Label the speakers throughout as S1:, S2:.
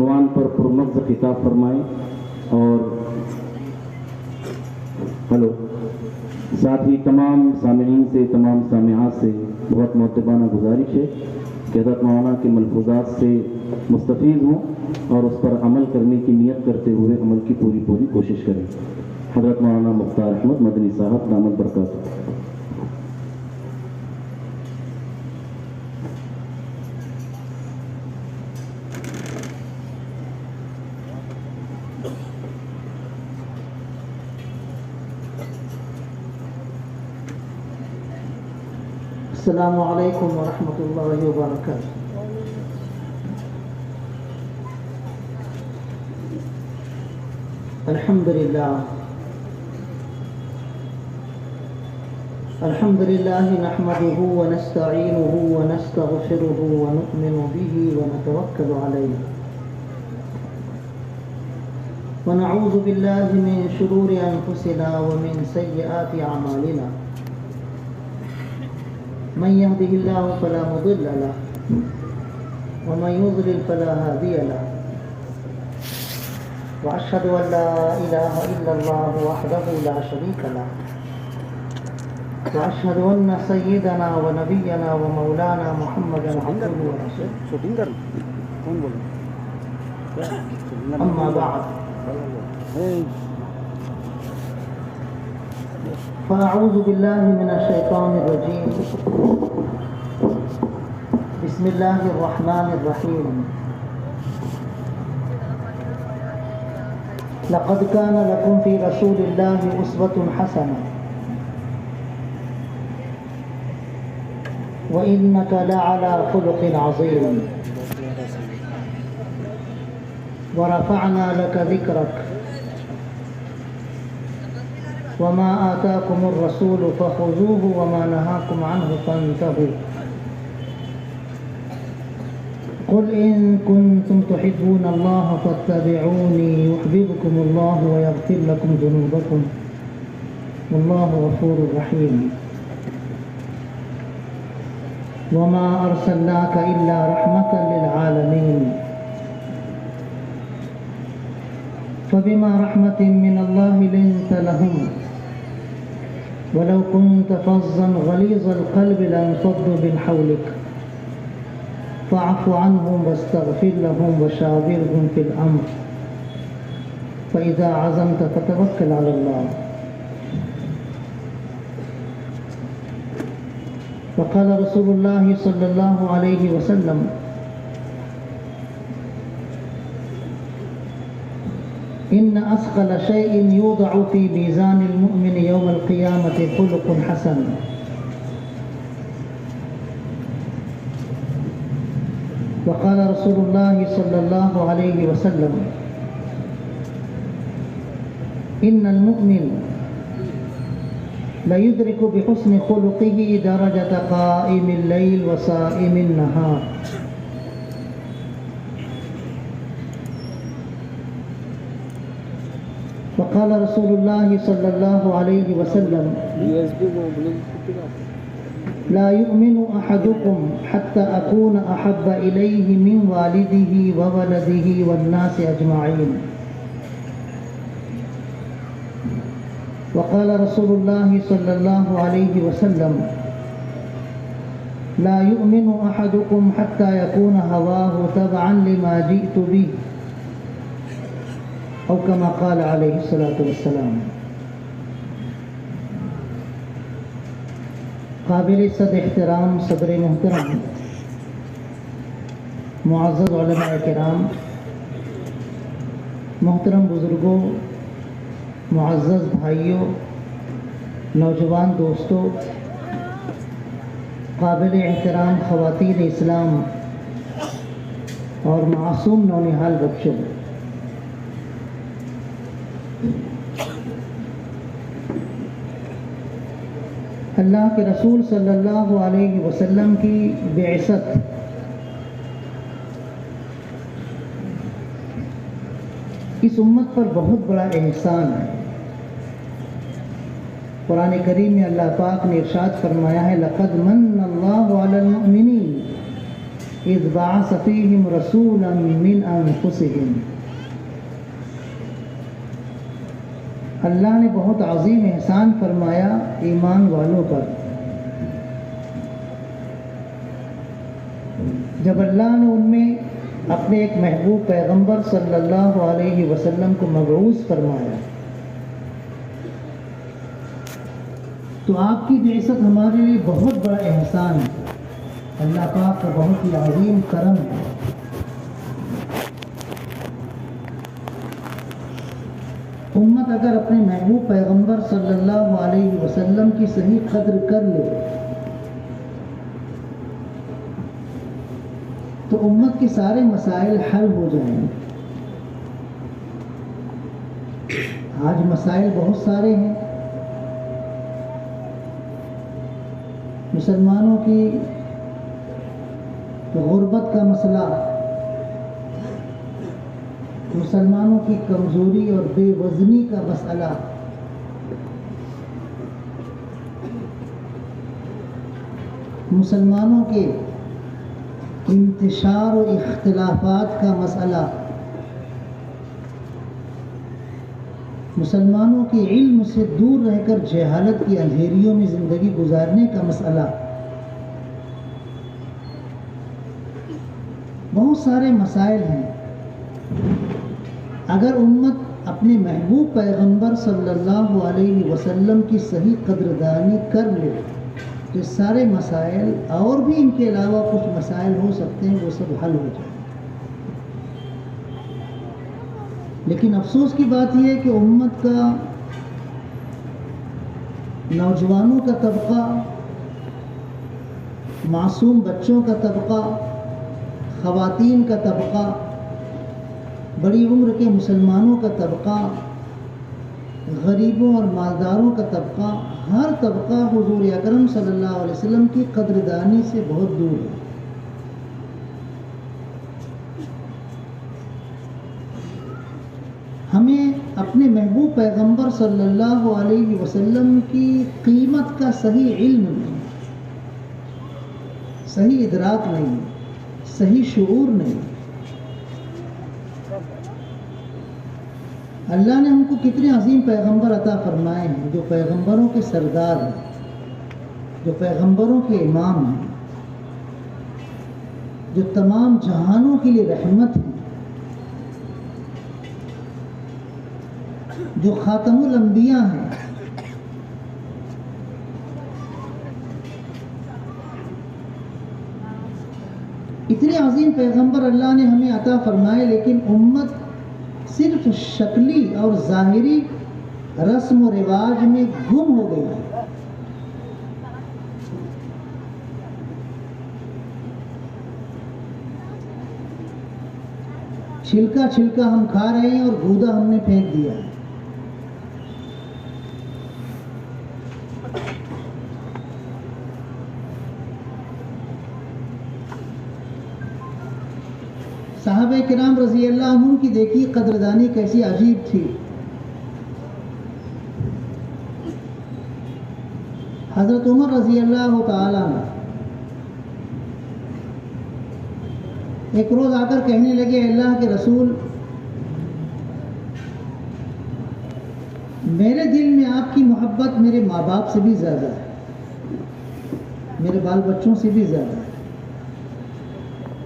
S1: عنوان پر پرمغز خطاب فرمائیں، اور ساتھ ہی تمام سامعین سے، تمام سامعات سے بہت مؤدبانہ گزارش ہے کہ حضرت مولانا کے ملفوظات سے مستفید ہوں اور اس پر عمل کرنے کی نیت کرتے ہوئے عمل کی پوری کوشش کریں۔ حضرت مولانا مختار احمد مدنی صاحب دامت برکاتہ۔
S2: السلام علیکم ورحمۃ اللہ وبرکاتہ۔ الحمد للہ نحمده ونستعینه ونستغفره ونؤمن به ونتوکل علیہ ونعوذ باللہ من شرور انفسنا ومن سیئات اعمالنا، من يهده الله فلا مضل له ومن يضلل فلا هادي له، وأشهد أن لا إله إلا الله وحده لا شريك له، وأشهد أن سيدنا ونبينا ومولانا محمدا عبده ورسوله، أما بعد فأعوذ بالله من الشيطان الرجيم، بسم الله الرحمن الرحيم، لقد كان لكم في رسول الله أسوة حسنة وإنك لعلى خلق عظيم، ورفعنا لك ذكرك، وما آتاكم الرسول فخذوه وما نهاكم عنه فانتهوا، قل إن كنتم تحبون الله فاتبعوني يحببكم الله ويغفر لكم ذنوبكم والله غفور رحيم، وما أرسلناك إلا رحمة للعالمين، فبما رحمة من الله لنت لهم ولو كنت فظا غليظ القلب لانفضوا من حولك، فاعف عنهم واستغفر لهم وشاورهم في الأمر، فإذا عزمت فتوكل على الله، وقال رسول الله صلى الله عليه وسلم إن أثقل شيء يوضع في ميزان المؤمن يوم القيامة خلق حسن، وقال رسول الله صلى الله عليه وسلم إن المؤمن ليدرك بحسن خلقه درجة قائم الليل وصائم النهار، وقال رسول الله صلى الله عليه وسلم لا يؤمن أحدكم حتى أكون أحب إليه من والده وولده والناس أجمعين، وقال رسول الله صلى الله عليه وسلم لا يؤمن أحدكم حتى يكون هواه تبعا لما جئت به، او كما قال علیہ الصلاۃ والسلام۔ قابل صد احترام صدر محترم، معزز علماء کرام، محترم بزرگوں، معزز بھائیوں، نوجوان دوستوں، قابل احترام خواتین اسلام اور معصوم نونہال بچوں، اللہ کے رسول صلی اللہ علیہ وسلم کی بعثت اس امت پر بہت بڑا احسان ہے۔ قرآن کریم میں اللہ پاک نے ارشاد فرمایا ہے لَقَدْ مَنَّ اللَّهُ عَلَى الْمُؤْمِنِينَ اذ بعث فیہم رسولا من انفسہم. اللہ نے بہت عظیم احسان فرمایا ایمان والوں پر جب اللہ نے ان میں اپنے ایک محبوب پیغمبر صلی اللہ علیہ وسلم کو مبعوث فرمایا. تو آپ کی بعثت ہمارے لیے بہت بڑا احسان ہے، اللہ پاک کا بہت ہی عظیم کرم ہے. امت اگر اپنے محبوب پیغمبر صلی اللہ علیہ وسلم کی صحیح قدر کر لے تو امت کے سارے مسائل حل ہو جائیں گے. آج مسائل بہت سارے ہیں. مسلمانوں کی غربت کا مسئلہ، مسلمانوں کی کمزوری اور بے وزنی کا مسئلہ، مسلمانوں کے انتشار و اختلافات کا مسئلہ، مسلمانوں کے علم سے دور رہ کر جہالت کی اندھیریوں میں زندگی گزارنے کا مسئلہ، بہت سارے مسائل ہیں. اگر امت اپنے محبوب پیغمبر صلی اللہ علیہ وسلم کی صحیح قدردانی کر لے تو یہ سارے مسائل، اور بھی ان کے علاوہ کچھ مسائل ہو سکتے ہیں، وہ سب حل ہو جائیں. لیکن افسوس کی بات یہ ہے کہ امت کا نوجوانوں کا طبقہ، معصوم بچوں کا طبقہ، خواتین کا طبقہ، بڑی عمر کے مسلمانوں کا طبقہ، غریبوں اور مالداروں کا طبقہ، ہر طبقہ حضور اکرم صلی اللہ علیہ وسلم کی قدردانی سے بہت دور ہے. ہمیں اپنے محبوب پیغمبر صلی اللہ علیہ وسلم کی قیمت کا صحیح علم نہیں، صحیح ادراک نہیں، صحیح شعور نہیں. اللہ نے ہم کو کتنے عظیم پیغمبر عطا فرمائے ہیں جو پیغمبروں کے سردار ہیں، جو پیغمبروں کے امام ہیں، جو تمام جہانوں کے لیے رحمت ہیں، جو خاتم الانبیاء ہیں. اتنے عظیم پیغمبر اللہ نے ہمیں عطا فرمائے، لیکن امت صرف شکلی اور ظاہری رسم و رواج میں گم ہو گئی ہے. چھلکا چھلکا ہم کھا رہے ہیں اور گودا ہم نے پھینک دیا ہے. صحابہ کرام رضی اللہ عنہم کی دیکھی قدردانی کیسی عجیب تھی. حضرت عمر رضی اللہ تعالیٰ عنہ ایک روز آ کر کہنے لگے، اللہ کے رسول، میرے دل میں آپ کی محبت میرے ماں باپ سے بھی زیادہ ہے، میرے بال بچوں سے بھی زیادہ ہے،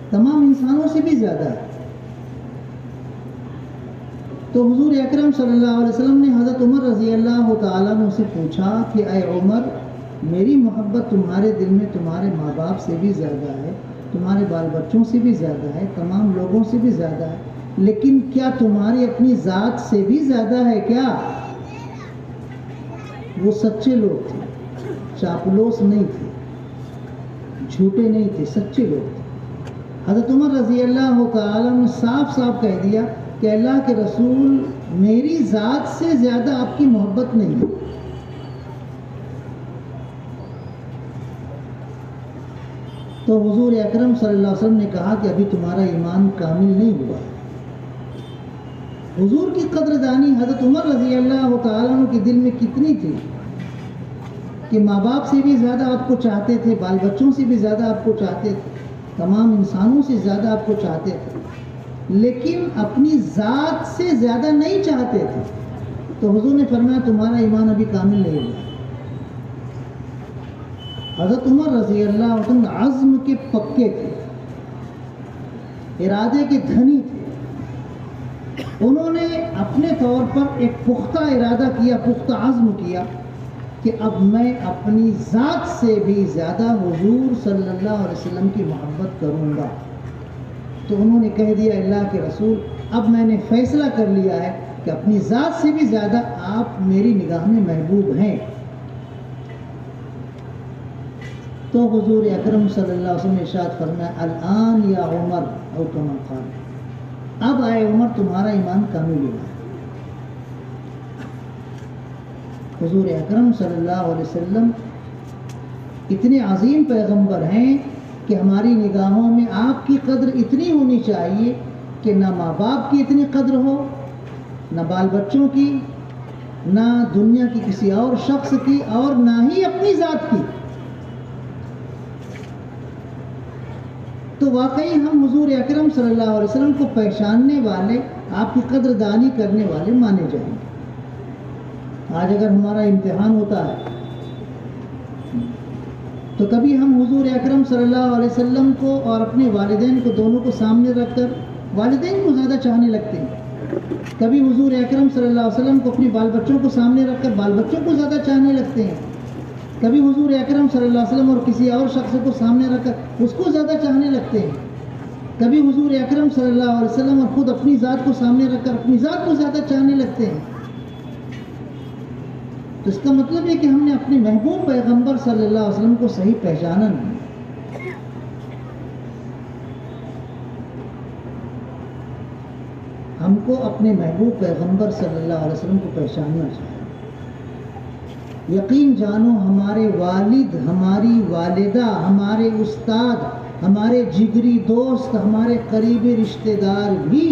S2: تمام انسانوں سے بھی زیادہ ہے. تو حضور اکرم صلی اللہ علیہ وسلم نے حضرت عمر رضی اللہ تعالیٰ عنہ سے پوچھا کہ اے عمر، میری محبت تمہارے دل میں تمہارے ماں باپ سے بھی زیادہ ہے، تمہارے بال بچوں سے بھی زیادہ ہے، تمام لوگوں سے بھی زیادہ ہے، لیکن کیا تمہاری اپنی ذات سے بھی زیادہ ہے کیا؟ وہ سچے لوگ تھے، چاپلوس نہیں تھے، جھوٹے نہیں تھے، سچے لوگ تھے. حضرت عمر رضی اللہ تعالیٰ نے صاف صاف کہہ دیا کہ اللہ کے رسول، میری ذات سے زیادہ آپ کی محبت نہیں ہے. تو حضور اکرم صلی اللہ علیہ وسلم نے کہا کہ ابھی تمہارا ایمان کامل نہیں ہوا. حضور کی قدردانی حضرت عمر رضی اللہ تعالیٰ عنہ کے دل میں کتنی تھی کہ ماں باپ سے بھی زیادہ آپ کو چاہتے تھے، بال بچوں سے بھی زیادہ آپ کو چاہتے تھے. تمام انسانوں سے زیادہ آپ کو چاہتے تھے، لیکن اپنی ذات سے زیادہ نہیں چاہتے تھے. تو حضور نے فرمایا تمہارا ایمان ابھی کامل نہیں ہوا. حضرت عمر رضی اللہ عنہ عزم کے پکے تھے، ارادے کے دھنی تھے. انہوں نے اپنے طور پر ایک پختہ ارادہ کیا، پختہ عزم کیا کہ اب میں اپنی ذات سے بھی زیادہ حضور صلی اللہ علیہ وسلم کی محبت کروں گا. تو انہوں نے کہہ دیا اللہ کے رسول اب میں نے فیصلہ کر لیا ہے کہ اپنی ذات سے بھی زیادہ آپ میری نگاہ میں محبوب ہیں. تو حضور اکرم صلی اللہ علیہ وسلم نے ارشاد فرمایا الآن یا عمر او کما قال، اب آئے عمر تمہارا ایمان کامل ہوا ہے. حضور اکرم صلی اللہ علیہ وسلم اتنے عظیم پیغمبر ہیں کہ ہماری نگاہوں میں آپ کی قدر اتنی ہونی چاہیے کہ نہ ماں باپ کی اتنی قدر ہو، نہ بال بچوں کی، نہ دنیا کی کسی اور شخص کی، اور نہ ہی اپنی ذات کی. تو واقعی ہم حضور اکرم صلی اللہ علیہ وسلم کو پہچاننے والے، آپ کی قدر دانی کرنے والے مانے جائیں گے. آج اگر ہمارا امتحان ہوتا ہے تو کبھی ہم حضور اکرم صلی اللہ علیہ وسلم کو اور اپنے والدین کو دونوں کو سامنے رکھ کر والدین کو زیادہ چاہنے لگتے ہیں، کبھی حضور اکرم صلی اللہ علیہ وسلم کو اپنے بال بچوں کو سامنے رکھ کر بال بچوں کو زیادہ چاہنے لگتے ہیں، کبھی حضور اکرم صلی اللہ علیہ وسلم اور کسی اور شخص کو سامنے رکھ کر اس کو زیادہ چاہنے لگتے ہیں، کبھی حضور اکرم صلی اللہ علیہ وسلم اور خود اپنی ذات کو سامنے رکھ کر اپنی ذات کو زیادہ چاہنے لگتے ہیں. تو اس کا مطلب ہے کہ ہم نے اپنے محبوب پیغمبر صلی اللہ علیہ وسلم کو صحیح پہچانا نہیں. ہم کو اپنے محبوب پیغمبر صلی اللہ علیہ وسلم کو پہچاننا چاہیے. یقین جانو ہمارے والد، ہماری والدہ، ہمارے استاد، ہمارے جگری دوست، ہمارے قریبی رشتہ دار بھی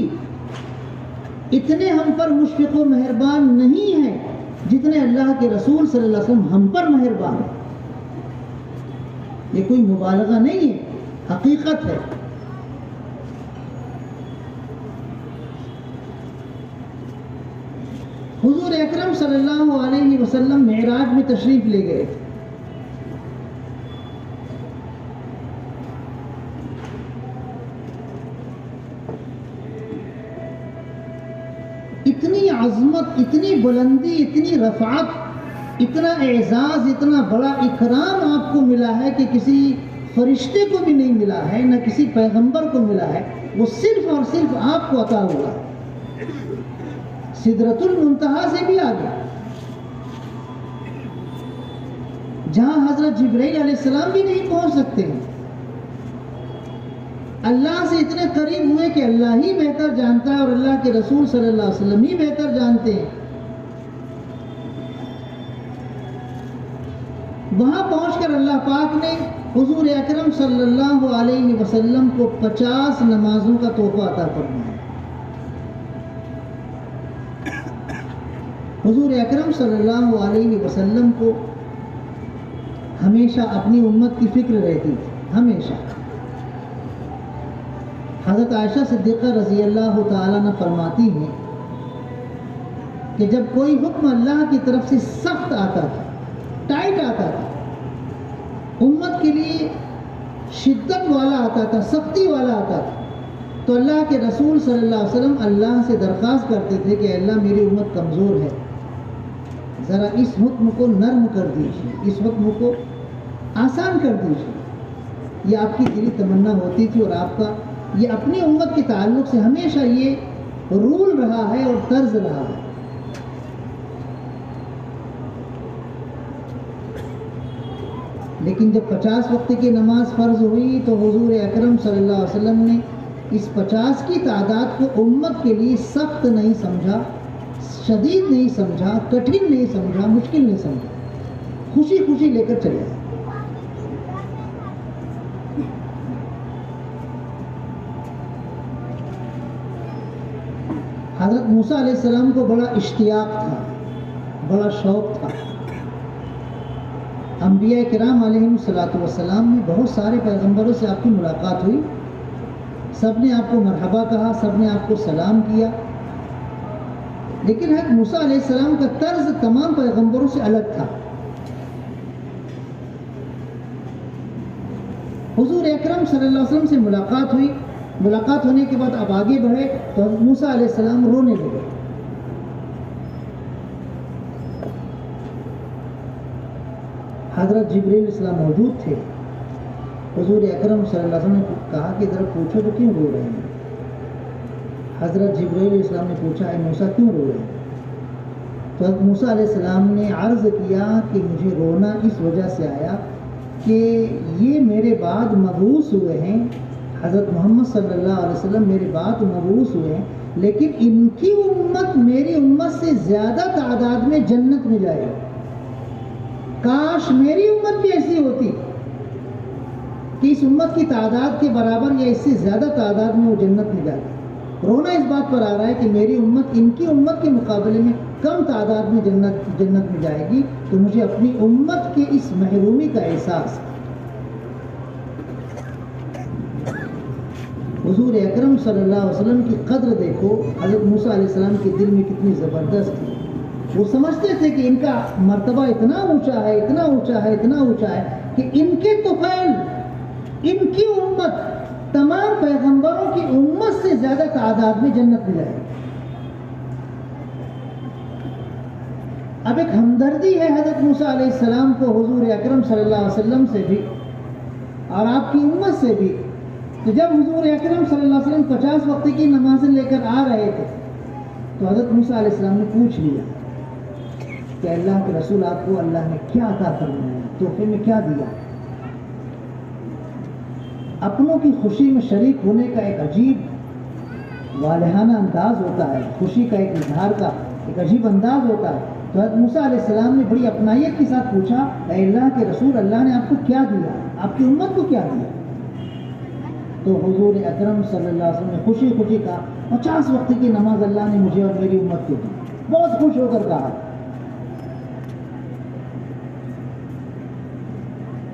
S2: اتنے ہم پر مشفق و مہربان نہیں ہیں جتنے اللہ کے رسول صلی اللہ علیہ وسلم ہم پر مہربان ہیں. یہ کوئی مبالغہ نہیں ہے، حقیقت ہے. حضور اکرم صلی اللہ علیہ وسلم معراج میں تشریف لے گئے. اتنی عظمت، اتنی بلندی، اتنی رفعت، اتنا اعزاز، اتنا بڑا اکرام آپ کو ملا ہے کہ کسی فرشتے کو بھی نہیں ملا ہے، نہ کسی پیغمبر کو ملا ہے. وہ صرف اور صرف آپ کو عطا ہوا ہے. سدرۃ المنتہا سے بھی آگے، جہاں حضرت جبرائیل علیہ السلام بھی نہیں پہنچ سکتے ہیں. اللہ سے اتنے قریب ہوئے کہ اللہ ہی بہتر جانتا ہے اور اللہ کے رسول صلی اللہ علیہ وسلم ہی بہتر جانتے ہیں. وہاں پہنچ کر اللہ پاک نے حضور اکرم صلی اللہ علیہ وسلم کو 50 نمازوں کا تحفہ عطا فرمایا. حضور اکرم صلی اللہ علیہ وسلم کو ہمیشہ اپنی امت کی فکر رہتی تھی، ہمیشہ. حضرت عائشہ صدیقہ رضی اللہ تعالیٰ عنہ فرماتی ہیں کہ جب کوئی حکم اللہ کی طرف سے سخت آتا تھا، ٹائٹ آتا تھا، امت کے لیے شدت والا آتا تھا، سختی والا آتا تھا، تو اللہ کے رسول صلی اللہ علیہ وسلم اللہ سے درخواست کرتے تھے کہ اللہ میری امت کمزور ہے، ذرا اس حکم کو نرم کر دیجیے، اس حکم کو آسان کر دیجیے. یہ آپ کی دلی تمنا ہوتی تھی، اور آپ کا یہ اپنی امت کے تعلق سے ہمیشہ یہ رول رہا ہے اور طرز رہا ہے. لیکن جب 50 وقت کی نماز فرض ہوئی تو حضور اکرم صلی اللہ علیہ وسلم نے اس 50 کی تعداد کو امت کے لیے سخت نہیں سمجھا، شدید نہیں سمجھا، کٹھن نہیں سمجھا، مشکل نہیں سمجھا، خوشی خوشی لے کر چلے آئے. حضرت موسیٰ علیہ السلام کو بڑا اشتیاق تھا، بڑا شوق تھا. انبیاء کرام علیہم میں بہت سارے پیغمبروں سے آپ کی ملاقات ہوئی، سب نے آپ کو مرحبا کہا، سب نے آپ کو سلام کیا، لیکن حضرت موسیٰ علیہ السلام کا طرز تمام پیغمبروں سے الگ تھا۔ حضور اکرم صلی اللہ علیہ وسلم سے ملاقات ہوئی، ملاقات ہونے کے بعد آپ آگے بڑھے تو حضرت موسیٰ علیہ السلام رونے لگے۔ حضرت جبرائیل علیہ السلام موجود تھے، حضور اکرم صلی اللہ علیہ وسلم نے کہا کہ ذرا پوچھو تو کیوں رو رہے ہیں؟ حضرت جبرائیل علیہ السلام نے پوچھا اے موسیٰ کیوں رو رہے ہیں؟ تو حضرت موسیٰ علیہ السلام نے عرض کیا کہ مجھے رونا اس وجہ سے آیا کہ یہ میرے بعد مبعوث ہوئے ہیں، حضرت محمد صلی اللہ علیہ وسلم میرے بعد مبعوث ہوئے ہیں، لیکن ان کی امت میری امت سے زیادہ تعداد میں جنت میں جائے گی۔ کاش میری امت بھی ایسی ہوتی کہ اس امت کی تعداد کے برابر یا اس سے زیادہ تعداد میں وہ جنت میں جائے۔ رونا اس بات پر آ رہا ہے کہ میری امت ان کی امت کے مقابلے میں کم تعداد میں جنت میں جائے گی، تو مجھے اپنی امت کے اس محرومی کا احساس ہے۔ حضور اکرم صلی اللہ علیہ وسلم کی قدر دیکھو، حضرت موسیٰ علیہ السلام کے دل میں کتنی زبردست تھی۔ وہ سمجھتے تھے کہ ان کا مرتبہ اتنا اونچا ہے، اتنا اونچا ہے، اتنا اونچا ہے کہ ان کے طفیل، ان کی امت تمام پیغمبروں کی امت سے زیادہ تعداد میں جنت میں جائے گی۔ اب ایک ہمدردی ہے حضرت موسیٰ علیہ السلام کو حضور اکرم صلی اللہ علیہ وسلم سے بھی اور آپ کی امت سے بھی، تو جب حضور اکرم صلی اللہ علیہ وسلم 50 وقت کی نمازیں لے کر آ رہے تھے تو حضرت موسیٰ علیہ السلام نے پوچھ لیا کہ اللہ کے رسول آپ کو اللہ نے کیا عطا فرمایا، تحفے میں کیا دیا؟ اپنوں کی خوشی میں شریک ہونے کا ایک عجیب والہانہ انداز ہوتا ہے، خوشی کا ایک اظہار کا ایک عجیب انداز ہوتا ہے۔ تو حضرت موسیٰ علیہ السلام نے بڑی اپنائیت کے ساتھ پوچھا اے اللہ کے رسول اللہ نے آپ کو کیا دیا، آپ کی امت کو کیا دیا؟ تو حضور اکرم صلی اللہ علیہ وسلم نے خوشی خوشی کہا 50 وقت کی نماز اللہ نے مجھے اور میری امت کو دی۔ بہت خوش ہو کر کہا۔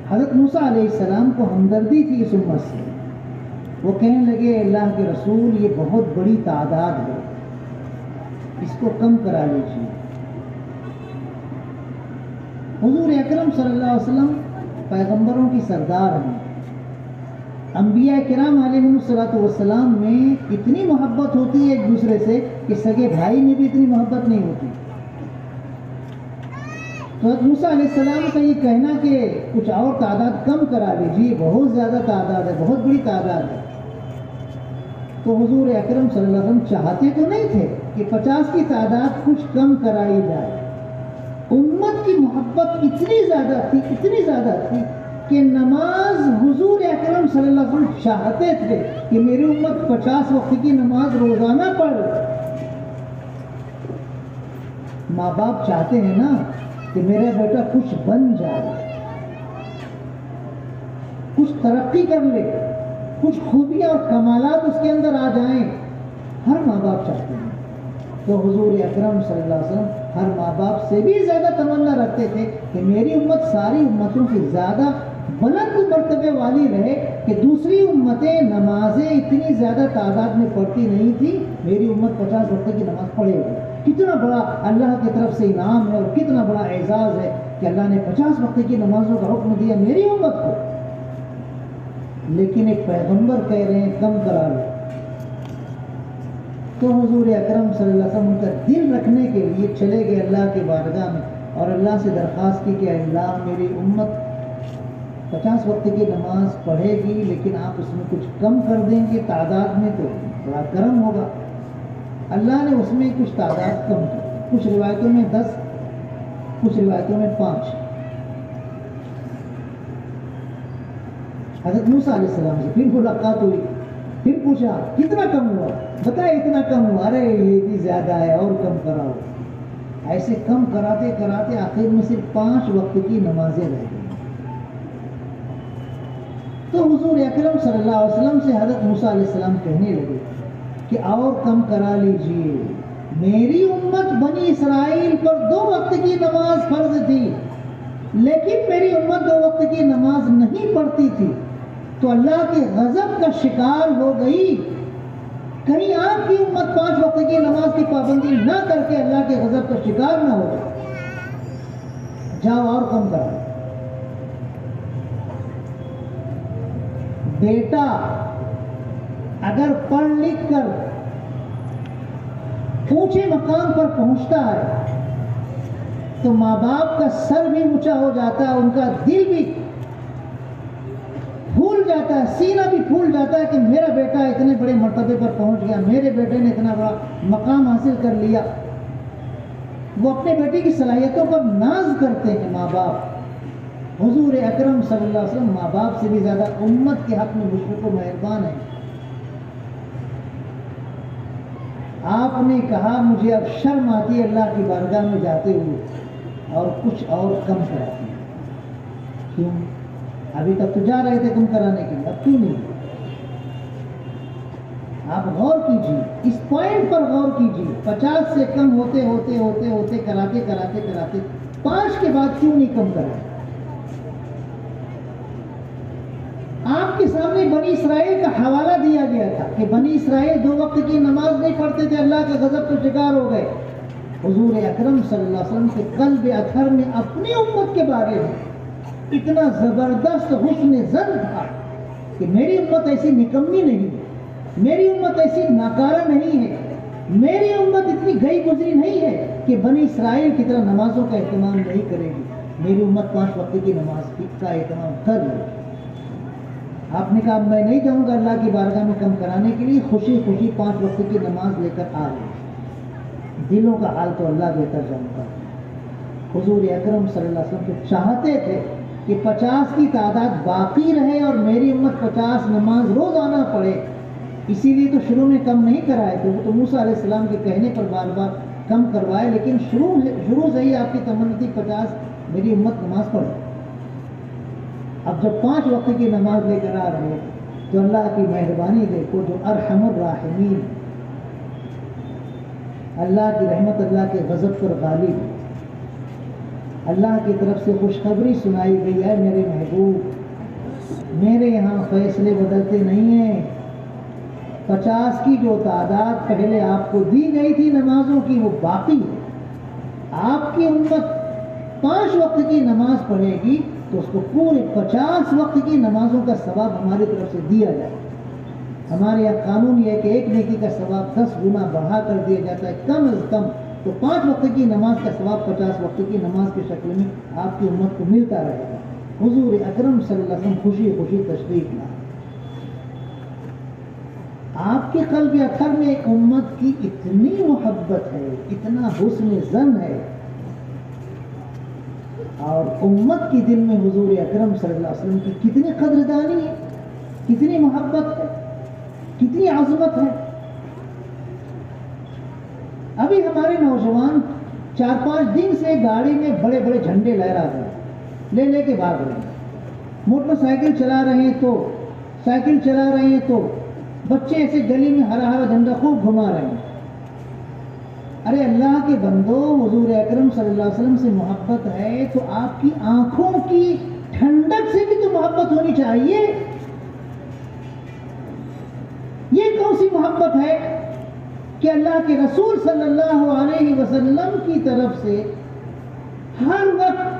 S2: حضرت موسیٰ علیہ السلام کو ہمدردی تھی اس امت سے، وہ کہنے لگے اللہ کے رسول یہ بہت بڑی تعداد ہے، اس کو کم کرا لیجیے۔ حضور اکرم صلی اللہ علیہ وسلم پیغمبروں کی سردار ہیں، انبیاء کرام علیہم السلام میں اتنی محبت ہوتی ہے ایک دوسرے سے کہ سگے بھائی میں بھی اتنی محبت نہیں ہوتی۔ تو حضرت موسیٰ علیہ السلام کا یہ کہنا کہ کچھ اور تعداد کم کرا لیجیے، بہت زیادہ تعداد ہے، بہت بڑی تعداد ہے، تو حضور اکرم صلی اللہ علیہ وسلم چاہتے تو نہیں تھے کہ 50 کی تعداد کچھ کم کرائی جائے۔ امت کی محبت اتنی زیادہ تھی کہ نماز حضور اکرم صلی اللہ علیہ وسلم چاہتے تھے کہ میری امت 50 وقت کی نماز روزانہ پڑھے۔ ماں باپ چاہتے ہیں نا کہ میرا بیٹا کچھ بن جائے، کچھ ترقی کر لے، کچھ خوبیاں اور کمالات اس کے اندر آ جائیں، ہر ماں باپ چاہتے ہیں۔ تو حضور اکرم صلی اللہ علیہ وسلم ہر ماں باپ سے بھی زیادہ تمنا رکھتے تھے کہ میری امت ساری امتوں سے زیادہ بلند مرتبے والی رہے، کہ دوسری امتیں نمازیں اتنی زیادہ تعداد میں پڑھتی نہیں تھی، میری امت 50 وقت کی نماز پڑھے گی۔ کتنا بڑا اللہ کی طرف سے انعام ہے اور کتنا بڑا اعزاز ہے کہ اللہ نے 50 وقت کی نمازوں کا حکم دیا میری امت کو، لیکن ایک پیغمبر کہہ رہے ہیں کم کرا لو۔ تو حضور اکرم صلی اللہ علیہ وسلم کا دل رکھنے کے لیے چلے گئے اللہ کی بارگاہ میں اور اللہ سے درخواست کی کہ اللہ میری امت 50 وقت کی نماز پڑھے گی، لیکن آپ اس میں کچھ کم کر دیں گے تعداد میں تو بڑا کرم ہوگا۔ اللہ نے اس میں کچھ تعداد کم کی، کچھ روایتوں میں 10، کچھ روایتوں میں 5۔ حضرت موسیٰ علیہ السلام سے پھر ملاقات ہوئی، پھر پوچھا کتنا کم ہوا، بتائے اتنا کم ہوا، ارے یہ اتنی زیادہ ہے اور کم کراؤ۔ ایسے کم کراتے کراتے آخر میں صرف 5 وقت کی نمازیں رہ گئی۔ تو حضور اکرم صلی اللہ علیہ وسلم سے حضرت موسیٰ علیہ السلام کہنے لگے کہ اور کم کرا لیجئے، میری امت بنی اسرائیل پر 2 وقت کی نماز فرض تھی، لیکن میری امت 2 وقت کی نماز نہیں پڑھتی تھی تو اللہ کے غضب کا شکار ہو گئی. کہیں آپ کی امت 5 وقت کی نماز کی پابندی نہ کر کے اللہ کے غضب کا شکار نہ ہو جائے. جاؤ اور کم کرو. بیٹا اگر پڑھ لکھ کر اونچے مقام پر پہنچتا ہے تو ماں باپ کا سر بھی اونچا ہو جاتا ہے، ان کا دل بھی پھول جاتا ہے، سینہ بھی پھول جاتا ہے کہ میرا بیٹا اتنے بڑے مرتبے پر پہنچ گیا، میرے بیٹے نے اتنا بڑا مقام حاصل کر لیا. وہ اپنے بیٹے کی صلاحیتوں پر ناز کرتے ہیں ماں باپ. حضور اکرم صلی اللہ علیہ وسلم ماں باپ سے بھی زیادہ امت کے حق میں مشفق و مہربان ہیں. آپ نے کہا مجھے اب شرم آتی ہے اللہ کی بارگاہ میں جاتے ہوئے اور کچھ اور کم کراتی ہے. کیوں؟ ابھی تک تو جا رہے تھے کم کرانے کے لیے، اب کیوں نہیں؟ آپ غور کیجیے، اس پوائنٹ پر غور کیجیے. 50 سے کم ہوتے ہوتے ہوتے ہوتے کراتے کراتے کراتے 5 کے بعد کیوں نہیں کم کرائے؟ آپ کے سامنے بنی اسرائیل کا حوالہ دیا گیا تھا کہ بنی اسرائیل 2 وقت کی نماز نہیں پڑھتے تھے، اللہ کے غضب کا شکار ہو گئے. حضور اکرم صلی اللہ علیہ وسلم کے قلب اطہر میں اپنی امت کے بارے میں اتنا زبردست حسن ظن تھا کہ میری امت ایسی نکمی نہیں ہے، میری امت ایسی ناکارہ نہیں ہے، میری امت اتنی گئی گزری نہیں ہے کہ بنی اسرائیل کی طرح نمازوں کا اہتمام نہیں کرے گی. میری امت 5 وقت کی نماز کا اہتمام کر لے. آپ نے کہا میں نہیں جاؤں گا اللہ کی بارگاہ میں کم کرانے کے لیے، خوشی خوشی 5 وقت کی نماز لے کر آ رہے. دلوں کا حال تو اللہ بہتر جانتا ہے. حضور اکرم صلی اللہ علیہ وسلم تو چاہتے تھے کہ 50 کی تعداد باقی رہے اور میری امت 50 نماز روزانہ پڑھے. اسی لیے تو شروع میں کم نہیں کرائے تھے، وہ تو موسیٰ علیہ السلام کے کہنے پر بار بار کم کروائے، لیکن شروع سے ہی آپ کی تمنا تھی 50 میری امت نماز پڑھے. اب جب 5 وقت کی نماز لے کر آ رہے تو اللہ کی مہربانی دیکھو، جو ارحم الراحمین، اللہ کی رحمت اللہ کے غضب پر غالب، اللہ کی طرف سے خوشخبری سنائی گئی ہے میرے محبوب، میرے یہاں فیصلے بدلتے نہیں ہیں. 50 کی جو تعداد پہلے آپ کو دی گئی تھی نمازوں کی وہ باقی ہے. آپ کی امت 5 وقت کی نماز پڑھے گی تو اس کو پورے 50 وقت کی نمازوں کا ثواب ہماری طرف سے دیا جائے. ہمارے یہاں قانون یہ ہے کہ ایک نیکی کا ثواب 10 گنا بڑھا کر دیا جاتا ہے کم از کم. تو 5 وقت کی نماز کا ثواب 50 وقت کی نماز کی شکل میں آپ کی امت کو ملتا رہے گا. حضور اکرم صلی اللہ علیہ وسلم خوشی خوشی تشریف لائے. آپ کے قلب اطہر میں امت کی اتنی محبت ہے، اتنا حسن ظن ہے، اور امت کے دل میں حضور اکرم صلی اللہ علیہ وسلم کی کتنی قدردانی ہے، کتنی محبت ہے، کتنی عظمت ہے. ابھی ہمارے نوجوان 4-5 دن سے گاڑی میں بڑے بڑے جھنڈے لہرا رہے ہیں، لے لے کے بھاگ رہے ہیں. موٹر سائیکل چلا رہے ہیں تو سائیکل چلا رہے ہیں تو بچے ایسے گلی میں ہرا ہرا جھنڈا خوب گھما رہے ہیں. ارے اللہ کے بندو، حضور اکرم صلی اللہ علیہ وسلم سے محبت ہے تو آپ کی آنکھوں کی ٹھنڈک سے بھی تو محبت ہونی چاہیے. یہ کون سی محبت ہے کہ اللہ کے رسول صلی اللہ علیہ وسلم کی طرف سے ہر وقت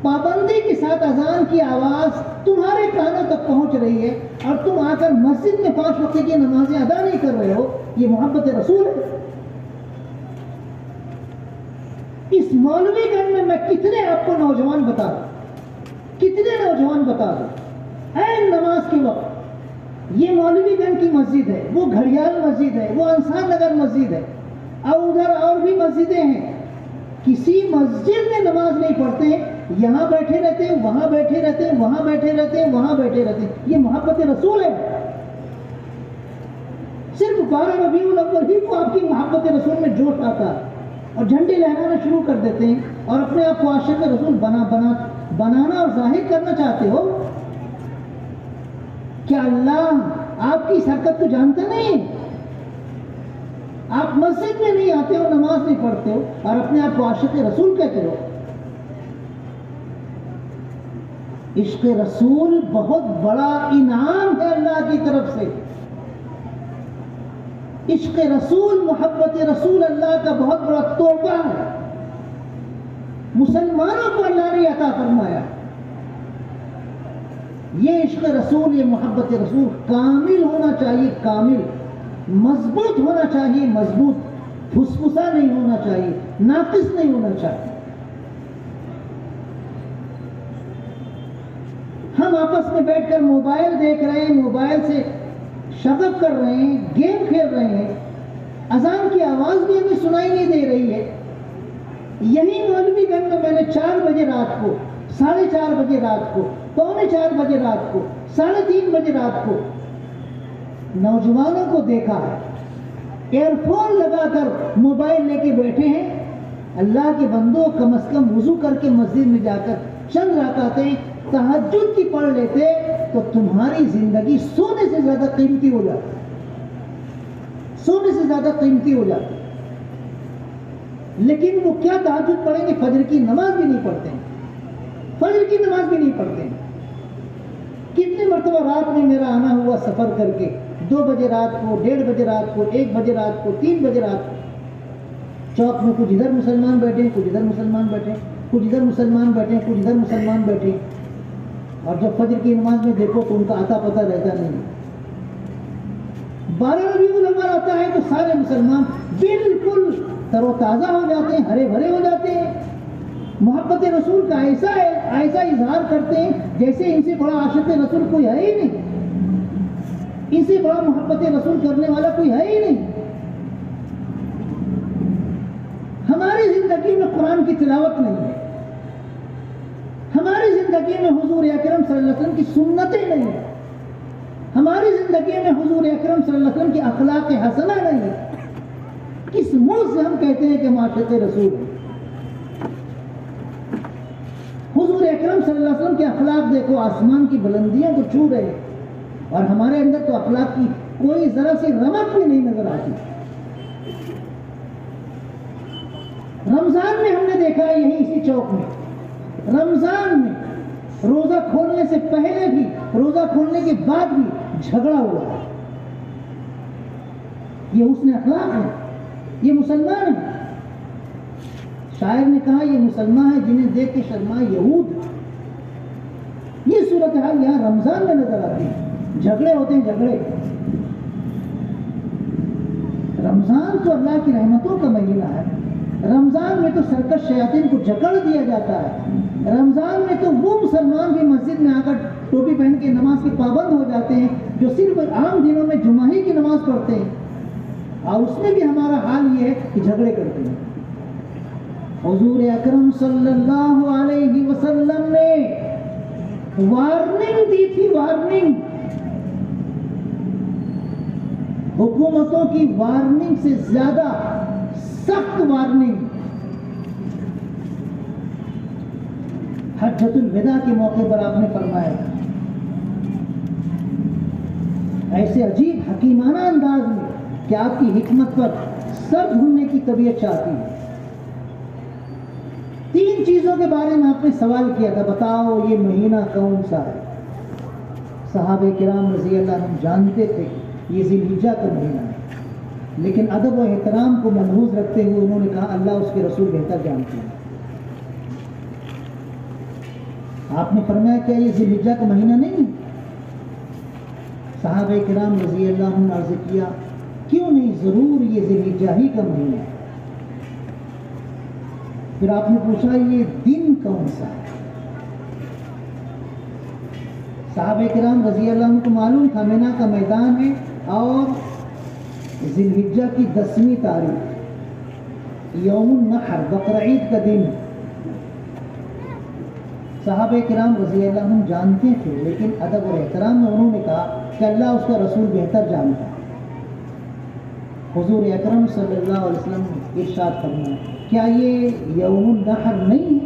S2: پابندی کے ساتھ اذان کی آواز تمہارے کانوں تک پہنچ رہی ہے اور تم آ کر مسجد میں 5 وقت کی نمازیں ادا نہیں کر رہے ہو. یہ محبت رسول ہے. اس مولوی گنج میں کتنے آپ کو نوجوان بتا دوں، کتنے نوجوان بتا دوں عین نماز کے وقت. یہ مولوی گنج کی مسجد ہے، وہ گھڑیال مسجد ہے، وہ انصار نگر مسجد ہے، اور ادھر اور بھی مسجدیں ہیں. کسی مسجد میں نماز نہیں پڑھتے ہیں، یہاں بیٹھے رہتے ہیں، وہاں بیٹھے رہتے ہیں، وہاں بیٹھے رہتے ہیں، وہاں بیٹھے رہتے ہیں. یہ محبت رسول ہے. صرف 12 ربیع الاول ہی کو آپ کی محبت رسول میں جوش آتا ہے اور جھنڈے لہرانا شروع کر دیتے ہیں اور اپنے آپ کو عاشق رسول بنانا اور ظاہر کرنا چاہتے ہو. کیا اللہ آپ کی اس حرکت کو جانتا نہیں؟ آپ مسجد میں نہیں آتے ہو، نماز نہیں پڑھتے ہو اور اپنے آپ کو عاشق رسول کہتے ہو. عشق رسول بہت بڑا انعام ہے اللہ کی طرف سے. عشق رسول، محبت رسول اللہ کا بہت بڑا تحفہ ہے، مسلمانوں کو اللہ نے عطا فرمایا. یہ عشق رسول، یہ محبت رسول کامل ہونا چاہیے، کامل، مضبوط ہونا چاہیے، مضبوط، پھسپھسا نہیں ہونا چاہیے، ناقص نہیں ہونا چاہیے. ہم آپس میں بیٹھ کر موبائل دیکھ رہے ہیں، موبائل سے شغف کر رہے ہیں، گیم کھیل رہے ہیں، اذان کی آواز بھی ہمیں سنائی نہیں دے رہی ہے. یہی مولوی گنج میں نے 4 بجے رات کو، 4:30 بجے رات کو، 3:45 بجے رات کو، 3:30 بجے رات کو نوجوانوں کو دیکھا ہے ایئر فون لگا کر موبائل لے کے بیٹھے ہیں. اللہ کے بندوں، کم از کم وضو کر کے مسجد میں جا کر چند رکعتیں تہجد کی پڑھ لیتے تو تمہاری زندگی سونے سے زیادہ قیمتی ہو جاتی، سونے سے زیادہ قیمتی ہو جاتی. لیکن وہ کیا تہجد پڑھیں گے، فجر کی نماز بھی نہیں پڑھتے ہیں، فجر کی نماز بھی نہیں پڑھتے ہیں. کتنے مرتبہ رات میں میرا آنا ہوا سفر کر کے، 2 بجے رات کو، 1:30 بجے رات کو، 1 بجے رات کو، 3 بجے رات کو. چوک میں کچھ ادھر مسلمان بیٹھے ہیں، کچھ ادھر مسلمان بیٹھے ہیں، کچھ ادھر مسلمان بیٹھے ہیں، کچھ ادھر مسلمان بیٹھے ہیں. اور جب فجر کی نماز میں دیکھو تو ان کا آتا پتہ رہتا نہیں. 12 ربیع الاول آتا ہے تو سارے مسلمان بالکل تر و تازہ ہو جاتے ہیں، ہرے بھرے ہو جاتے ہیں. محبت رسول کا ایسا اظہار کرتے ہیں جیسے ان سے بڑا عاشق رسول کوئی ہے ہی نہیں، ان سے بڑا محبت رسول کرنے والا کوئی ہے ہی نہیں. ہماری زندگی میں قرآن کی تلاوت نہیں ہے، ہماری زندگی میں حضور اکرم صلی اللہ علیہ وسلم کی سنتیں نہیں ہیں، ہماری زندگی میں حضور اکرم صلی اللہ علیہ وسلم کی اخلاق حسنہ نہیں ہے. کس منہ سے ہم کہتے ہیں کہ ہم عاشق رسول ہیں؟ حضور اکرم صلی اللہ علیہ وسلم کے اخلاق دیکھو، آسمان کی بلندیوں کو چھو رہے ہیں، اور ہمارے اندر تو اخلاق کی کوئی ذرا سی رمق بھی نہیں نظر آتی. رمضان میں ہم نے دیکھا ہے، یہی اسی چوک میں، رمضان میں روزہ کھولنے سے پہلے بھی، روزہ کھولنے کے بعد بھی جھگڑا ہوا ہے. یہ حسن اخلاق ہے، یہ مسلمان ہے. شاعر نے کہا یہ مسلمان ہے جنہیں دیکھ کے شرمائے یہود. یہ صورتحال یہاں رمضان میں نظر آتی ہے، جھگڑے ہوتے ہیں، جھگڑے. رمضان تو اللہ کی رحمتوں کا مہینہ ہے. رمضان میں تو سرکش شیاطین کو جکڑ دیا جاتا ہے. رمضان میں تو وہ مسلمان بھی مسجد میں آ کر ٹوپی پہن کے نماز کے پابند ہو جاتے ہیں جو صرف عام دنوں میں جمعہ ہی کی نماز پڑھتے ہیں، اور اس میں بھی ہمارا حال یہ ہے کہ جھگڑے کرتے ہیں. حضور اکرم صلی اللہ علیہ وسلم نے وارننگ دی تھی، وارننگ، حکومتوں کی وارننگ سے زیادہ سخت وارننگ. حجۃ الوداع کے موقع پر آپ نے فرمایا، ایسے عجیب حکیمانہ انداز میں کہ آپ کی حکمت پر سر ڈھونڈنے کی طبیعت چاہتی ہے. 3 چیزوں کے بارے میں آپ نے سوال کیا تھا، بتاؤ یہ مہینہ کون سا ہے؟ صحابہ کرام رضی اللہ عنہم جانتے تھے یہ ذی الحجہ کا مہینہ ہے، لیکن ادب و احترام کو ملحوظ رکھتے ہوئے انہوں نے کہا اللہ اس کے رسول بہتر جانتے ہیں. آپ نے فرمایا کیا یہ ذی الحجہ کا مہینہ نہیں؟ صحابہ کرام رضی اللہ عنہم نے عرض کیا کیوں نہیں، ضرور یہ ذی الحجہ ہی کا مہینہ ہے. پھر آپ نے پوچھا یہ دن کون سا ہے؟ صحابہ کرام رضی اللہ عنہ کو معلوم تھا مینا کا میدان ہے اور ذی الحجہ کی 10ویں تاریخ یوم النحر، بقر عید کا دن. صحابہ کرام رضی اللہ عنہ جانتے تھے، لیکن ادب اور احترام میں انہوں نے کہا کہ اللہ اس کا رسول بہتر جانتا ہے. حضور اکرم صلی اللہ علیہ وسلم ارشاد فرمایا کیا یہ یوم النحر نہیں،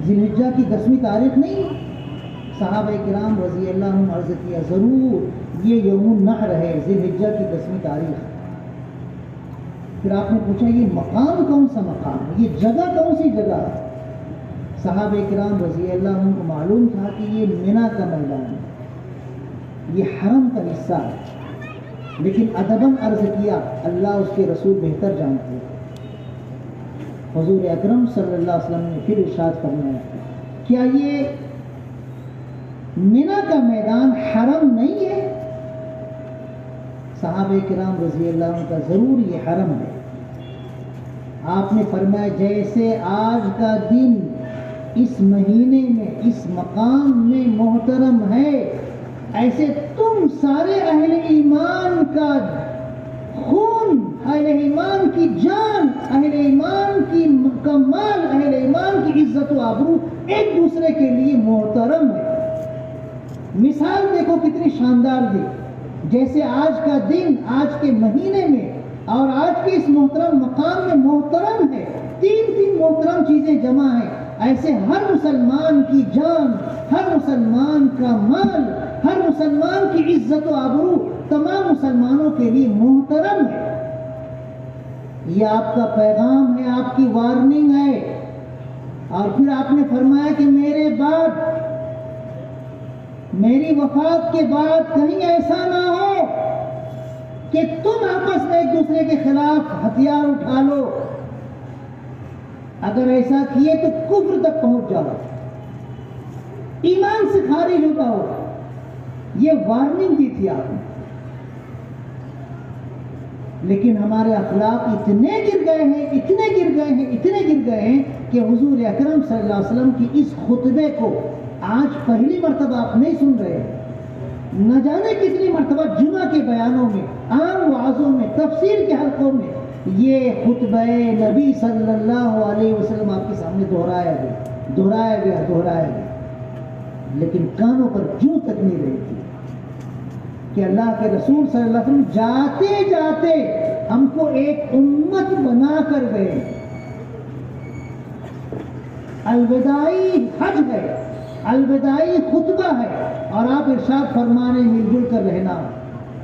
S2: ذی الحجہ کی 10ویں تاریخ نہیں؟ صحابہ کرام رضی اللہ عنہ عرض کیا ضرور یہ یوم النحر ہے، ذی الحجہ کی 10ویں تاریخ. پھر آپ نے پوچھا یہ مقام کون سا مقام ہے، یہ جگہ کون سی جگہ ہے؟ صحابہ کرام رضی اللہ عنہ کو معلوم تھا کہ یہ منا کا میدان ہے، یہ حرم کا حصہ ہے، لیکن ادباً عرض کیا اللہ اس کے رسول بہتر جانتے ہیں۔ حضور اکرم صلی اللہ علیہ وسلم نے پھر ارشاد فرمایا کیا یہ منا کا میدان حرم نہیں ہے؟ صحابہ کرام رضی اللہ عنہ کا ضرور یہ حرم ہے۔ آپ نے فرمایا جیسے آج کا دن اس مہینے میں اس مقام میں محترم ہے، ایسے تم سارے اہل ایمان کا خون، اہل ایمان کی جان، اہل ایمان کی مال، اہل ایمان کی عزت و آبرو ایک دوسرے کے لیے محترم ہے۔ مثال دیکھو کتنی شاندار دی، جیسے آج کا دن آج کے مہینے میں اور آج کے اس محترم مقام میں محترم ہے، تین محترم چیزیں جمع ہیں، ایسے ہر مسلمان کی جان، ہر مسلمان کا مال، ہر مسلمان کی عزت و آبرو تمام مسلمانوں کے لیے محترم ہے۔ یہ آپ کا پیغام ہے، آپ کی وارننگ ہے۔ اور پھر آپ نے فرمایا کہ میرے بعد، میری وفات کے بعد کہیں ایسا نہ ہو کہ تم آپس میں ایک دوسرے کے خلاف ہتھیار اٹھا لو، اگر ایسا کیے تو کفر تک پہنچ جاؤ، ایمان سے خارج ہو جاؤ۔ یہ وارننگ دی تھی آپ نے، لیکن ہمارے اخلاق اتنے گر گئے ہیں، اتنے گر گئے ہیں، اتنے گر گئے ہیں کہ حضور اکرم صلی اللہ علیہ وسلم کی اس خطبے کو آج پہلی مرتبہ آپ نہیں سن رہے ہیں، نہ جانے کتنی مرتبہ جمعہ کے بیانوں میں، عام وعظوں میں، تفسیر کے حلقوں میں یہ خطبہ نبی صلی اللہ علیہ وسلم آپ کے سامنے دہرایا گیا، لیکن کانوں پر جوں تک نہیں رہی تھی کہ اللہ کے رسول صلی اللہ علیہ وسلم جاتے جاتے ہم کو ایک امت بنا کر گئے۔ الوداعی حج ہے، الوداعی خطبہ ہے، اور آپ ارشاد فرمانے مل جل کر رہنا،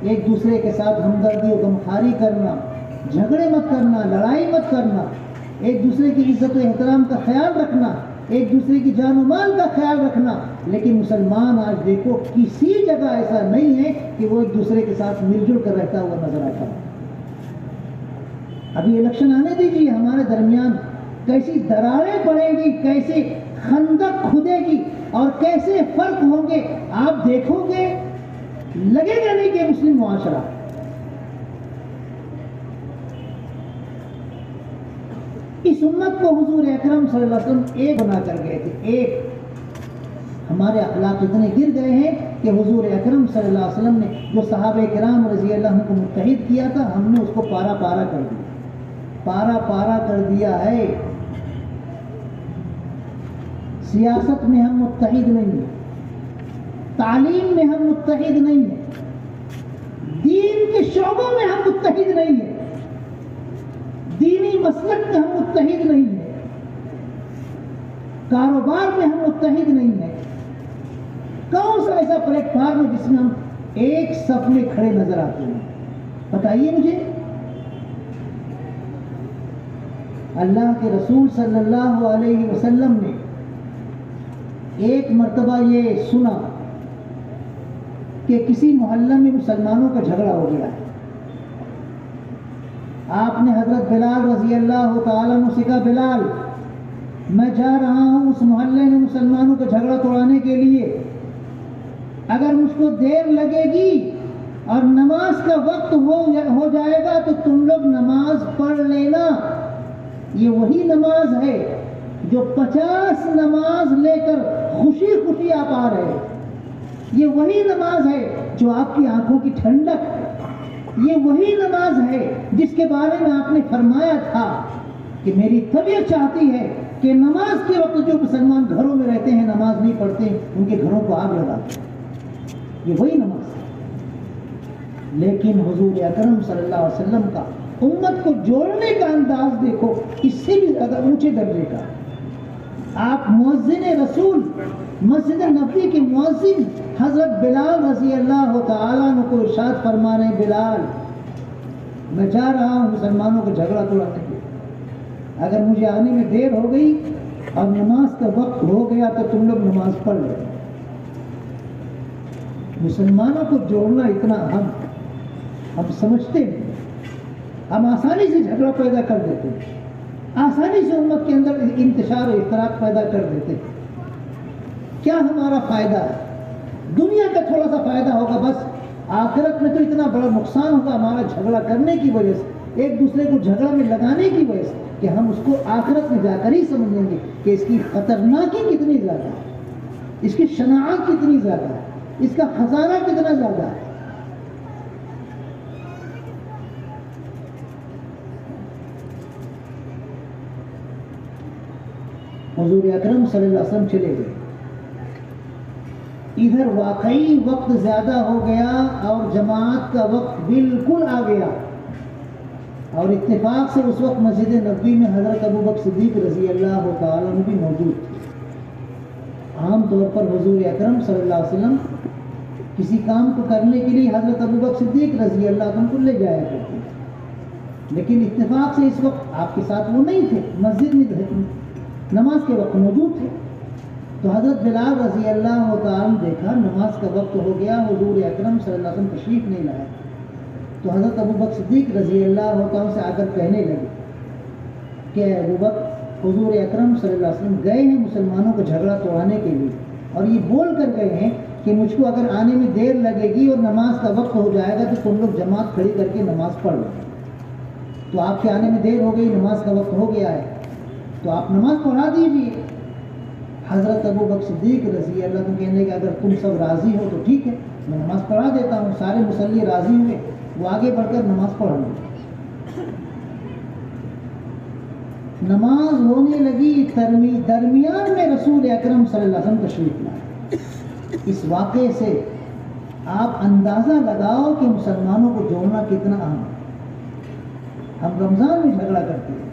S2: ایک دوسرے کے ساتھ ہمدردی و غمخواری کرنا، جھگڑے مت کرنا، لڑائی مت کرنا، ایک دوسرے کی عزت و احترام کا خیال رکھنا، ایک دوسرے کی جان و مال کا خیال رکھنا۔ لیکن مسلمان آج دیکھو کسی جگہ ایسا نہیں ہے کہ وہ ایک دوسرے کے ساتھ مل جل کر رہتا ہوا نظر آتا ہے۔ ابھی الیکشن آنے دیجیے، ہمارے درمیان کیسی دراریں پڑیں گی، کیسے خندق کھدے گی اور کیسے فرق ہوں گے، آپ دیکھو گے لگے گا نہیں کہ مسلم معاشرہ۔ اس امت کو حضور اکرم صلی اللہ علیہ وسلم ایک بنا کر گئے تھے، ایک۔ ہمارے اخلاق اتنے گر گئے ہیں کہ حضور اکرم صلی اللہ علیہ وسلم نے جو صحابہ کرام رضی اللہ عنہ کو متحد کیا تھا، ہم نے اس کو پارا پارا کر دیا، پارا پارا کر دیا ہے۔ سیاست میں ہم متحد نہیں ہیں، تعلیم میں ہم متحد نہیں ہیں، دین کے شعبوں میں ہم متحد نہیں ہیں، دینی مسلک میں ہم متحد نہیں ہیں، کاروبار میں ہم متحد نہیں ہیں۔ کون سا ایسا پلیٹ فارم ہے جس میں ہم ایک صف میں کھڑے نظر آتے ہیں؟ بتائیے مجھے۔ اللہ کے رسول صلی اللہ علیہ وسلم نے ایک مرتبہ یہ سنا کہ کسی محلہ میں مسلمانوں کا جھگڑا ہو گیا ہے۔ آپ نے حضرت بلال رضی اللہ تعالیٰ عنہ سے کہا، بلال میں جا رہا ہوں اس محلے میں مسلمانوں کا جھگڑا توڑانے کے لیے، اگر مجھ کو دیر لگے گی اور نماز کا وقت ہو جائے گا تو تم لوگ نماز پڑھ لینا۔ یہ وہی نماز ہے جو 50 نماز لے کر خوشی خوشی آپ آ رہے ہیں، یہ وہی نماز ہے جو آپ کی آنکھوں کی ٹھنڈک ہے، یہ وہی نماز ہے جس کے بارے میں آپ نے فرمایا تھا کہ میری طبیعت چاہتی ہے کہ نماز کے وقت جو مسلمان گھروں میں رہتے ہیں نماز نہیں پڑھتے ان کے گھروں کو آگ لگاتے ہیں، یہ وہی نماز ہے۔ لیکن حضور اکرم صلی اللہ علیہ وسلم کا امت کو جوڑنے کا انداز دیکھو، اس سے بھی زیادہ اونچے درجے کا۔ آپ مؤذن رسول مسجد نبوی کے مؤذن حضرت بلال رضی اللہ تعالیٰ عنہ کو ارشاد فرما رہے ہیں، بلال میں جا رہا ہوں مسلمانوں کو جھگڑا توڑانے کے لیے، اگر مجھے آنے میں دیر ہو گئی اور نماز کا وقت ہو گیا تو تم لوگ نماز پڑھ لو. مسلمانوں کو جوڑنا اتنا اہم ہم سمجھتے ہیں. ہم آسانی سے جھگڑا پیدا کر دیتے ہیں, آسانی سے امت کے اندر انتشار و افتراق پیدا کر دیتے ہیں. کیا ہمارا فائدہ ہے؟ دنیا کا تھوڑا سا فائدہ ہوگا بس, آخرت میں تو اتنا بڑا نقصان ہوگا ہمارا جھگڑا کرنے کی وجہ سے, ایک دوسرے کو جھگڑا میں لگانے کی وجہ سے, کہ ہم اس کو آخرت میں جا کر ہی سمجھیں گے کہ اس کی خطرناکی کتنی زیادہ ہے, اس کی شناعت کتنی زیادہ ہے, اس کا خزانہ کتنا زیادہ ہے. حضور اکرم صلی اللہ علیہ وسلم چلے گئے. ادھر واقعی وقت زیادہ ہو گیا اور جماعت کا وقت بالکل آ گیا, اور اتفاق سے اس وقت مسجد نبوی میں حضرت ابوبکر صدیق رضی اللہ تعالیٰ عنہ بھی موجود تھے. عام طور پر حضور اکرم صلی اللہ علیہ وسلم کسی کام کو کرنے کے لیے حضرت ابوبکر صدیق رضی اللہ عنہ کو لے جایا کرتے تھے, لیکن اتفاق سے اس وقت آپ کے ساتھ وہ نہیں تھے, مسجد میں نماز کے وقت موجود تھے. تو حضرت بلال رضی اللہ تعالیٰ نے دیکھا نماز کا وقت ہو گیا, حضور اکرم صلی اللہ علیہ وسلم تشریف نہیں لائے. تو حضرت ابوبکر صدیق رضی اللہ تعالیٰ سے آ کر کہنے لگے کہ ابوبکر, حضور اکرم صلی اللہ علیہ وسلم گئے ہیں مسلمانوں کو جھگڑا توڑانے کے لیے, اور یہ بول کر گئے ہیں کہ مجھ کو اگر آنے میں دیر لگے گی اور نماز کا وقت ہو جائے گا تو تم لوگ جماعت کھڑی کر کے نماز پڑھ لو. تو آپ کے آنے میں دیر ہو گئی, نماز کا وقت ہو گیا ہے, تو آپ نماز پڑھا دیجیے. حضرت ابوبکر صدیق رضی اللہ عنہ کہنے کہ اگر تم سب راضی ہو تو ٹھیک ہے, میں نماز پڑھا دیتا ہوں. سارے مصلی راضی ہوئے, وہ آگے بڑھ کر نماز پڑھ لیں. نماز ہونے لگی, درمیان میں رسول اکرم صلی اللہ علیہ وسلم تشریف لائے. اس واقعے سے آپ اندازہ لگاؤ کہ مسلمانوں کو جوڑنا کتنا اہم ہے. ہم رمضان میں جھگڑا کرتے ہیں.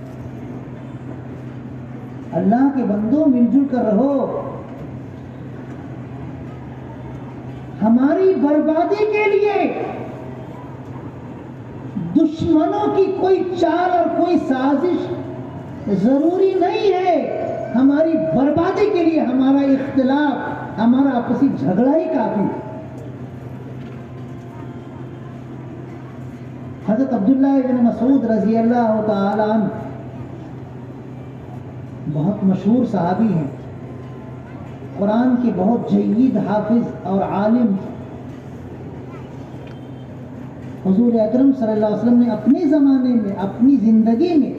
S2: اللہ کے بندوں مل جل کر رہو. ہماری بربادی کے لیے دشمنوں کی کوئی چال اور کوئی سازش ضروری نہیں ہے. ہماری بربادی کے لیے ہمارا اختلاف, ہمارا آپسی جھگڑا ہی کافی ہے. حضرت عبداللہ ابن مسعود رضی اللہ تعالی عنہ بہت مشہور صحابی ہیں, قرآن کے بہت جید حافظ اور عالم. حضور اکرم صلی اللہ علیہ وسلم نے اپنے زمانے میں, اپنی زندگی میں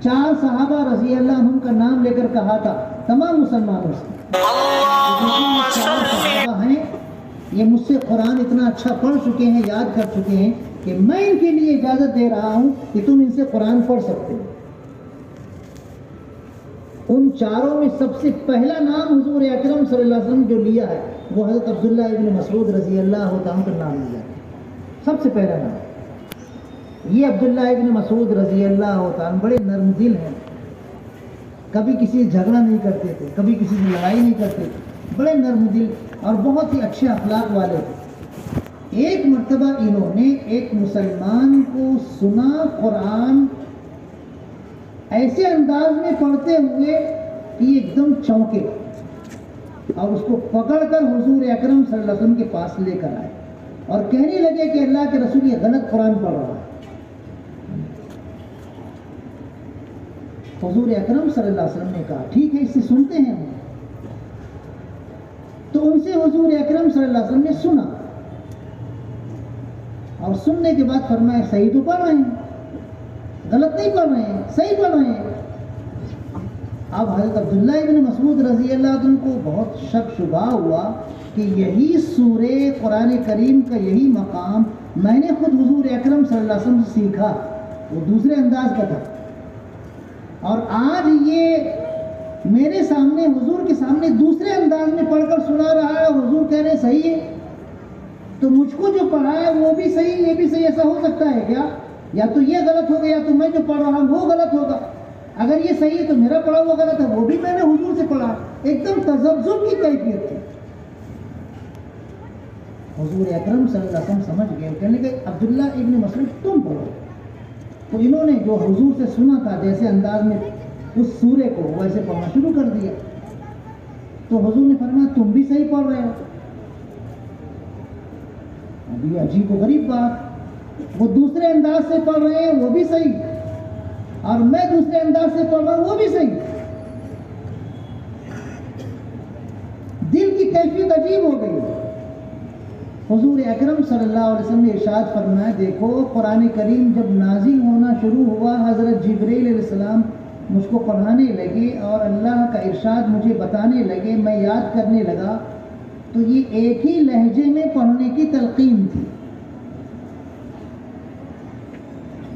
S2: 4 صحابہ رضی اللہ عنہم کا نام لے کر کہا تھا تمام مسلمانوں سے, 4 صحابہ ہیں, یہ مجھ سے قرآن اتنا اچھا پڑھ چکے ہیں, یاد کر چکے ہیں کہ میں ان کے لیے اجازت دے رہا ہوں کہ تم ان سے قرآن پڑھ سکتے ہو. ان 4 میں سب سے پہلا نام حضور اکرم صلی اللہ علیہ وسلم جو لیا ہے وہ حضرت عبداللہ ابن مسعود رضی اللہ تعالیٰ کا نام لیا ہے. سب سے پہلا نام یہ عبداللہ ابن مسعود رضی اللہ تعالیٰ بڑے نرم دل ہیں, کبھی کسی سے جھگڑا نہیں کرتے تھے, کبھی کسی سے لڑائی نہیں کرتے تھے, بڑے نرم دل اور بہت ہی اچھے اخلاق والے تھے. ایک مرتبہ انہوں نے ایک مسلمان کو سنا قرآن ایسے انداز میں پڑھتے ہوئے کہ ایک دم چونکے, اور اس کو پکڑ کر حضور اکرم صلی اللہ علیہ وسلم کے پاس لے کر آئے اور کہنے لگے کہ اللہ کے رسول یہ غلط قرآن پڑھ رہا ہے. حضور اکرم صلی اللہ علیہ وسلم نے کہا ٹھیک ہے اس سے سنتے ہیں ہم. تو ان سے حضور اکرم صلی اللہ علیہ وسلم نے سنا, اور سننے کے بعد فرمایا صحیح تو پڑھ رہے ہیں, غلط نہیں پڑھ رہے ہیں, صحیح پڑھ رہے ہیں. اب حضرت عبداللہ ابن مسعود رضی اللہ عنہ کو بہت شک شبہ ہوا کہ یہی سورہ قرآن کریم کا یہی مقام میں نے خود حضور اکرم صلی اللہ علیہ وسلم سے سیکھا, وہ دوسرے انداز کا تھا, اور آج یہ میرے سامنے حضور کے سامنے دوسرے انداز میں پڑھ کر سنا رہا ہے, اور حضور کہہ رہے صحیح ہے. تو مجھ کو جو پڑھا ہے وہ بھی صحیح, یہ بھی صحیح, ایسا ہو سکتا ہے کیا؟ یا تو یہ غلط ہوگا یا تو میں جو پڑھ رہا ہوں وہ غلط ہوگا. اگر یہ صحیح ہے تو میرا پڑھا ہوا غلط ہے, وہ بھی میں نے حضور سے پڑھا. ایک دم تذبذب کی کیفیت تھی. حضور اکرم صلی اللہ علیہ وسلم سمجھ گئے, کہنے لگے عبداللہ ابن مسعود تم پڑھو. تو انہوں نے جو حضور سے سنا تھا جیسے انداز میں اس سورے کو ویسے پڑھنا شروع کر دیا. تو حضور نے فرمایا تم بھی صحیح پڑھ رہے ہو. ابھی عجیب و غریب بات، وہ دوسرے انداز سے پڑھ رہے ہیں وہ بھی صحیح، اور میں دوسرے انداز سے پڑھ رہا ہوں وہ بھی صحیح. دل کی کیفیت عجیب ہو گئی. حضور اکرم صلی اللہ علیہ وسلم نے ارشاد فرمایا، دیکھو قرآن کریم جب نازل ہونا شروع ہوا، حضرت جبرائیل علیہ السلام مجھ کو پڑھانے لگے اور اللہ کا ارشاد مجھے بتانے لگے، میں یاد کرنے لگا، تو یہ ایک ہی لہجے میں پڑھنے کی تلقین تھی.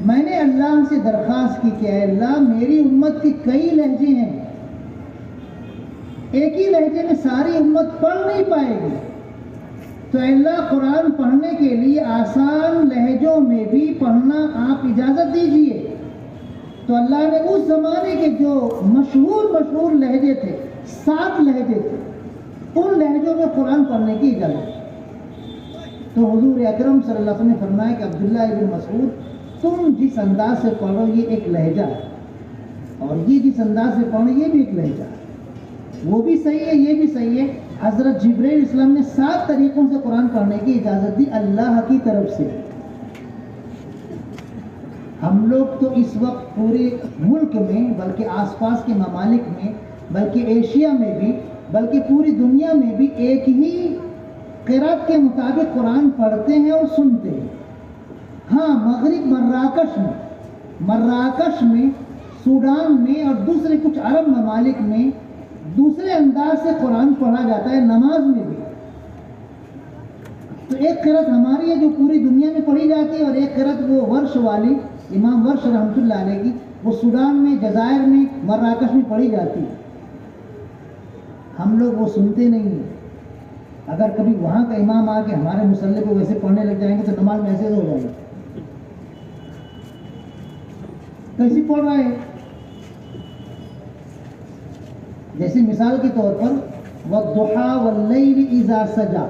S2: میں نے اللہ سے درخواست کی کہ اے اللہ میری امت کے کئی لہجے ہیں، ایک ہی لہجے میں ساری امت پڑھ نہیں پائے گی، تو اے اللہ قرآن پڑھنے کے لیے آسان لہجوں میں بھی پڑھنا آپ اجازت دیجئے. تو اللہ نے اس زمانے کے جو مشہور لہجے تھے، 7 لہجے تھے، ان لہجوں میں قرآن پڑھنے کی اجازت. تو حضور اکرم صلی اللہ علیہ وسلم نے فرمایا کہ عبداللہ ابن مسعود تم جس انداز سے پڑھو یہ ایک لہجہ ہے، اور یہ جس انداز سے پڑھو یہ بھی ایک لہجہ ہے، وہ بھی صحیح ہے یہ بھی صحیح ہے. حضرت جبرائیل علیہ السلام نے 7 طریقوں سے قرآن پڑھنے کی اجازت دی اللہ کی طرف سے. ہم لوگ تو اس وقت پورے ملک میں، بلکہ آس پاس کے ممالک میں، بلکہ ایشیا میں بھی، بلکہ پوری دنیا میں بھی ایک ہی قرأت کے مطابق قرآن پڑھتے ہیں اور سنتے ہیں. ہاں مغرب مراکش میں، سوڈان میں اور دوسرے کچھ عرب ممالک میں دوسرے انداز سے قرآن پڑھا جاتا ہے، نماز میں بھی. تو ایک قرأت ہماری ہے جو پوری دنیا میں پڑھی جاتی ہے، اور ایک قرأت وہ ورش والی امام ورش رحمۃ اللہ علیہ کی، وہ سوڈان میں، جزائر میں، مراکش میں پڑھی جاتی ہے. ہم لوگ وہ سنتے نہیں ہیں. اگر کبھی وہاں کا امام آ کے ہمارے مصلی کو ویسے پڑھنے لگ جائیں گے تو نماز میں ایسے ہو جائے گی. کیسی پڑھ رہا ہے؟ جیسے مثال کے طور پر وَالضُّحَىٰ وَاللَّيْلِ إِذَا سَجَىٰ،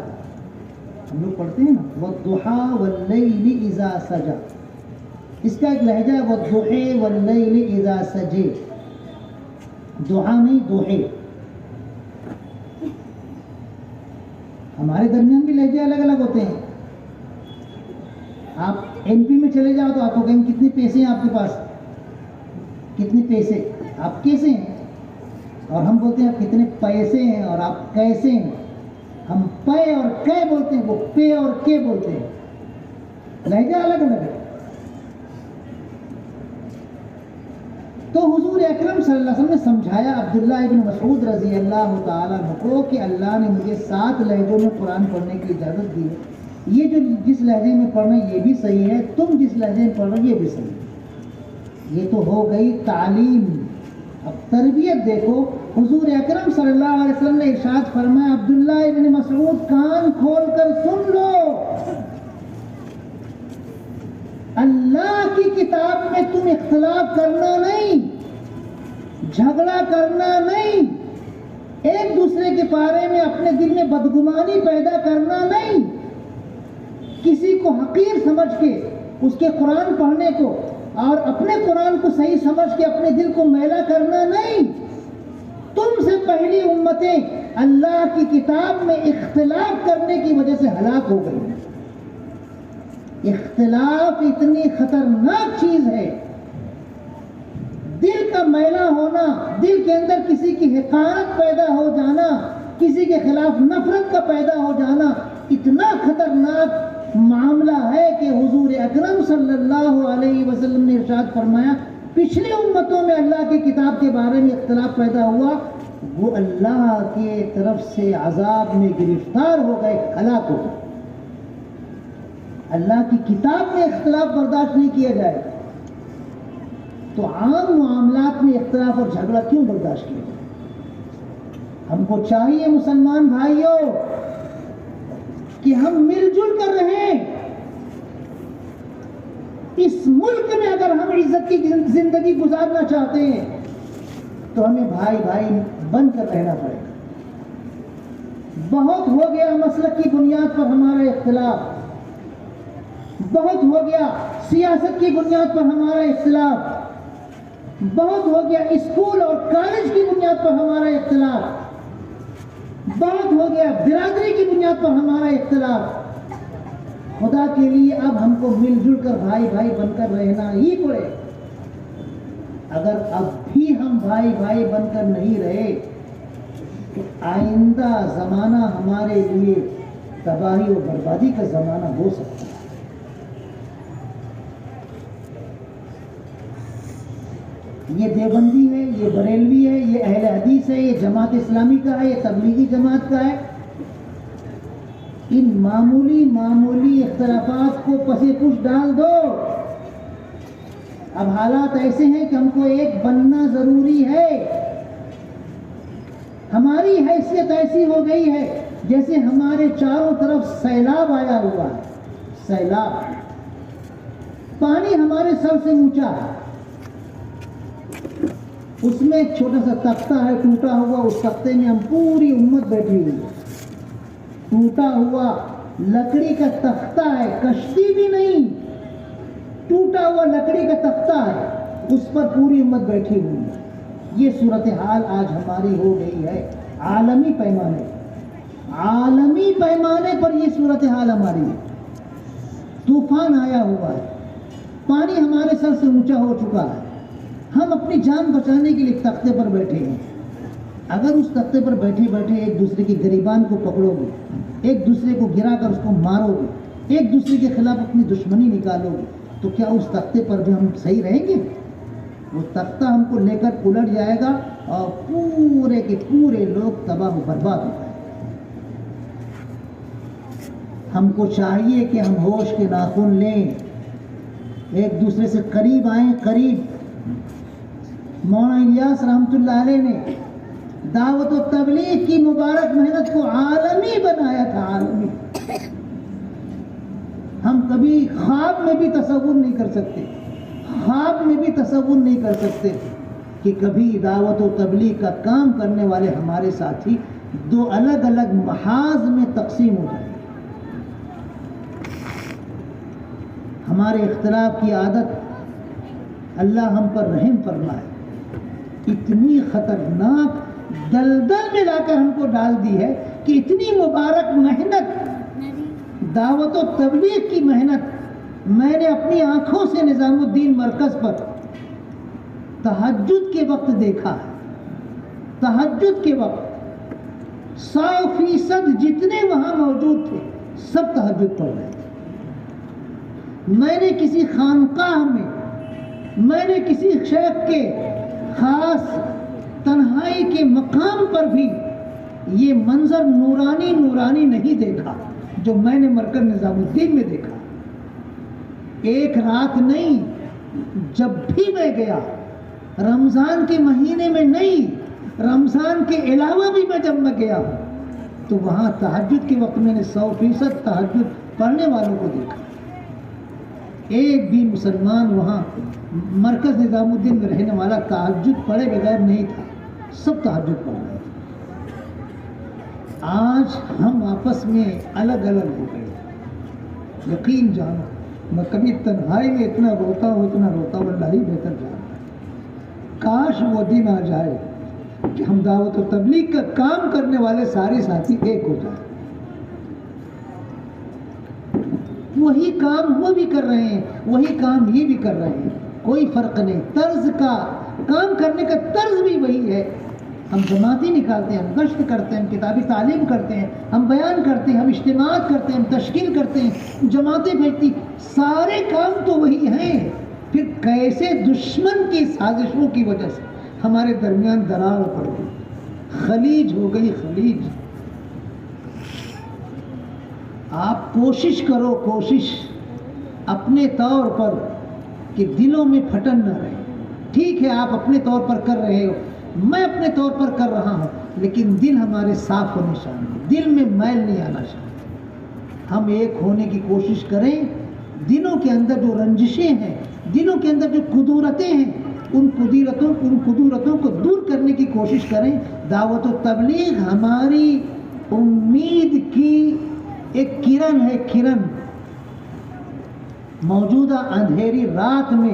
S2: ہم لوگ پڑھتے ہیں نا وَالضُّحَىٰ وَاللَّيْلِ إِذَا سَجَىٰ، اس کا ایک لہجہ ہے وَالضُّحَىٰ وَاللَّيْلِ إِذَا سَجَىٰ، دعا نہیں دوحے. ہمارے درمیان بھی لہجے الگ الگ ہوتے ہیں. آپ ایم پی میں چلے جاؤ تو آپ کو کہیں کتنے پیسے ہیں آپ کے پاس، کتنے پیسے، آپ کیسے ہیں، اور ہم بولتے ہیں آپ کتنے پیسے ہیں اور آپ کیسے ہیں. ہم پے اور کے بولتے ہیں، وہ پے اور کے بولتے ہیں. لہجہ الگ الگ ہے. تو حضور اکرم صلی اللہ علیہ وسلم نے سمجھایا عبداللہ ابن مسعود رضی اللہ تعالیٰ عنہ کو کہ اللہ نے مجھے 7 لہجوں میں قرآن پڑھنے کی اجازت دی ہے. یہ جو جس لہجے میں پڑھنا یہ بھی صحیح ہے، تم جس لہجے میں پڑھ رہے ہو یہ بھی صحیح ہے. یہ تو ہو گئی تعلیم. اب تربیت دیکھو. حضور اکرم صلی اللہ علیہ وسلم نے ارشاد فرمایا، عبداللہ ابن مسعود کان کھول کر سن لو، اللہ کی کتاب میں تم اختلاف کرنا نہیں، جھگڑا کرنا نہیں، ایک دوسرے کے بارے میں اپنے دل میں بدگمانی پیدا کرنا نہیں، کسی کو حقیر سمجھ کے اس کے قرآن پڑھنے کو اور اپنے قرآن کو صحیح سمجھ کے اپنے دل کو میلا کرنا نہیں. تم سے پہلی امتیں اللہ کی کتاب میں اختلاف کرنے کی وجہ سے ہلاک ہو گئی. اختلاف اتنی خطرناک چیز ہے. دل کا میلا ہونا، دل کے اندر کسی کی حقارت پیدا ہو جانا، کسی کے خلاف نفرت کا پیدا ہو جانا، اتنا خطرناک معاملہ ہے کہ حضور اکرم صلی اللہ علیہ وسلم نے ارشاد فرمایا، پچھلی امتوں میں اللہ کی کتاب کے بارے میں اختلاف پیدا ہوا، وہ اللہ کی طرف سے عذاب میں گرفتار ہو گئے، ہلاک ہو گئے. اللہ کی کتاب میں اختلاف برداشت نہیں کیا جائے تو عام معاملات میں اختلاف اور جھگڑا کیوں برداشت کیا جائے؟ ہم کو چاہیے مسلمان بھائیوں کہ ہم مل جل کر رہیں. اس ملک میں اگر ہم عزت کی زندگی گزارنا چاہتے ہیں تو ہمیں بھائی بھائی بن کر رہنا پڑے گا. بہت ہو گیا مسلک کی بنیاد پر ہمارا اختلاف، بہت ہو گیا سیاست کی بنیاد پر ہمارا اختلاف. بہت ہو گیا اسکول اور کالج کی بنیاد پر ہمارا اختلاف، بہت ہو گیا برادری کی بنیاد پر ہمارا اختلاف. خدا کے لیے اب ہم کو مل جل کر بھائی بھائی بن کر رہنا ہی پڑے. اگر اب بھی ہم بھائی بھائی بن کر نہیں رہے تو آئندہ زمانہ ہمارے لیے تباہی و بربادی کا زمانہ ہو سکتا ہے. یہ دیوبندی ہے، یہ بریلوی ہے، یہ اہل حدیث ہے، یہ جماعت اسلامی کا ہے، یہ تبلیغی جماعت کا ہے. ان معمولی اختلافات کو پسے پش ڈال دو. اب حالات ایسے ہیں کہ ہم کو ایک بننا ضروری ہے. ہماری حیثیت ایسی ہو گئی ہے جیسے ہمارے چاروں طرف سیلاب آیا ہوا ہے. سیلاب، پانی ہمارے سر سے اونچا ہے، اس میں ایک چھوٹا سا تختہ ہے ٹوٹا ہوا، اس تختے میں ہم پوری امت بیٹھی ہوئی ہے. ٹوٹا ہوا لکڑی کا تختہ ہے، کشتی بھی نہیں، ٹوٹا ہوا لکڑی کا تختہ ہے، اس پر پوری امت بیٹھی ہوئی ہے. یہ صورتحال آج ہماری ہو گئی ہے. عالمی پیمانے پر یہ صورتحال ہماری ہے. طوفان آیا ہوا ہے، پانی ہمارے سر سے اونچا ہو چکا ہے. ہم اپنی جان بچانے کے لیے تختے پر بیٹھے ہیں. اگر اس تختے پر بیٹھے بیٹھے ایک دوسرے کے گریبان کو پکڑو گے، ایک دوسرے کو گرا کر اس کو مارو گے، ایک دوسرے کے خلاف اپنی دشمنی نکالو گے، تو کیا اس تختے پر بھی ہم صحیح رہیں گے؟ وہ تختہ ہم کو لے کر الٹ جائے گا اور پورے کے پورے لوگ تباہ و برباد ہو جائیں گے. ہم کو چاہیے کہ ہم ہوش کے ناخن لیں، ایک دوسرے سے قریب آئیں. قریب مولانا الیاس رحمۃ اللہ علیہ نے دعوت و تبلیغ کی مبارک محنت کو عالمی بنایا تھا. عالمی ہم کبھی خواب میں بھی تصور نہیں کر سکتے کہ کبھی دعوت و تبلیغ کا کام کرنے والے ہمارے ساتھی دو الگ الگ محاذ میں تقسیم ہو جائیں. ہمارے اختلاف کی عادت، اللہ ہم پر رحم فرمائے، اتنی خطرناک دلدل میں لا کر ہم کو ڈال دی ہے کہ اتنی مبارک محنت، دعوت و تبلیغ کی محنت میں نے اپنی آنکھوں سے نظام الدین مرکز پر تہجد کے وقت دیکھا ہے. تہجد کے وقت 100% جتنے وہاں موجود تھے سب تہجد پڑھ رہے تھے. میں نے کسی خانقاہ میں، میں نے کسی شیخ کے خاص تنہائی کے مقام پر بھی یہ منظر نورانی نہیں دیکھا جو میں نے مرکز نظام الدین میں دیکھا. ایک رات نہیں، جب بھی میں گیا، رمضان کے مہینے میں نہیں، رمضان کے علاوہ بھی جب میں گیا ہوں تو وہاں تہجد کے وقت میں نے 100% تہجد پڑھنے والوں کو دیکھا. ایک بھی مسلمان وہاں مرکز نظام الدین میں رہنے والا تہجد پڑھے بغیر نہیں تھا، سب تہجد پڑھ رہے تھے. آج ہم آپس میں الگ الگ ہو گئے. یقین جانو میں کبھی تنہائی میں اتنا روتا ہوں اللہ ہی بہتر جانتا ہے. کاش وہ دن آ جائے کہ ہم دعوت و تبلیغ کا کام کرنے والے سارے ساتھی ایک ہو جائیں. وہی کام وہ بھی کر رہے ہیں، وہی کام یہ بھی کر رہے ہیں، کوئی فرق نہیں. طرز کا کام کرنے کا طرز بھی وہی ہے. ہم جماعتیں نکالتے ہیں، ہم گشت کرتے ہیں، ہم کتابی تعلیم کرتے ہیں، ہم بیان کرتے ہیں، ہم اجتماعات کرتے ہیں، ہم تشکیل کرتے ہیں، جماعتیں بھیجتی، سارے کام تو وہی ہیں. پھر کیسے دشمن کی سازشوں کی وجہ سے ہمارے درمیان دراڑ پڑ گئی، خلیج ہو گئی خلیج. آپ کوشش کرو اپنے طور پر کہ دلوں میں پھٹن نہ رہے. ٹھیک ہے آپ اپنے طور پر کر رہے ہو، میں اپنے طور پر کر رہا ہوں، لیکن دل ہمارے صاف ہونے چاہیے، دل میں میل نہیں آنا چاہیے. ہم ایک ہونے کی کوشش کریں. دلوں کے اندر جو رنجشیں ہیں، دلوں کے اندر جو قدورتیں ہیں، ان قدورتوں کو دور کرنے کی کوشش کریں. دعوت و تبلیغ ہماری امید کی ایک کرن ہے. کرن موجودہ اندھیری رات میں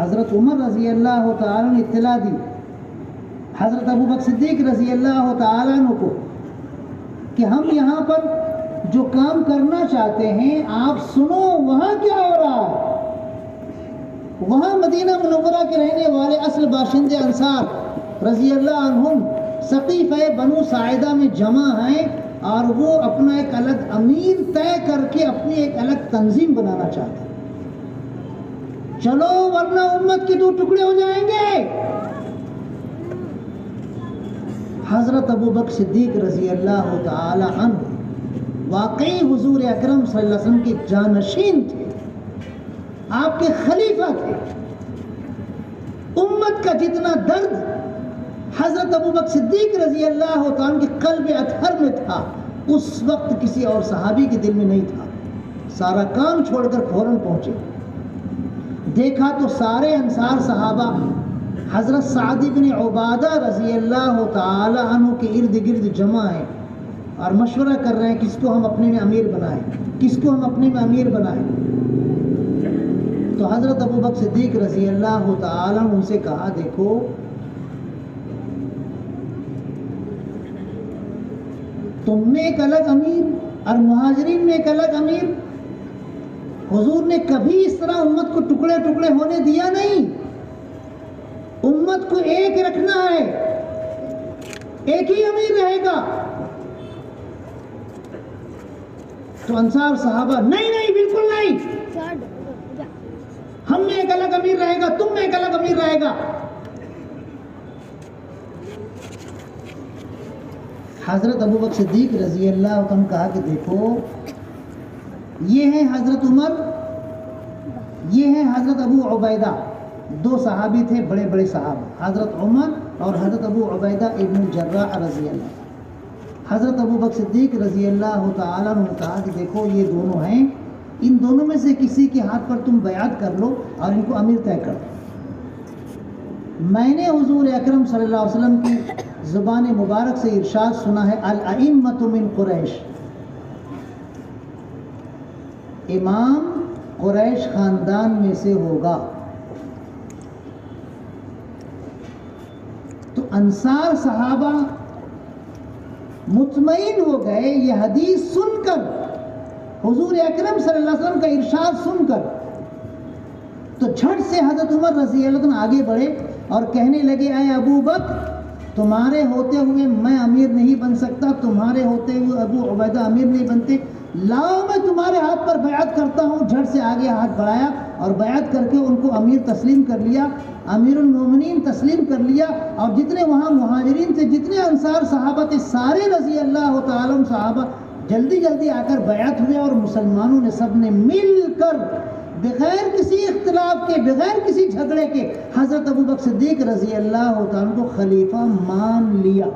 S2: حضرت عمر رضی اللہ تعالیٰ نے اطلاع دی حضرت ابوبکر صدیق رضی اللہ تعالیٰ عنہ کو کہ ہم یہاں پر جو کام کرنا چاہتے ہیں آپ سنو وہاں کیا ہو رہا ہے. وہاں مدینہ منورہ کے رہنے والے اصل باشندے انصار رضی اللہ عنہم سقیفہ بنو ساعدہ میں جمع ہیں اور وہ اپنا ایک الگ امیر طے کر کے اپنی ایک الگ تنظیم بنانا چاہتے ہیں. چلو ورنہ امت کے دو ٹکڑے ہو جائیں گے. حضرت ابوبکر صدیق رضی اللہ تعالی عنہ واقعی حضور اکرم صلی اللہ علیہ وسلم کے جانشین تھے, آپ کے خلیفہ تھے. امت کا جتنا درد حضرت ابوبکر صدیق رضی اللہ تعالیٰ کے قلب اطہر میں تھا اس وقت کسی اور صحابی کے دل میں نہیں تھا. سارا کام چھوڑ کر فوراً پہنچے. دیکھا تو سارے انصار صحابہ حضرت سعد بن عبادہ رضی اللہ تعالی عنہ کے ارد گرد جمع ہیں اور مشورہ کر رہے ہیں کس کو ہم اپنے میں امیر بنائیں, کس کو ہم اپنے میں امیر بنائیں. تو حضرت ابوبکر صدیق رضی اللہ تعالی عنہ ان سے کہا دیکھو تم میں ایک الگ امیر اور مہاجرین میں ایک الگ امیر. حضور نے کبھی اس طرح امت کو ٹکڑے ٹکڑے ہونے دیا نہیں. امت کو ایک رکھنا ہے, ایک ہی امیر رہے گا. تو انصار صحابہ نہیں نہیں بالکل نہیں, ہم میں ایک الگ امیر رہے گا, تم میں ایک الگ امیر رہے گا. حضرت ابوبکر صدیق رضی اللہ عنہ نے کہا کہ دیکھو یہ ہیں حضرت عمر, یہ ہیں حضرت ابو عبیدہ. دو صحابی تھے بڑے بڑے صحابہ, حضرت عمر اور حضرت ابو عبیدہ ابن الجراح رضی اللہ. حضرت ابوبکر صدیق رضی اللہ تعالیٰ نے کہا کہ دیکھو یہ دونوں ہیں, ان دونوں میں سے کسی کے ہاتھ پر تم بیعت کر لو اور ان کو امیر طے کر دو. میں نے حضور اکرم صلی اللہ علیہ وسلم کی زبان مبارک سے ارشاد سنا ہے الائمۃ من قریش, امام قریش خاندان میں سے ہوگا. تو انصار صحابہ مطمئن ہو گئے یہ حدیث سن کر, حضور اکرم صلی اللہ علیہ وسلم کا ارشاد سن کر. تو جھٹ سے حضرت عمر رضی اللہ عنہ آگے بڑھے اور کہنے لگے اے ابو بکر تمہارے ہوتے ہوئے میں امیر نہیں بن سکتا, تمہارے ہوتے ہوئے ابو عبیدہ امیر نہیں بنتے, لاؤ میں تمہارے ہاتھ پر بیعت کرتا ہوں. جھٹ سے آگے ہاتھ بڑھایا اور بیعت کر کے ان کو امیر تسلیم کر لیا, امیر المومنین تسلیم کر لیا. اور جتنے وہاں مہاجرین تھے, جتنے انصار صحابہ تھے, سارے رضی اللہ تعالیٰ عنہ صحابہ جلدی جلدی آ کر بیعت ہوئے اور مسلمانوں نے سب نے مل کر بغیر کسی اختلاف کے, بغیر کسی جھگڑے کے حضرت ابوبکر صدیق رضی اللہ تعالیٰ کو خلیفہ مان لیا.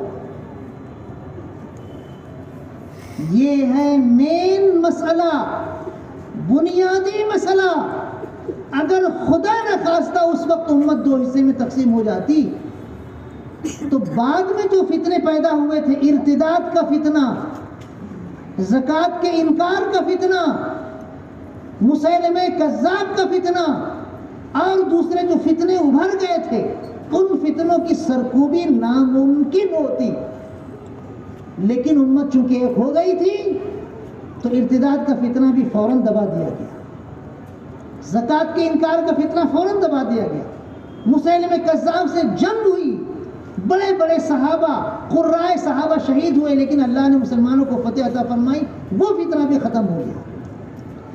S2: یہ ہے مین مسئلہ, بنیادی مسئلہ. اگر خدا نہ خواستہ اس وقت امت دو حصے میں تقسیم ہو جاتی تو بعد میں جو فتنے پیدا ہوئے تھے, ارتداد کا فتنہ, زکوٰۃ کے انکار کا فتنہ, مسیلمہ کذاب کا فتنہ اور دوسرے جو فتنے ابھر گئے تھے, ان فتنوں کی سرکوبی ناممکن ہوتی. لیکن امت چونکہ ایک ہو گئی تھی تو ارتداد کا فتنہ بھی فوراً دبا دیا گیا, زکوٰۃ کے انکار کا فتنہ فوراً دبا دیا گیا, مسیلمہ کذاب سے جنگ ہوئی, بڑے بڑے صحابہ قرائے صحابہ شہید ہوئے, لیکن اللہ نے مسلمانوں کو فتح عطا فرمائی, وہ فتنہ بھی ختم ہو گیا.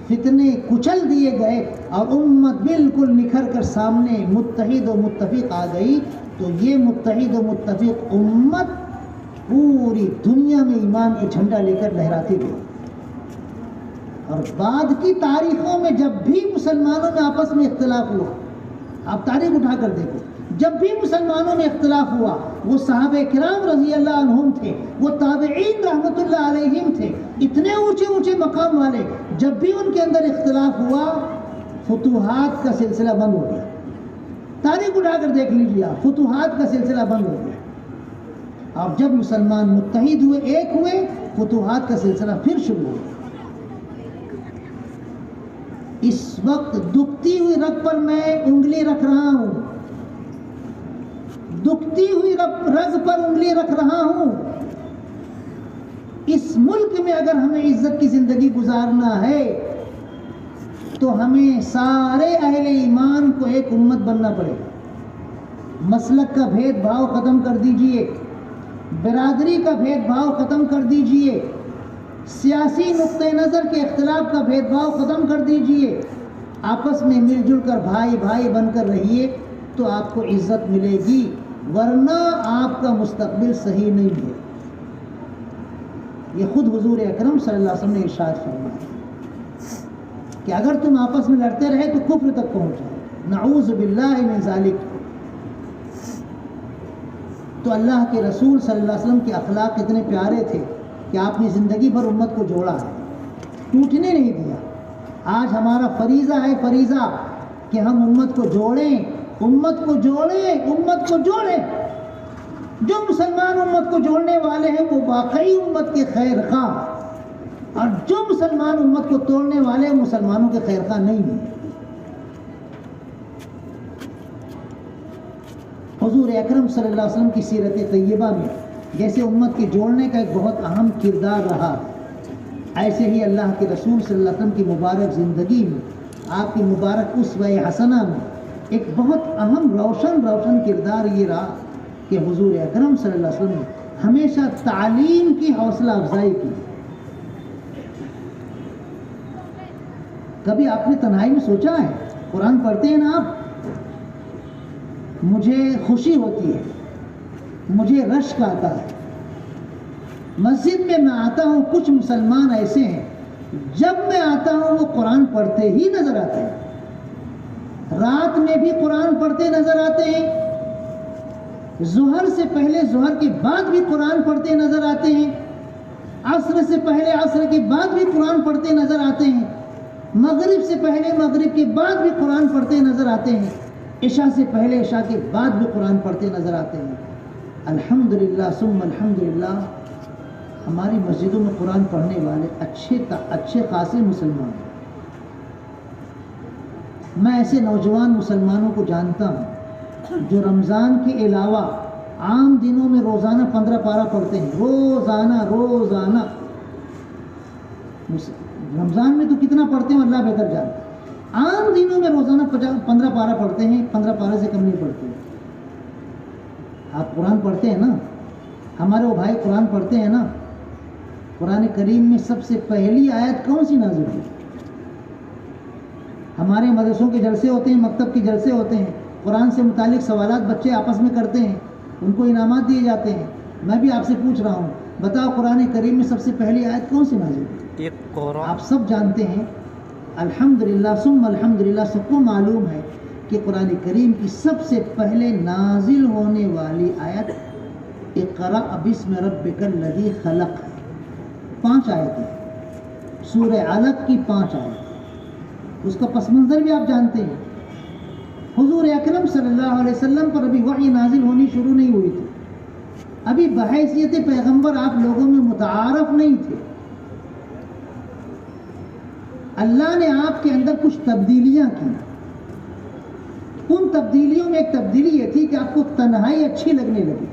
S2: فتنے کچل دیے گئے اور امت بالکل نکھر کر سامنے متحد و متفق آ گئی. تو یہ متحد و متفق امت پوری دنیا میں ایمان کا جھنڈا لے کر لہراتی گئی. اور بعد کی تاریخوں میں جب بھی مسلمانوں میں آپس میں اختلاف ہوا, آپ تاریخ اٹھا کر دیکھو, جب بھی مسلمانوں میں اختلاف ہوا, وہ صحابہ کرام رضی اللہ عنہم تھے, وہ تابعین رحمت اللہ علیہم تھے, اتنے اونچے اونچے مقام والے, جب بھی ان کے اندر اختلاف ہوا فتوحات کا سلسلہ بند ہو گیا. تاریخ اٹھا کر دیکھ لیجیے, فتوحات کا سلسلہ بند ہو گیا. اور جب مسلمان متحد ہوئے, ایک ہوئے, فتوحات کا سلسلہ پھر شروع ہو گیا. اس وقت دکھتی ہوئی رگ پر میں انگلی رکھ رہا ہوں، دکھتی ہوئی رگ پر انگلی رکھ رہا ہوں۔ اس ملک میں اگر ہمیں عزت کی زندگی گزارنا ہے تو ہمیں سارے اہل ایمان کو ایک امت بننا پڑے گا۔ مسلک کا بھید بھاؤ ختم کر دیجئے، برادری کا بھید بھاؤ ختم کر دیجئے، سیاسی نقطہ نظر کے اختلاف کا بھید بھاؤ ختم کر دیجئے، آپس میں مل جل کر بھائی بھائی بن کر رہیے تو آپ کو عزت ملے گی، ورنہ آپ کا مستقبل صحیح نہیں ہے۔ یہ خود حضور اکرم صلی اللہ علیہ وسلم نے ارشاد فرمایا کہ اگر تم آپس میں لڑتے رہے تو کفر تک پہنچ جاؤ، نعوذ باللہ من ذالک۔ تو اللہ کے رسول صلی اللہ علیہ وسلم کے اخلاق اتنے پیارے تھے کہ آپ نے زندگی بھر امت کو جوڑا ہے، ٹوٹنے نہیں دیا۔ آج ہمارا فریضہ ہے، فریضہ کہ ہم امت کو جوڑیں، امت کو جوڑیں، امت کو جوڑیں۔ جو مسلمان امت کو جوڑنے والے ہیں وہ واقعی امت کے خیر خواہ، اور جو مسلمان امت کو توڑنے والے ہیں مسلمانوں کے خیر خواہ نہیں ہیں۔ حضور اکرم صلی اللہ علیہ وسلم کی سیرت طیبہ میں جیسے امت کے جوڑنے کا ایک بہت اہم کردار رہا، ایسے ہی اللہ کے رسول صلی اللہ علیہ وسلم کی مبارک زندگی میں، آپ کی مبارک اسوہ حسنہ میں ایک بہت اہم روشن کردار یہ رہا کہ حضور اکرم صلی اللہ علیہ وسلم نے ہمیشہ تعلیم کی حوصلہ افزائی کی۔ کبھی آپ نے تنہائی میں سوچا ہے؟ قرآن پڑھتے ہیں نا آپ، مجھے خوشی ہوتی ہے، مجھے رشک آتا ہے، مسجد میں آتا ہوں، کچھ مسلمان ایسے ہیں جب میں آتا ہوں وہ قرآن پڑھتے ہی نظر آتے ہیں، رات میں بھی قرآن پڑھتے نظر آتے ہیں، ظہر سے پہلے ظہر کے بعد بھی قرآن پڑھتے نظر آتے ہیں، عصر سے پہلے عصر کے بعد بھی قرآن پڑھتے نظر آتے ہیں، مغرب سے پہلے مغرب کے بعد بھی قرآن پڑھتے نظر آتے ہیں، عشاء سے پہلے عشاء کے بعد بھی قرآن پڑھتے نظر آتے ہیں۔ الحمدللہ ثم الحمدللہ، ہماری مسجدوں میں قرآن پڑھنے والے اچھے خاصے مسلمان ہیں۔ میں ایسے نوجوان مسلمانوں کو جانتا ہوں جو رمضان کے علاوہ عام دنوں میں روزانہ 15 پارہ پڑھتے ہیں، روزانہ رمضان میں تو کتنا پڑھتے ہیں اللہ بہتر جانتا ہے، عام دنوں میں روزانہ 15 پارہ پڑھتے ہیں، 15 پارہ سے کم نہیں پڑھتے۔ آپ قرآن پڑھتے ہیں نا، ہمارے وہ بھائی قرآن پڑھتے ہیں نا، قرآن کریم میں سب سے پہلی آیت کون سی نازل ہوئی؟ ہمارے مدرسوں کے جلسے ہوتے ہیں، مکتب کے جلسے ہوتے ہیں، قرآن سے متعلق سوالات بچے آپس میں کرتے ہیں، ان کو انعامات دیے جاتے ہیں۔ میں بھی آپ سے پوچھ رہا ہوں، بتاؤ قرآن کریم میں سب سے پہلی آیت کون سی نازل ہوئی؟ آپ سب جانتے ہیں، الحمدللہ ثم الحمدللہ، سب کو معلوم ہے کہ قرآن کریم کی سب سے پہلے نازل ہونے والی آیت اقرأ بسم ربک الذی خلق ہے۔ 5 آیتیں، سورہ علق کی 5 آیت، اس کا پس منظر بھی آپ جانتے ہیں۔ حضور اکرم صلی اللہ علیہ وسلم پر ابھی وحی نازل ہونی شروع نہیں ہوئی تھی، ابھی بحیثیت پیغمبر آپ لوگوں میں متعارف نہیں تھے۔ اللہ نے آپ کے اندر کچھ تبدیلیاں کی، ان تبدیلیوں میں ایک تبدیلی یہ تھی کہ آپ کو تنہائی اچھی لگنے لگی،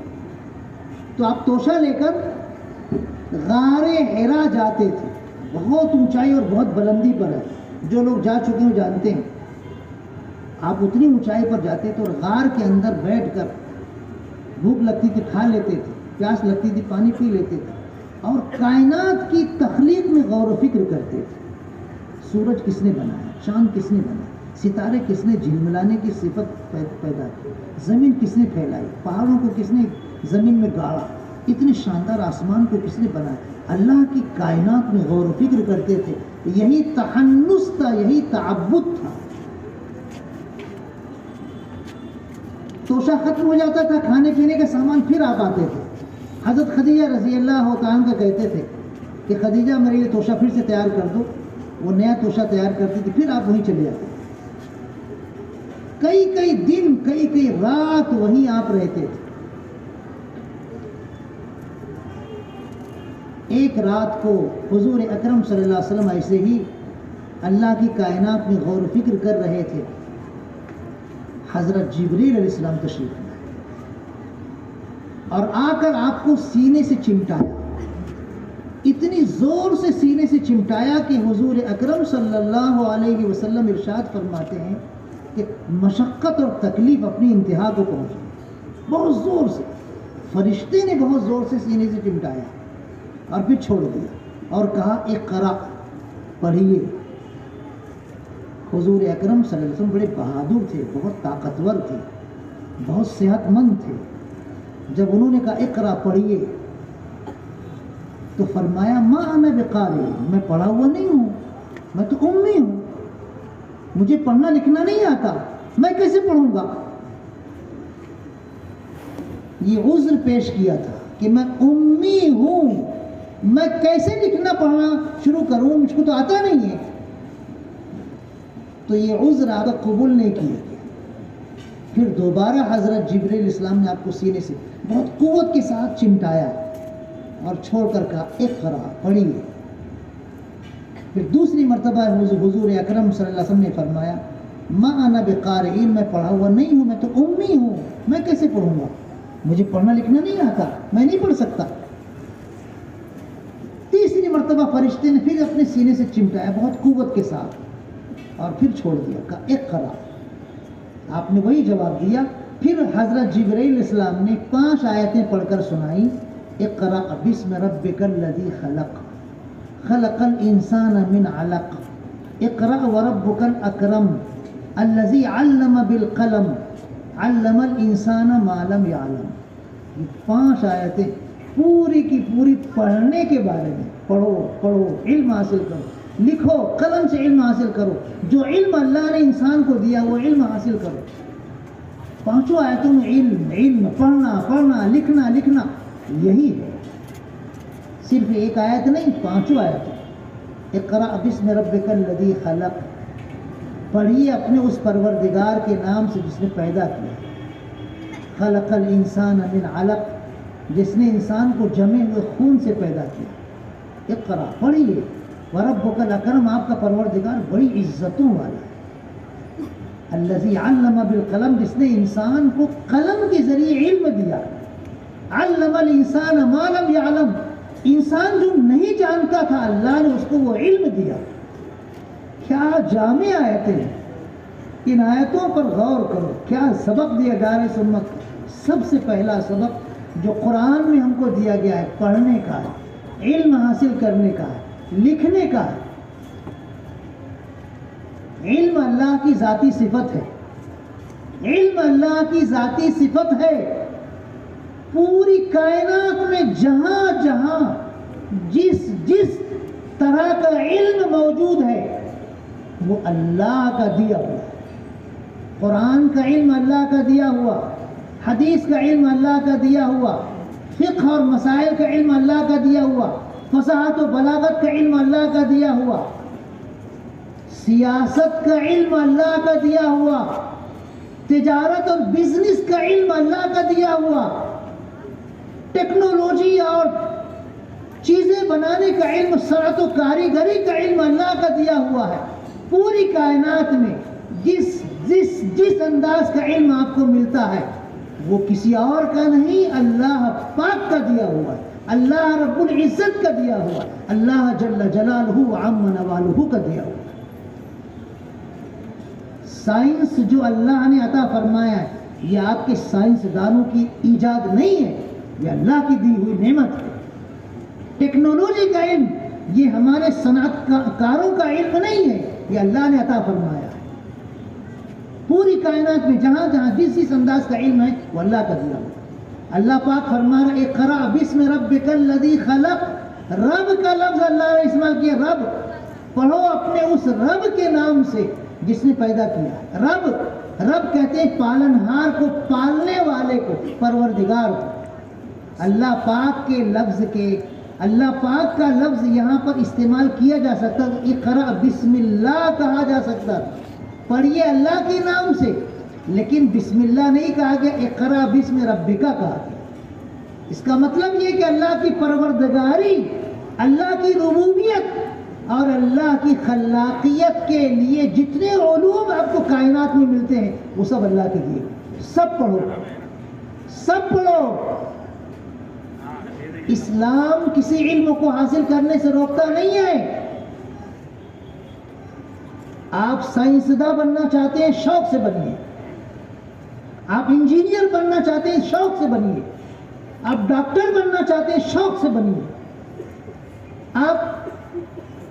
S2: تو آپ توشہ لے کر غار حرا جاتے تھے، بہت اونچائی اور بہت بلندی پر ہے، جو لوگ جا چکے ہیں جانتے ہیں۔ آپ اتنی اونچائی پر جاتے تھے اور غار کے اندر بیٹھ کر بھوک لگتی تھی کھا لیتے تھے، پیاس لگتی تھی پانی پی لیتے تھے، اور کائنات کی تخلیق میں غور و فکر کرتے تھے۔ سورج کس نے بنایا، چاند کس نے بنایا، ستارے کس نے جھلملانے کی صفت پیدا کی، زمین کس نے پھیلائی، پہاڑوں کو کس نے زمین میں گاڑا، اتنے شاندار آسمان کو کس نے بنایا۔ اللہ کی کائنات میں غور و فکر کرتے تھے، یہی تحنس تھا، یہی تعبد تھا۔ توشہ ختم ہو جاتا تھا، کھانے پینے کا سامان پھر آپ آتے تھے۔ حضرت خدیجہ رضی اللہ تعالیٰ عنہ کہتے تھے کہ خدیجہ میرے لیے توشہ پھر سے تیار کر دو، وہ نیا توشہ تیار کرتی تھی، پھر آپ وہیں چلے جاتے۔ کئی دن کئی رات وہیں آپ رہتے تھے۔ ایک رات کو حضور اکرم صلی اللہ علیہ وسلم ایسے ہی اللہ کی کائنات میں غور و فکر کر رہے تھے، حضرت جبریل علیہ السلام تشریف لائے اور آ کر آپ کو سینے سے چمٹایا، اتنی زور سے سینے سے چمٹایا کہ حضور اکرم صلی اللہ علیہ وسلم ارشاد فرماتے ہیں کہ مشقت اور تکلیف اپنی انتہا کو پہنچی، بہت زور سے فرشتے نے بہت زور سے سینے سے چمٹایا اور پھر چھوڑ دیا اور کہا اقرا، پڑھیے۔ حضور اکرم صلی اللہ علیہ وسلم بڑے بہادر تھے، بہت طاقتور تھے، بہت صحت مند تھے۔ جب انہوں نے کہا اقرا، پڑھیے، تو فرمایا ما انا بقاری، میں پڑھا ہوا نہیں ہوں، میں تو امی ہوں، مجھے پڑھنا لکھنا نہیں آتا، میں کیسے پڑھوں گا؟ یہ عذر پیش کیا تھا کہ میں امی ہوں، میں کیسے لکھنا پڑھنا شروع کروں، مجھ کو تو آتا نہیں ہے۔ تو یہ عذر آپ قبول نہیں کیا گیا۔ پھر دوبارہ حضرت جبریل علیہ السلام نے آپ کو سینے سے بہت قوت کے ساتھ چمٹایا اور چھوڑ کر کہا اقرا، پڑھیے۔ پھر دوسری مرتبہ حضور اکرم صلی اللہ علیہ وسلم نے فرمایا ما انا بقارئ، میں پڑھا ہوا نہیں ہوں، میں تو امی ہوں، میں کیسے پڑھوں گا، مجھے پڑھنا لکھنا نہیں آتا، میں نہیں پڑھ سکتا۔ تیسری مرتبہ فرشتے نے پھر اپنے سینے سے چمٹایا بہت قوت کے ساتھ اور پھر چھوڑ دیا، کہا اقرا، آپ نے وہی جواب دیا۔ پھر حضرت جبرائیل علیہ السلام نے 5 آیتیں پڑھ کر سنائی، اقرا بسم ربک الذی خلق، خلق الانسان من علق، اقرا وربک الاکرم الذی علم بالقلم، علم الانسان ما لم یعلم۔ یہ 5 آیتیں پوری کی پوری پڑھنے کے بارے میں، پڑھو پڑھو، علم حاصل کرو، لکھو، قلم سے علم حاصل کرو، جو علم اللہ نے انسان کو دیا وہ علم حاصل کرو۔ 5 آیتوں میں علم، علم، پڑھنا پڑھنا، لکھنا لکھنا، یہی ہے، صرف ایک آیت نہیں، 5 آیتیں۔ اقرا بسم ربک الذی خلق، پڑھیے اپنے اس پروردگار کے نام سے جس نے پیدا کیا، خلق الانسان من علق، جس نے انسان کو جمے ہوئے خون سے پیدا کیا۔ اقرا، پڑھیے، وربک الاکرم، آپ کا پروردگار بڑی عزتوں والا ہے، الذی علم بالقلم، جس نے انسان کو قلم کے ذریعے علم دیا، علم الانسان ما لم یعلم، انسان جو نہیں جانتا تھا اللہ نے اس کو وہ علم دیا۔ کیا جامع آیتیں ہیں، ان آیتوں پر غور کرو، کیا سبق دیا جا رہا ہے امت کو۔ سب سے پہلا سبق جو قرآن میں ہم کو دیا گیا ہے پڑھنے کا ہے، علم حاصل کرنے کا ہے، لکھنے کا ہے۔ علم اللہ کی ذاتی صفت ہے، علم اللہ کی ذاتی صفت ہے۔ پوری کائنات میں جہاں جہاں جس طرح کا علم موجود ہے وہ اللہ کا دیا ہوا ہے۔ قرآن کا علم اللہ کا دیا ہوا، حدیث کا علم اللہ کا دیا ہوا، فقہ اور مسائل کا علم اللہ کا دیا ہوا، فصاحت و بلاغت کا علم اللہ کا دیا ہوا، سیاست کا علم اللہ کا دیا ہوا، تجارت اور بزنس کا علم اللہ کا دیا ہوا، ٹیکنالوجی اور چیزیں بنانے کا علم، صنعت و کاریگری کا علم اللہ کا دیا ہوا ہے۔ پوری کائنات میں جس انداز کا علم آپ کو ملتا ہے وہ کسی اور کا نہیں، اللہ پاک کا دیا ہوا ہے، اللہ رب العزت کا دیا ہوا ہے، اللہ جل جلالہ وعم نوالہ کا دیا ہوا ہے۔ سائنس جو اللہ نے عطا فرمایا ہے یہ آپ کے سائنسدانوں کی ایجاد نہیں ہے، یہ اللہ کی دی ہوئی نعمت ہے۔ ٹیکنالوجی کا علم یہ ہمارے صنعت کاروں کا علم نہیں ہے، یہ اللہ نے عطا فرمایا ہے۔ پوری کائنات میں جہاں جہاں جس انداز کا علم ہے وہ اللہ کا دیا ہوا۔ اللہ پاک فرما رہا ہے اقرا بسم ربک الذی خلق، رب کا لفظ اللہ نے استعمال کیا، رب، پڑھو اپنے اس رب کے نام سے جس نے پیدا کیا۔ رب کہتے ہیں پالنہار کو، پالنے والے کو، پروردگار کو۔ اللہ پاک کے لفظ کے، اللہ پاک کا لفظ یہاں پر استعمال کیا جا سکتا ہے، اقرا بسم اللہ کہا جا سکتا ہے، پڑھیے اللہ کے نام سے، لیکن بسم اللہ نہیں کہا گیا، اقرا بسم ربکا کہا گیا۔ اس کا مطلب یہ کہ اللہ کی پروردگاری، اللہ کی ربوبیت اور اللہ کی خلاقیت کے لیے جتنے علوم آپ کو کائنات میں ملتے ہیں وہ سب اللہ کے دیے، سب پڑھو، سب پڑھو۔ اسلام کسی علم کو حاصل کرنے سے روکتا نہیں ہے۔ آپ سائنسداں بننا چاہتے ہیں، شوق سے بنیے۔ آپ انجینئر بننا چاہتے ہیں، شوق سے بنیے۔ آپ ڈاکٹر بننا چاہتے ہیں، شوق سے بنیے۔ آپ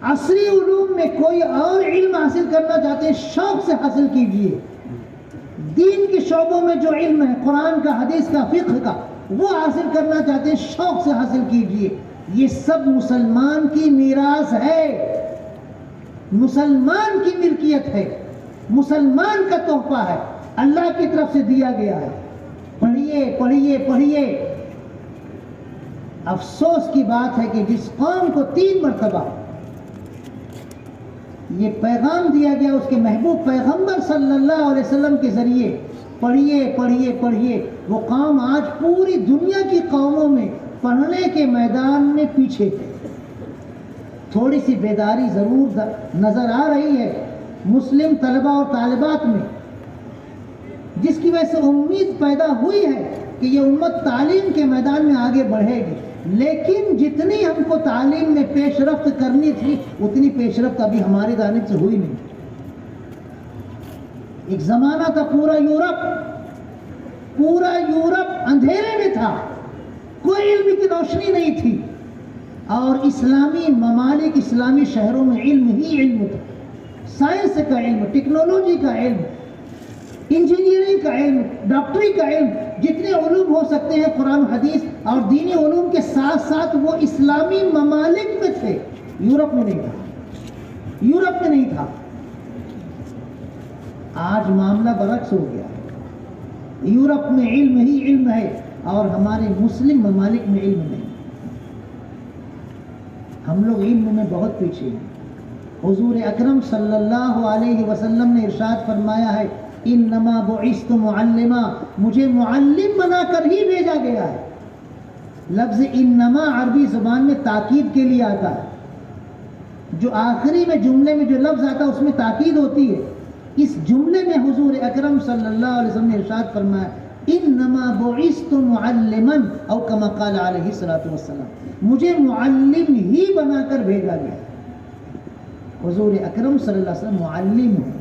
S2: عصری علوم میں کوئی اور علم حاصل کرنا چاہتے ہیں، شوق سے حاصل کیجئے۔ دین کے شعبوں میں جو علم ہے، قرآن کا، حدیث کا، فقہ کا، وہ حاصل کرنا چاہتے ہیں، شوق سے حاصل کیجئے۔ یہ سب مسلمان کی میراث ہے، مسلمان کی ملکیت ہے، مسلمان کا تحفہ ہے، اللہ کی طرف سے دیا گیا ہے۔ پڑھیے پڑھیے پڑھیے۔ افسوس کی بات ہے کہ جس قوم کو 3 مرتبہ یہ پیغام دیا گیا اس کے محبوب پیغمبر صلی اللہ علیہ وسلم کے ذریعے، پڑھیے پڑھیے پڑھیے، وہ قوم آج پوری دنیا کی قوموں میں پڑھنے کے میدان میں پیچھے ہے۔ تھوڑی سی بیداری ضرور نظر آ رہی ہے مسلم طلبہ اور طالبات میں، جس کی وجہ سے امید پیدا ہوئی ہے کہ یہ امت تعلیم کے میدان میں آگے بڑھے گی، لیکن جتنی ہم کو تعلیم میں پیش رفت کرنی تھی اتنی پیش رفت ابھی ہماری جانب سے ہوئی نہیں۔ ایک زمانہ تھا پورا یورپ اندھیرے میں تھا، کوئی علم کی روشنی نہیں تھی، اور اسلامی ممالک، اسلامی شہروں میں علم ہی علم تھا، سائنس کا علم، ٹیکنالوجی کا علم، انجینئرنگ کا علم، ڈاکٹری کا علم، جتنے علوم ہو سکتے ہیں قرآن حدیث اور دینی علوم کے ساتھ ساتھ وہ اسلامی ممالک میں تھے، یورپ میں نہیں تھا، یورپ میں نہیں تھا۔ آج معاملہ برعکس ہو گیا، یورپ میں علم ہی علم ہے اور ہمارے مسلم ممالک میں علم نہیں۔ ہم لوگ علم میں بہت پیچھے ہیں۔ حضور اکرم صلی اللہ علیہ وسلم نے ارشاد فرمایا ہے، انما بعثت معلما، مجھے معلم بنا کر ہی بھیجا گیا ہے۔ لفظ انما عربی زبان میں تاکید کے لیے آتا ہے، جو آخری میں جملے میں جو لفظ آتا ہے اس میں تاکید ہوتی ہے۔ اس جملے میں حضور اکرم صلی اللہ علیہ وسلم نے ارشاد فرمایا، انما بعثت معلما، او کما قال علیہ الصلوۃ والسلام، مجھے معلم ہی بنا کر بھیجا گیا۔ حضور اکرم صلی اللہ علیہ وسلم معلم ہیں،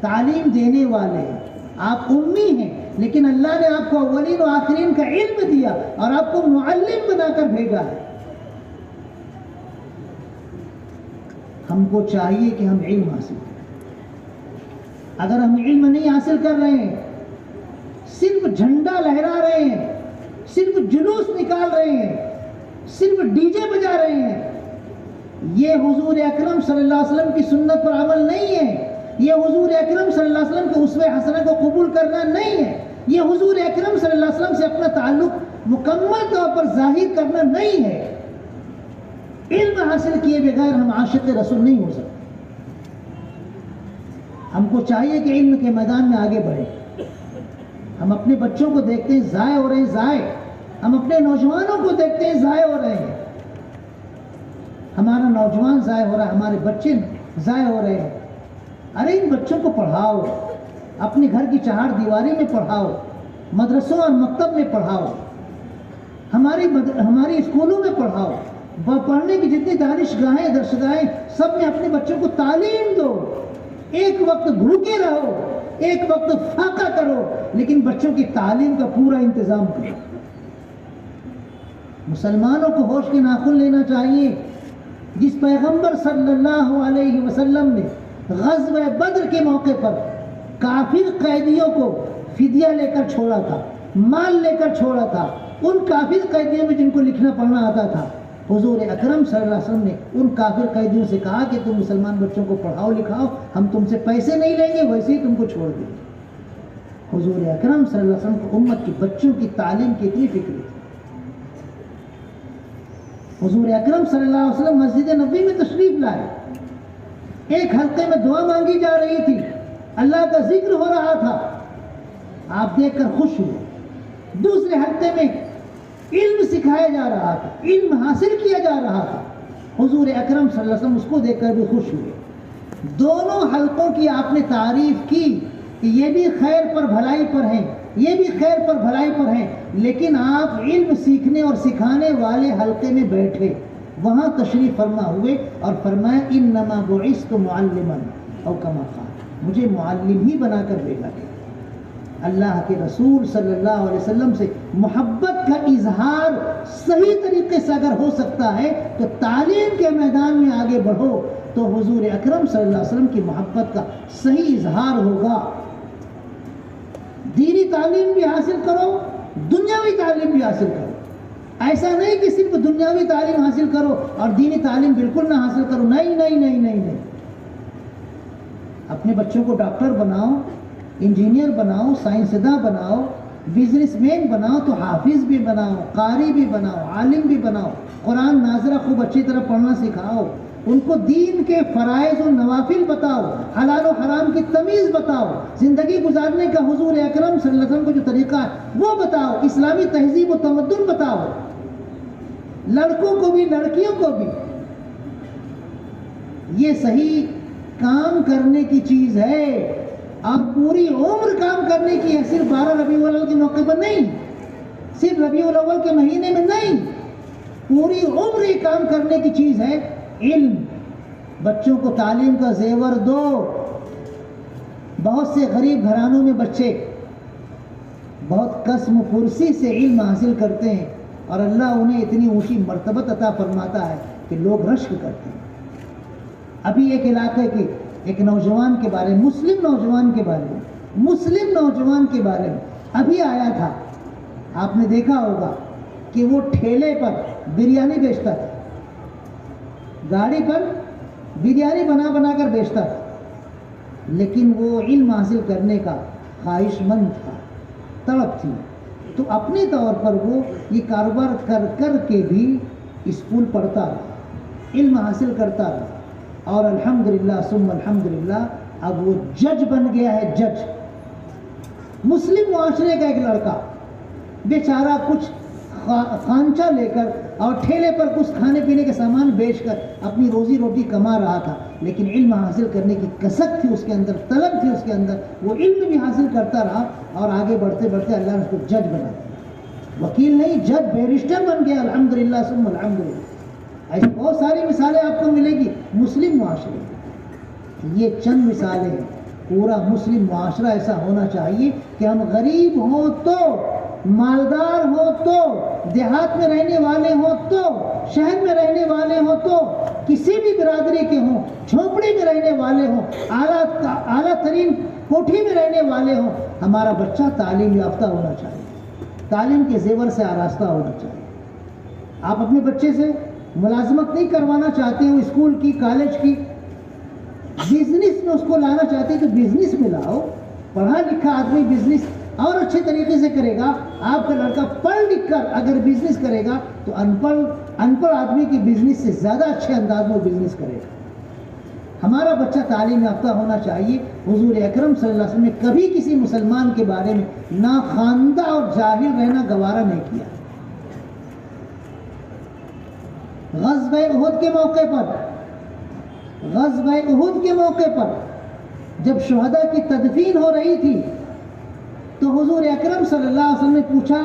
S2: تعلیم دینے والے ہیں۔ آپ امی ہیں لیکن اللہ نے آپ کو اولین و آخرین کا علم دیا اور آپ کو معلم بنا کر بھیجا ہے۔ ہم کو چاہیے کہ ہم علم حاصل کریں۔ اگر ہم علم نہیں حاصل کر رہے ہیں، صرف جھنڈا لہرا رہے ہیں، صرف جلوس نکال رہے ہیں، صرف ڈی جے بجا رہے ہیں، یہ حضور اکرم صلی اللہ علیہ وسلم کی سنت پر عمل نہیں ہے، یہ حضور اکرم صلی اللہ علیہ وسلم کے اسوہ حسنہ کو قبول کرنا نہیں ہے، یہ حضور اکرم صلی اللہ علیہ وسلم سے اپنا تعلق مکمل طور پر ظاہر کرنا نہیں ہے۔ علم حاصل کیے بغیر ہم عاشق رسول نہیں ہو سکتے۔ ہم کو چاہیے کہ علم کے میدان میں آگے بڑھیں۔ ہم اپنے بچوں کو دیکھتے ہیں ضائع ہو رہے ہیں، ضائع۔ ہم اپنے نوجوانوں کو دیکھتے ہیں ضائع ہو رہے ہیں۔ ہمارا نوجوان ضائع ہو رہا ہے، ہمارے بچے ضائع ہو رہے ہیں۔ ارے ان بچوں کو پڑھاؤ، اپنے گھر کی چہار دیواری میں پڑھاؤ، مدرسوں اور مکتب میں پڑھاؤ، ہماری اسکولوں میں پڑھاؤ، پڑھنے کی جتنی دانشگاہیں، درسگاہیں، سب میں اپنے بچوں کو تعلیم دو۔ ایک وقت بھوکے رہو، ایک وقت فاقہ کرو، لیکن بچوں کی تعلیم کا پورا انتظام کرو۔ مسلمانوں کو ہوش کے ناخن لینا چاہیے۔ جس پیغمبر صلی اللہ علیہ وسلم نے غزوہ بدر کے موقع پر کافر قیدیوں کو فدیہ لے کر چھوڑا تھا، مال لے کر چھوڑا تھا، ان کافر قیدیوں میں جن کو لکھنا پڑھنا آتا تھا، حضور اکرم صلی اللہ علیہ وسلم نے ان کافر قیدیوں سے کہا کہ تم مسلمان بچوں کو پڑھاؤ لکھاؤ، ہم تم سے پیسے نہیں لیں گے، ویسے ہی تم کو چھوڑ دیں گے۔ حضور اکرم صلی اللہ علیہ وسلم کو امت کی بچوں کی تعلیم کی اتنی فکر تھی۔ حضور اکرم صلی اللہ علیہ وسلم مسجد نبوی میں تشریف لائے، ایک حلقے میں دعا مانگی جا رہی تھی، اللہ کا ذکر ہو رہا تھا، آپ دیکھ کر خوش ہوئے۔ دوسرے حلقے میں علم سکھایا جا رہا تھا، علم حاصل کیا جا رہا تھا۔ حضور اکرم صلی اللہ علیہ وسلم اس کو دیکھ کر بھی خوش ہوئے. دونوں حلقوں کی آپ نے تعریف کی کہ یہ بھی خیر پر بھلائی پر ہیں، یہ بھی خیر پر بھلائی پر ہیں، لیکن آپ علم سیکھنے اور سکھانے والے حلقے میں بیٹھے، وہاں تشریف فرما ہوئے اور فرمایا انما بعثت معلما او کما قال، مجھے معلم ہی بنا کر بھیجا گیا. اللہ کے رسول صلی اللہ علیہ وسلم سے محبت کا اظہار صحیح طریقے سے اگر ہو سکتا ہے تو تعلیم کے میدان میں آگے بڑھو تو حضور اکرم صلی اللہ علیہ وسلم کی محبت کا صحیح اظہار ہوگا. دینی تعلیم بھی حاصل کرو، دنیاوی تعلیم بھی حاصل کرو. ایسا نہیں کہ صرف دنیاوی تعلیم حاصل کرو اور دینی تعلیم بالکل نہ حاصل کرو. نہیں نہیں نہیں نہیں نہیں. اپنے بچوں کو ڈاکٹر بناؤ، انجینئر بناؤ، سائنسداں بناؤ، بزنس مین بناؤ تو حافظ بھی بناؤ، قاری بھی بناؤ، عالم بھی بناؤ. قرآن ناظرہ خوب اچھی طرح پڑھنا سکھاؤ، ان کو دین کے فرائض و نوافل بتاؤ، حلال و حرام کی تمیز بتاؤ، زندگی گزارنے کا حضور اکرم صلی اللہ علیہ وسلم کا جو طریقہ ہے وہ بتاؤ، اسلامی تہذیب و تمدن بتاؤ. لڑکوں کو بھی لڑکیوں کو بھی. یہ صحیح کام کرنے کی چیز ہے اور پوری عمر کام کرنے کی ہے. صرف 12 ربیع الاول کے موقع پر نہیں، صرف ربیع الاول کے مہینے میں نہیں، پوری عمر یہ کام کرنے کی چیز ہے. علم، بچوں کو تعلیم کا زیور دو. بہت سے غریب گھرانوں میں بچے بہت قسم و پرسی سے علم حاصل کرتے ہیں اور اللہ انہیں اتنی اونچی مرتبت عطا فرماتا ہے کہ لوگ رشک کرتے ہیں. ابھی ایک علاقے کے ایک نوجوان کے بارے میں، مسلم نوجوان کے بارے میں ابھی آیا تھا. آپ نے دیکھا ہوگا کہ وہ ٹھیلے پر بریانی بیچتا تھا، گاڑی پر بریانی بنا بنا کر بیچتا تھا، لیکن وہ علم حاصل کرنے کا خواہش مند تھا، تڑپ تھی. تو اپنے طور پر وہ یہ کاروبار کر کر کے بھی اسکول پڑھتا رہا، علم حاصل کرتا رہا اور الحمدللہ ثم الحمدللہ اب وہ جج بن گیا ہے. جج، مسلم معاشرے کا ایک لڑکا بیچارہ کچھ خانچہ لے کر اور ٹھیلے پر کچھ کھانے پینے کے سامان بیچ کر اپنی روزی روٹی کما رہا تھا، لیکن علم حاصل کرنے کی کسک تھی اس کے اندر، طلب تھی اس کے اندر. وہ علم بھی حاصل کرتا رہا اور آگے بڑھتے بڑھتے اللہ نے اس کو جج بنا دیا. وکیل نہیں، جج، بیرسٹر بن گیا. الحمدللہ ثم الحمدللہ. ایسی بہت ساری مثالیں آپ کو ملے گی مسلم معاشرے کی. یہ چند مثالیں ہیں. پورا مسلم معاشرہ ایسا ہونا چاہیے کہ ہم غریب ہوں تو، مالدار ہوں تو، دیہات میں رہنے والے ہوں تو، شہر میں رہنے والے ہوں تو، کسی بھی برادری کے ہوں، جھونپڑی میں رہنے والے ہوں، اعلیٰ ترین کوٹھی میں رہنے والے ہوں، ہمارا بچہ تعلیم یافتہ ہونا چاہیے، تعلیم کے زیور سے آراستہ ہونا چاہیے. آپ اپنے بچے سے ملازمت نہیں کروانا چاہتے ہو اسکول کی، کالج کی، بزنس میں اس کو لانا چاہتے ہیں تو بزنس میں لاؤ. پڑھا لکھا آدمی بزنس اور اچھے طریقے سے کرے گا. آپ کا لڑکا پڑھ لکھ کر اگر بزنس کرے گا تو ان پڑھ آدمی کی بزنس سے زیادہ اچھے انداز میں بزنس کرے گا. ہمارا بچہ تعلیم یافتہ ہونا چاہیے. حضور اکرم صلی اللہ علیہ وسلم نے کبھی کسی مسلمان کے بارے میں ناخواندہ اور جاہل رہنا گوارا نہیں کیا. غزوہ احد کے موقع پر جب شہداء کی تدفین ہو رہی تھی تو حضور اکرم صلی اللہ علیہ وسلم نے پوچھا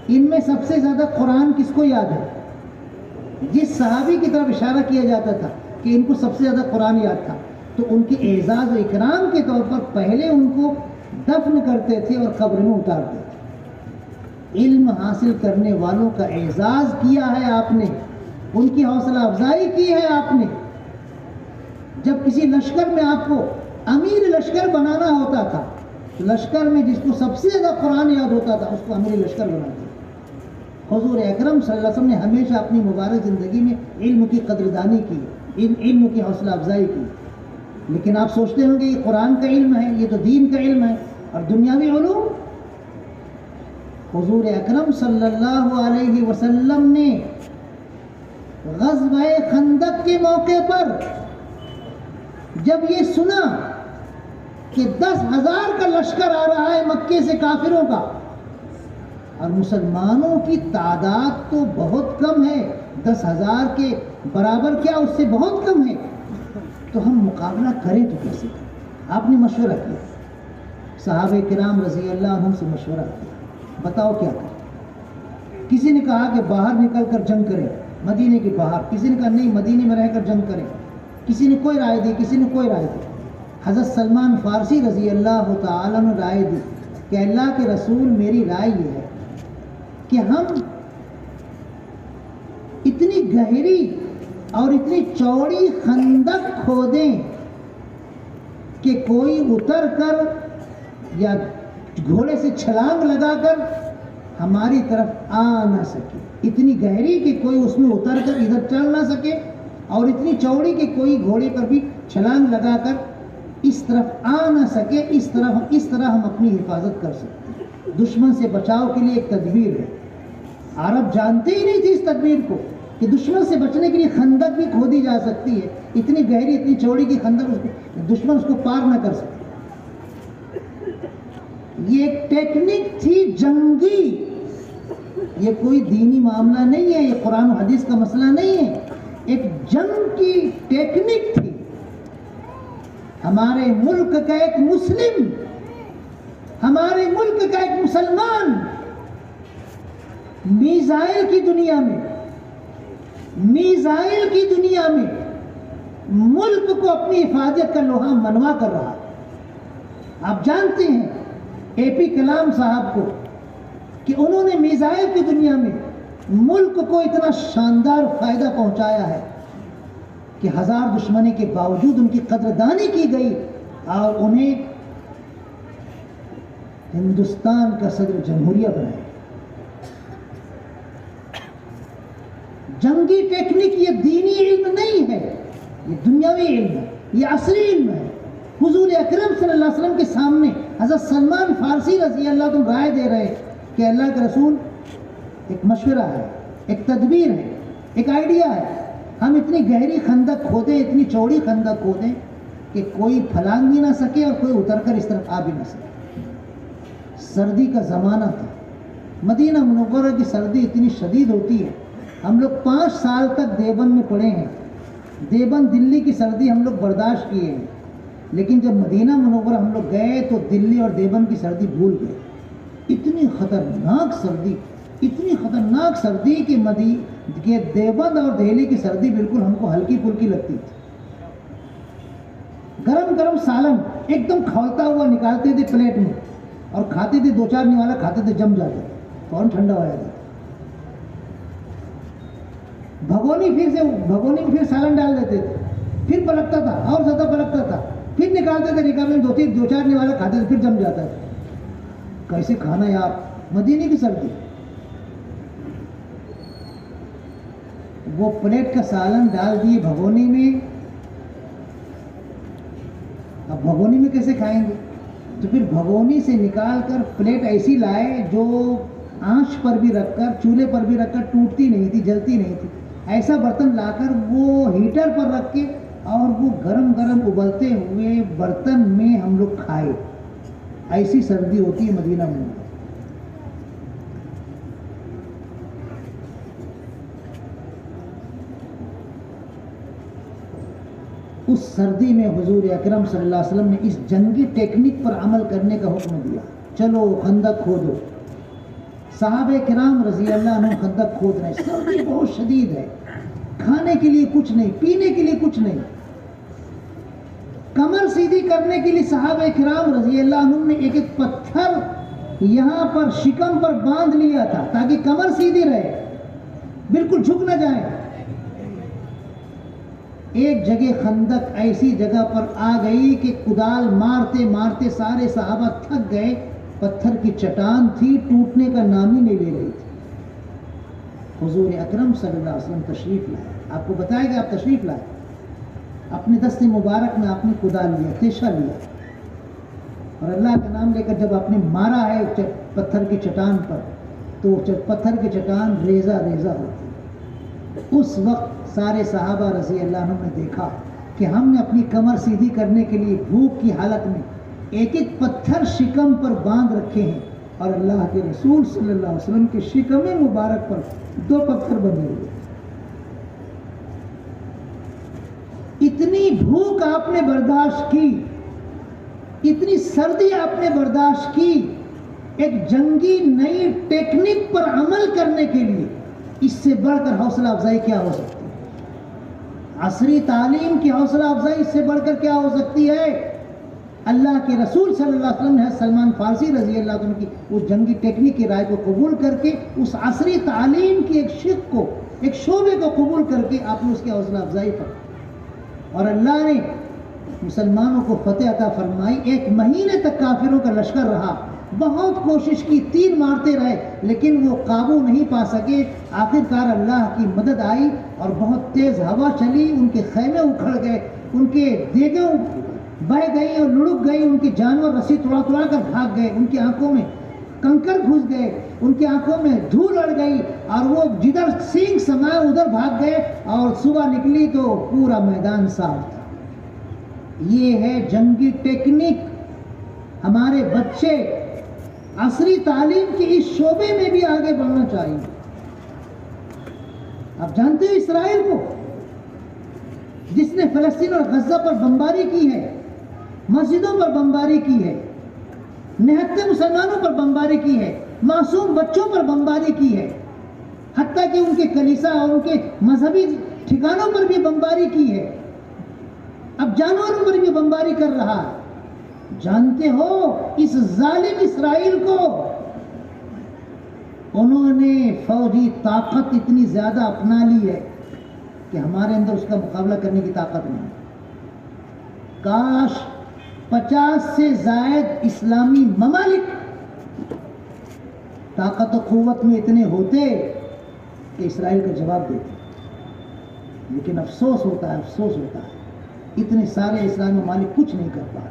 S2: ان میں سب سے زیادہ قرآن کس کو یاد ہے؟ جس صحابی کی طرف اشارہ کیا جاتا تھا کہ ان کو سب سے زیادہ قرآن یاد تھا تو ان کے اعزاز و اکرام کے طور پر پہلے ان کو دفن کرتے تھے اور قبر میں اتارتے تھے. علم حاصل کرنے والوں کا اعزاز کیا ہے آپ نے، ان کی حوصلہ افزائی کی ہے آپ نے. جب کسی لشکر میں آپ کو امیر لشکر بنانا ہوتا تھا تو لشکر میں جس کو سب سے زیادہ قرآن یاد ہوتا تھا اس کو امیر لشکر بناتے. حضور اکرم صلی اللہ علیہ وسلم نے ہمیشہ اپنی مبارک زندگی میں علم کی قدردانی کی، علم کی حوصلہ افزائی کی. لیکن آپ سوچتے ہوں گے یہ قرآن کا علم ہے، یہ تو دین کا علم ہے اور دنیاوی علوم. حضور اکرم صلی اللہ علیہ وسلم نے غزوہ خندق کے موقع پر جب یہ سنا کہ 10,000 کا لشکر آ رہا ہے مکے سے کافروں کا اور مسلمانوں کی تعداد تو بہت کم ہے، 10,000 کے برابر کیا اس سے بہت کم ہے، تو ہم مقابلہ کریں تو کیسے کریں؟ آپ نے مشورہ کیا، صحابہ کرام رضی اللہ عنہم سے مشورہ کیا، بتاؤ کیا کریں؟ کسی نے کہا کہ باہر نکل کر جنگ کریں، مدینے کے باہر، کسی نے کہا نہیں مدینے میں رہ کر جنگ کریں، کسی نے کوئی رائے دی، کسی نے کوئی رائے دی۔ حضرت سلمان فارسی رضی اللہ تعالیٰ نے رائے دی کہ اللہ کے رسول میری رائے یہ ہے کہ ہم اتنی گہری اور اتنی چوڑی خندق کھودیں کہ کوئی اتر کر یا گھوڑے سے چھلانگ لگا کر ہماری طرف آ نہ سکے، اتنی گہری کہ کوئی اس میں اتر کر ادھر چل نہ سکے، اور اتنی چوڑی کہ کوئی گھوڑے پر بھی چھلانگ لگا کر اس طرف آ نہ سکے، اس طرح ہم اپنی حفاظت کر سکتے ہیں۔ دشمن سے بچاؤ کے لیے ایک تدبیر ہے، عرب جانتے ہی نہیں تھے اس تدبیر کو کہ دشمن سے بچنے کے لیے خندق بھی کھودی جا سکتی ہے، اتنی گہری اتنی چوڑی کی خندق دشمن اس کو پار نہ کر سکے۔ یہ ایک ٹیکنک تھی جنگی، یہ کوئی دینی معاملہ نہیں ہے، یہ قرآن و حدیث کا مسئلہ نہیں ہے، ایک جنگ کی ٹیکنک تھی۔ ہمارے ملک کا ایک مسلم، ہمارے ملک کا ایک مسلمان میزائل کی دنیا میں ملک کو اپنی حفاظت کا لوہا منوا کر رہا۔ آپ جانتے ہیں اے پی کلام صاحب کو کہ انہوں نے میزائل کی دنیا میں ملک کو اتنا شاندار فائدہ پہنچایا ہے کہ 1000 دشمنی کے باوجود ان کی قدردانی کی گئی اور انہیں ہندوستان کا صدر جمہوریہ بنایا۔ جنگی ٹیکنک یہ دینی علم نہیں ہے، یہ دنیاوی علم ہے، یہ عصری علم ہے۔ حضور اکرم صلی اللہ علیہ وسلم کے سامنے حضرت سلمان فارسی رضی اللہ عنہ رائے دے رہے کہ اللہ کے رسول ایک مشورہ ہے، ایک تدبیر ہے، ایک آئیڈیا ہے، ہم اتنی گہری خندق کھودیں، اتنی چوڑی خندق کھودیں کہ کوئی پھلانگ بھی نہ سکے اور کوئی اتر کر اس طرف آ بھی نہ سکے۔ سردی کا زمانہ تھا، مدینہ منورہ کی سردی اتنی شدید ہوتی ہے، ہم لوگ 5 سال تک دیوبند میں پڑھے ہیں، دیوبند دلی کی سردی ہم لوگ برداشت کیے ہیں، لیکن جب مدینہ منورہ ہم لوگ گئے تو دلی اور دیوبند کی سردی بھول گئے۔ اتنی خطرناک سردی کہ دیوبند اور دہلی کی سردی بالکل ہم کو ہلکی پھلکی لگتی تھی۔ گرم گرم سالن ایک دم کھولتا ہوا نکالتے تھے پلیٹ میں اور کھاتے تھے، 2-4 نوالا کھاتے تھے، جم جاتے تھے، فوراً ٹھنڈا ہو جاتا۔ بھگونی میں پھر سالن ڈال دیتے تھے، پھر پلکتا تھا اور زیادہ پلکتا تھا، پھر نکالتے تھے، نکالنے میں 2-4 نوالا کھاتے تھے، پھر جم جاتا تھا۔ کیسے کھانا یار، مدینے کی سردی۔ وہ پلیٹ کا سالن ڈال دیے بھگونی میں، اب بھگونی میں کیسے کھائیں گے؟ تو پھر بھگونی سے نکال کر پلیٹ ایسی لائے جو آنچ پر بھی رکھ کر، چولہے پر بھی رکھ کر ٹوٹتی نہیں تھی، جلتی نہیں تھی، ایسا برتن لا کر وہ ہیٹر پر رکھ کے اور وہ گرم گرم ابلتے ہوئے برتن میں ہم لوگ کھائے۔ ایسی سردی ہوتی ہے مدینہ میں۔ اس سردی میں حضور اکرم صلی اللہ علیہ وسلم نے اس جنگی ٹیکنک پر عمل کرنے کا حکم دیا، چلو خندق کھودو۔ صحابہ کرام رضی اللہ عنہ خندق کھود رہے، سردی بہت شدید ہے، کھانے کے لیے کچھ نہیں، پینے کے لیے کچھ نہیں۔ کمر سیدھی کرنے کے لیے صحابہ کرام رضی اللہ عنہ نے ایک ایک پتھر یہاں پر شکم پر باندھ لیا تھا تاکہ کمر سیدھی رہے، بالکل جھک نہ جائے۔ ایک جگہ خندق ایسی جگہ پر آ گئی کہ کدال مارتے مارتے سارے صحابہ تھک گئے، پتھر کی چٹان تھی، ٹوٹنے کا نام ہی نہیں لے رہی تھی۔ حضور اکرم صلی اللہ علیہ وسلم تشریف لائے، آپ کو بتایا کہ آپ تشریف لائے، اپنے دست مبارک میں آپ نے کدال لیا، تیشہ لیا، اور اللہ کا نام لے کر جب آپ نے مارا ہے پتھر کی چٹان پر تو پتھر کی چٹان ریزہ ریزہ ہوتی ہے۔ اس وقت سارے صحابہ رضی اللہ عنہ نے دیکھا کہ ہم نے اپنی کمر سیدھی کرنے کے لیے بھوک کی حالت میں ایک ایک پتھر شکم پر باندھ رکھے ہیں، اور اللہ کے رسول صلی اللہ علیہ وسلم کے شکم مبارک پر 2 پتھر بندھے ہوئے۔ اتنی بھوک آپ نے برداشت کی، اتنی سردی آپ نے برداشت کی، ایک جنگی نئی ٹیکنک پر عمل کرنے کے لیے، اس سے بڑھ کر حوصلہ افزائی کیا ہو سکتی ہے؟ عصری تعلیم کی حوصلہ افزائی اس سے بڑھ کر کیا ہو سکتی ہے؟ اللہ کے رسول صلی اللہ علیہ وسلم نے سلمان فارسی رضی اللہ عنہ کی اس جنگی ٹیکنک کی رائے کو قبول کر کے، اس عصری تعلیم کی ایک شق کو، ایک شعبے کو قبول کر کے آپ نے اس کی حوصلہ افزائی کی، اور اللہ نے مسلمانوں کو فتح عطا فرمائی۔ 1 مہینے تک کافروں کا لشکر رہا، بہت کوشش کی، تیر مارتے رہے، لیکن وہ قابو نہیں پا سکے۔ آخر کار اللہ کی مدد آئی اور بہت تیز ہوا چلی، ان کے خیمے اکھڑ گئے، ان کے دیگیں بہ گئی اور لڑک گئی، ان کے جانور رسی توڑا توڑا کر بھاگ گئے، ان کی آنکھوں میں کنکر گھس گئے، ان کی آنکھوں میں دھول اڑ گئی، اور وہ جدھر سینگ سمائے ادھر بھاگ گئے، اور صبح نکلی تو پورا میدان صاف تھا۔ یہ ہے جنگی ٹیکنک۔ ہمارے بچے عصری تعلیم کے اس شعبے میں بھی آگے بڑھنا چاہیے۔ آپ جانتے ہیں اسرائیل کو، جس نے فلسطین اور غزہ پر بمباری کی ہے، مسجدوں پر بمباری کی ہے، نہتے مسلمانوں پر بمباری کی ہے، معصوم بچوں پر بمباری کی ہے، حتیٰ کہ ان کے کلیسا اور ان کے مذہبی ٹھکانوں پر بھی بمباری کی ہے، اب جانوروں پر بھی بمباری کر رہا ہے۔ جانتے ہو اس ظالم اسرائیل کو انہوں نے فوجی طاقت اتنی زیادہ اپنا لی ہے کہ ہمارے اندر اس کا مقابلہ کرنے کی طاقت نہیں۔ کاش 50 سے زائد اسلامی ممالک طاقت و قوت میں اتنے ہوتے کہ اسرائیل کا جواب دیتے، لیکن افسوس ہوتا ہے اتنے سارے اسلامی ممالک کچھ نہیں کر پا رہے۔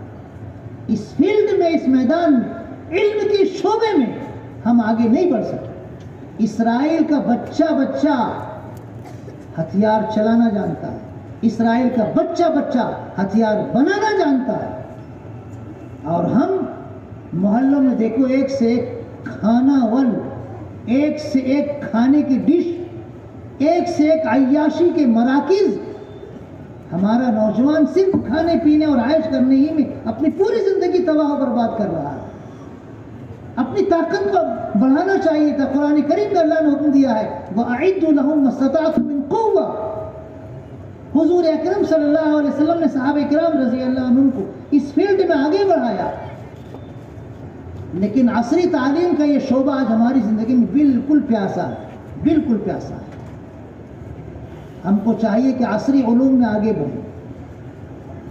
S2: اس فیلڈ میں، اس میدان میں، علم کے شعبے میں ہم آگے نہیں بڑھ سکتے۔ اسرائیل کا بچہ ہتھیار چلانا جانتا ہے، اسرائیل کا بچہ ہتھیار بنانا جانتا ہے، اور ہم محلوں میں دیکھو ایک سے ایک کھانا ون، ایک سے ایک کھانے کی ڈش، ایک سے ایک عیاشی کے مراکز۔ ہمارا نوجوان صرف کھانے پینے اور عائش کرنے ہی میں اپنی پوری زندگی تباہ و برباد کر رہا ہے۔ اپنی طاقت کو بڑھانا چاہیے تھا۔ قرآن کریم کا اللہ نے حکم دیا ہے وَأَعِدُّوا لَهُم مَّا اسْتَطَعْتُم مِّن قُوَّةٍ۔ حضور اکرم صلی اللہ علیہ وسلم نے صحابہ کرام رضی اللہ عنہم کو اس فیلڈ میں آگے بڑھایا، لیکن عصری تعلیم کا یہ شعبہ آج ہماری زندگی میں بالکل پیاسا ہے۔ ہم کو چاہیے کہ عصری علوم میں آگے بڑھیں،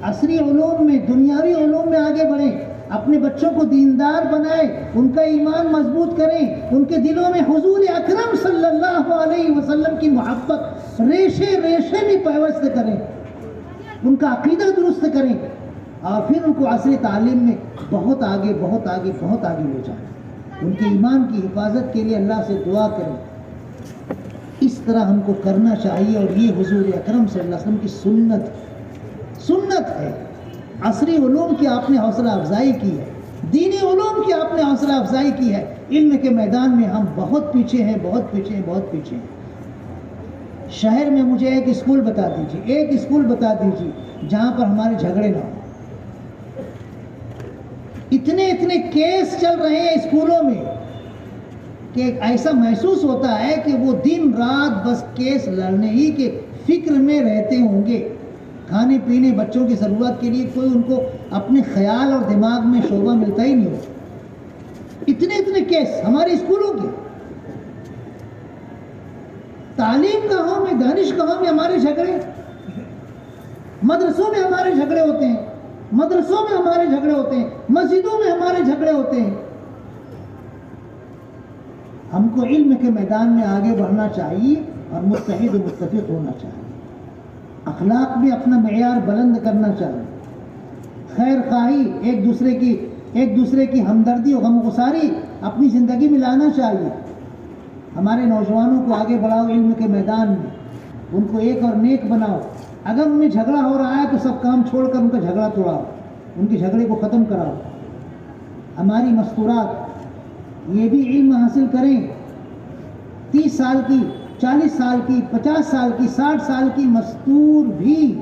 S2: عصری علوم میں، دنیاوی علوم میں آگے بڑھیں، اپنے بچوں کو دیندار بنائیں، ان کا ایمان مضبوط کریں، ان کے دلوں میں حضور اکرم صلی اللہ علیہ وسلم کی محبت ریشے ریشے میں پیوست کریں، ان کا عقیدہ درست کریں، اور پھر ان کو عصری تعلیم میں بہت آگے لے جائیں، ان کے ایمان کی حفاظت کے لیے اللہ سے دعا کریں۔ اس طرح ہم کو کرنا چاہیے، اور یہ حضور اکرم صلی اللہ علیہ وسلم کی سنت ہے۔ عصری علوم کی آپ نے حوصلہ افزائی کی ہے، دینی علوم کی آپ نے حوصلہ افزائی کی ہے۔ علم کے میدان میں ہم بہت پیچھے ہیں۔ شہر میں مجھے ایک اسکول بتا دیجیے جہاں پر ہمارے جھگڑے نہ ہوں۔ اتنے کیس چل رہے ہیں اسکولوں میں کہ ایسا محسوس ہوتا ہے کہ وہ دن رات بس کیس لڑنے ہی کے فکر میں رہتے ہوں گے۔ کھانے پینے بچوں کی ضرورت کے لیے کوئی ان کو اپنے خیال اور دماغ میں شعبہ ملتا ہی نہیں ہوتا۔ اتنے کیس ہمارے اسکولوں کے، تعلیم گاہوں میں، دانش گاہوں میں ہمارے جھگڑے، مدرسوں میں ہمارے جھگڑے ہوتے ہیں، مسجدوں میں ہمارے جھگڑے ہوتے ہیں۔ ہم کو علم کے میدان میں آگے بڑھنا چاہیے اور متحد و متفق ہونا چاہیے، اخلاق میں اپنا معیار بلند کرنا چاہیے، خیر خواہی، ایک دوسرے کی ہمدردی و غمگساری اپنی زندگی میں لانا چاہیے۔ ہمارے نوجوانوں کو آگے بڑھاؤ علم کے میدان میں، ان کو ایک اور نیک بناؤ۔ اگر انہیں جھگڑا ہو رہا ہے تو سب کام چھوڑ کر ان کا جھگڑا توڑاؤ، ان کے جھگڑے کو ختم کراؤ۔ ہماری مستورات یہ بھی علم حاصل کریں۔ 30 سال کی، 40 سال کی، 50 سال کی، 60 سال کی مستور بھی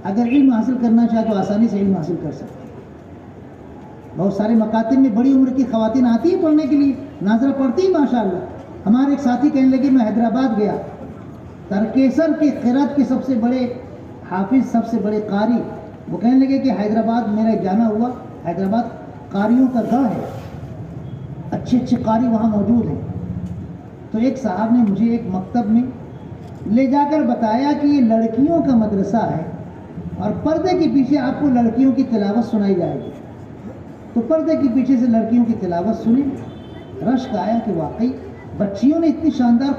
S2: اگر علم حاصل کرنا چاہے تو آسانی سے علم حاصل کر سکتے ہیں۔ بہت سارے مکاتب میں بڑی عمر کی خواتین آتی ہیں پڑھنے کے لیے، ناظرہ پڑھتی ہیں ماشاءاللہ۔ ہمارے ایک ساتھی کہنے لگے میں حیدرآباد گیا، ترکیسر کے قرأت کے سب سے بڑے حافظ، سب سے بڑے قاری، وہ کہنے لگے کہ حیدرآباد میرا جانا ہوا، حیدرآباد قاریوں کا گڑھ ہے، اچھے اچھے قاری وہاں موجود ہیں۔ تو ایک صاحب نے مجھے ایک مکتب میں لے جا کر بتایا کہ یہ لڑکیوں کا مدرسہ ہے اور پردے کے پیچھے آپ کو لڑکیوں کی تلاوت سنائی جائے گی۔ تو پردے کے پیچھے سے لڑکیوں کی تلاوت سنی، رشک آیا کہ واقعی بچیوں نے اتنی شاندار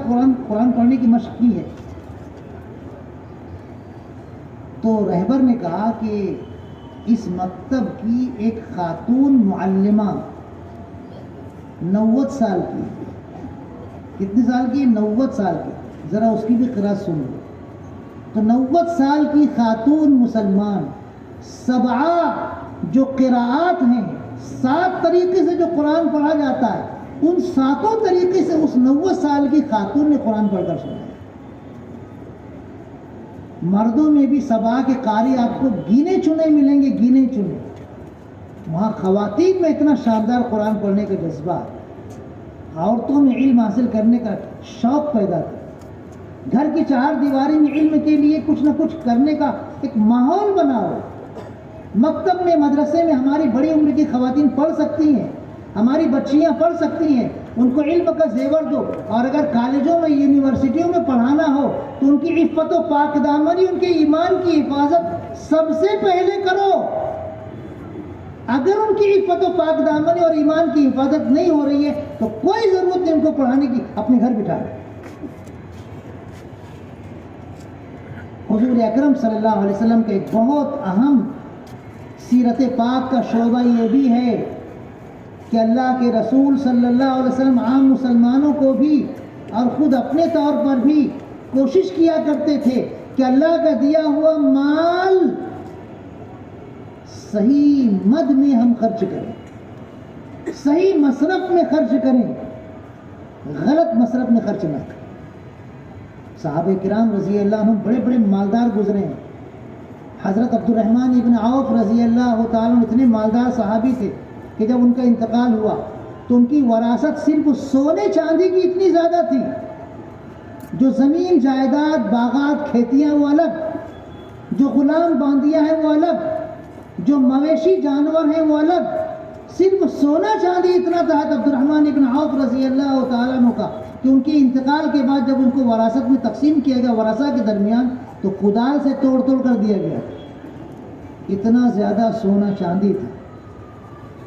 S2: قرآن پڑھنے کی مشق کی ہے۔ تو رہبر نے کہا کہ اس مکتب کی ایک خاتون معلمہ 90 سال کی، کتنے سال کی؟ 90 سال کی، ذرا اس کی بھی قرأت سن لو۔ تو 90 سال کی خاتون مسلمان 7 جو قراءات ہیں، 7 طریقے سے جو قرآن پڑھا جاتا ہے، ان 7 طریقے سے اس 90 سال کی خاتون نے قرآن پڑھ کر سنا ہے۔ مردوں میں بھی 7 کے قاری آپ کو گینے چنے ملیں گے، گینے چنے۔ وہاں خواتین میں اتنا شاندار قرآن پڑھنے کا جذبہ ہے، عورتوں میں علم حاصل کرنے کا شوق پیدا کر، گھر کی 4 دیواری میں علم کے لیے کچھ نہ کچھ کرنے کا ایک ماحول بناؤ۔ مکتب میں، مدرسے میں ہماری بڑی عمر کی خواتین پڑھ سکتی ہیں، ہماری بچیاں پڑھ سکتی ہیں، ان کو علم کا زیور دو۔ اور اگر کالجوں میں، یونیورسٹیوں میں پڑھانا ہو تو ان کی عفت و پاک دامنی، ان کے ایمان کی حفاظت سب سے پہلے کرو۔ اگر ان کی عفت و پاک دامنی اور ایمان کی حفاظت نہیں ہو رہی ہے تو کوئی ضرورت نہیں ان کو پڑھانے کی، اپنے گھر بٹھا لو۔ حضور اکرم صلی اللہ علیہ وسلم کا ایک بہت اہم سیرت پاک کا شعبہ یہ بھی ہے کہ اللہ کے رسول صلی اللہ علیہ وسلم عام مسلمانوں کو بھی اور خود اپنے طور پر بھی کوشش کیا کرتے تھے کہ اللہ کا دیا ہوا مال صحیح مد میں ہم خرچ کریں، صحیح مصرف میں خرچ کریں، غلط مصرف میں خرچ نہ کریں۔ صحابہ کرام رضی اللہ عنہ بڑے بڑے مالدار گزرے ہیں۔ حضرت عبد الرحمن ابن عوف رضی اللہ تعالیٰ عنہ اتنے مالدار صحابی تھے کہ جب ان کا انتقال ہوا تو ان کی وراثت صرف سونے چاندی کی اتنی زیادہ تھی، جو زمین جائیداد، باغات، کھیتیاں وہ الگ، جو غلام باندیاں ہیں وہ الگ، جو مویشی جانور ہیں وہ الگ، صرف سونا چاندی اتنا تھا عبد الرحمن ابن عوف رضی اللہ تعالیٰ عنہ کا کہ ان کے انتقال کے بعد جب ان کو وراثت میں تقسیم کیا گیا ورثہ کے درمیان تو کدال سے توڑ توڑ کر دیا گیا، اتنا زیادہ سونا چاندی تھا۔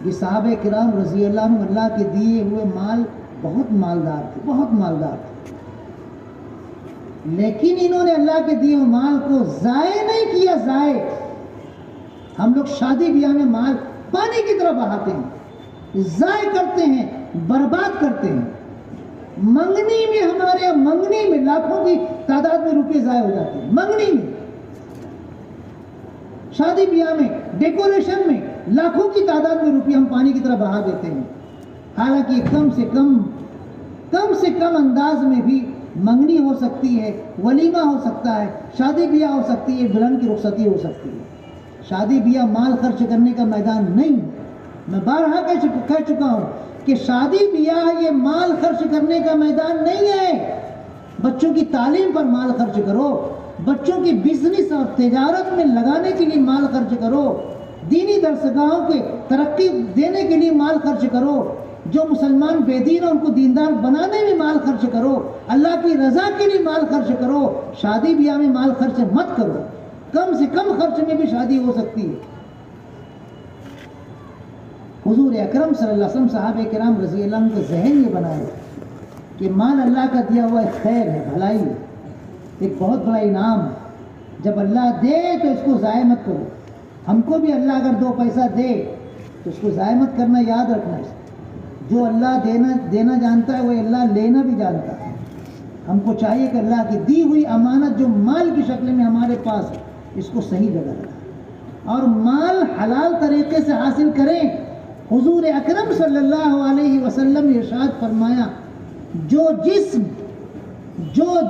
S2: یہ صحابہ کرام رضی اللہ عنہ اللہ کے دیے ہوئے مال بہت مالدار تھے، بہت مالدار تھے، لیکن انہوں نے اللہ کے دیے ہوئے مال کو ضائع نہیں کیا۔ ضائع ہم لوگ شادی بیاہ میں مال پانی کی طرح بہاتے ہیں، ضائع کرتے ہیں، برباد کرتے ہیں۔ منگنی میں، ہمارے یہاں منگنی میں لاکھوں کی تعداد میں روپے ضائع ہو جاتے ہیں، منگنی میں، شادی بیاہ میں، ڈیکوریشن میں لاکھوں کی تعداد میں روپے ہم پانی کی طرح بہا دیتے ہیں۔ حالانکہ کم سے کم انداز میں بھی منگنی ہو سکتی ہے، ولیمہ ہو سکتا ہے، شادی بیاہ ہو سکتی ہے، دلہن کی رخصتی ہو سکتی ہے۔ شادی بیاہ مال خرچ کرنے کا میدان نہیں۔ میں بارہا کہہ چکا ہوں کہ شادی بیاہ یہ مال خرچ کرنے کا میدان نہیں ہے۔ بچوں کی تعلیم پر مال خرچ کرو، بچوں کی بزنس اور تجارت میں لگانے کے لیے مال خرچ کرو، دینی درسگاہوں کے ترقی دینے کے لیے مال خرچ کرو، جو مسلمان بے دین ہیں ان کو دیندار بنانے میں مال خرچ کرو، اللہ کی رضا کے لیے مال خرچ کرو۔ شادی بیاہ میں مال خرچ مت کرو، کم سے کم خرچ میں بھی شادی ہو سکتی ہے۔ حضور اکرم صلی اللہ علیہ وسلم صحابہ کرام رضی اللہ عنہ کا ذہن یہ بنائے کہ مال اللہ کا دیا ہوا خیر ہے، بھلائی ہے، ایک بہت بڑا انعام ہے۔ جب اللہ دے تو اس کو ضائع مت کرو۔ ہم کو بھی اللہ اگر 2 پیسہ دے تو اس کو ضائع مت کرنا، یاد رکھنا ہے۔ جو اللہ دینا جانتا ہے وہ اللہ لینا بھی جانتا ہے۔ ہم کو چاہیے کہ اللہ کی دی ہوئی امانت جو مال کی شکل میں ہمارے پاس ہے اس کو صحیح جگہ لگائیں اور مال حلال طریقے سے حاصل کریں۔ حضور اکرم صلی اللہ علیہ وسلم نے ارشاد فرمایا، جو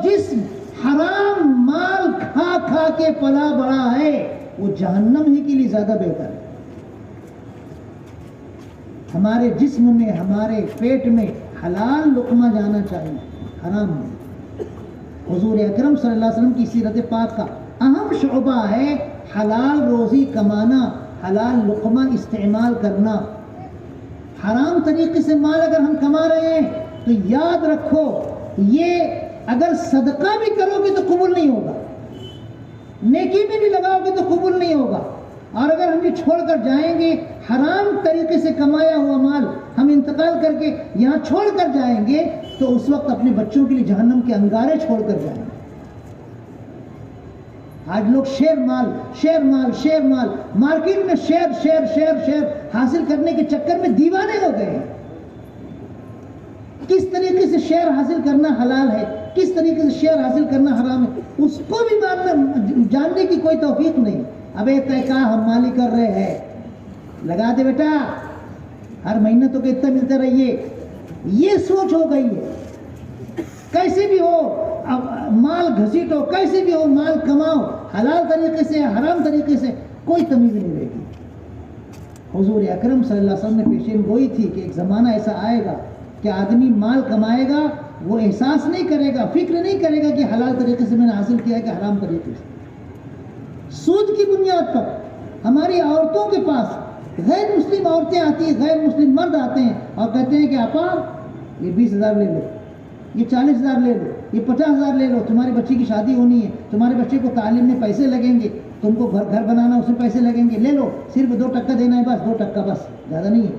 S2: جسم حرام مال کھا کھا کے پلا بڑا ہے وہ جہنم ہی کے لیے زیادہ بہتر ہے. ہمارے جسم میں، ہمارے پیٹ میں حلال لقمہ جانا چاہیے، حرام نہیں. حضور اکرم صلی اللہ علیہ وسلم کی سیرت پاک کا اہم شعبہ ہے حلال روزی کمانا، حلال لقمہ استعمال کرنا. حرام طریقے سے مال اگر ہم کما رہے ہیں تو یاد رکھو یہ اگر صدقہ بھی کرو گے تو قبول نہیں ہوگا، نیکی میں بھی لگاؤ گے تو قبول نہیں ہوگا. اور اگر ہم یہ چھوڑ کر جائیں گے، حرام طریقے سے کمایا ہوا مال ہم انتقال کر کے یہاں چھوڑ کر جائیں گے تو اس وقت اپنے بچوں کے لیے جہنم کے انگارے چھوڑ کر جائیں گے. آج لوگ شیئر مال مارکیٹ میں شیئر حاصل کرنے کے چکر میں دیوانے ہو گئے ہیں. کس طریقے سے شیئر حاصل کرنا حلال ہے، کس طریقے سے شیئر حاصل کرنا حرام ہے، اس کو بھی جاننے کی کوئی توفیق نہیں. ابے طے ہم مالی کر رہے ہیں، لگا دے بیٹا، ہر مہینے تو اتنا ملتا رہیے. یہ سوچ ہو گئی ہے. کیسے بھی ہو مال گھسیٹو، کیسے بھی ہو مال کماؤ، حلال طریقے سے حرام طریقے سے، کوئی تمیز نہیں رہے گی. حضور اکرم صلی اللہ علیہ وسلم نے پیشین گوئی تھی کہ ایک زمانہ ایسا آئے گا کہ آدمی مال کمائے گا، وہ احساس نہیں کرے گا، فکر نہیں کرے گا کہ حلال طریقے سے میں نے حاصل کیا ہے کہ حرام طریقے سے. سود کی بنیاد پر ہماری عورتوں کے پاس غیر مسلم عورتیں آتی ہیں، غیر مسلم مرد آتے ہیں اور کہتے ہیں کہ آپا یہ 20,000 لے لو، یہ 40,000 لے لو، یہ 50,000 لے لو، تمہاری بچی کی شادی ہونی ہے، تمہارے بچے کو تعلیم میں پیسے لگیں گے، تم کو گھر بنانا اس میں پیسے لگیں گے، لے لو، صرف 2% دینا ہے، بس 2% بس، زیادہ نہیں ہے.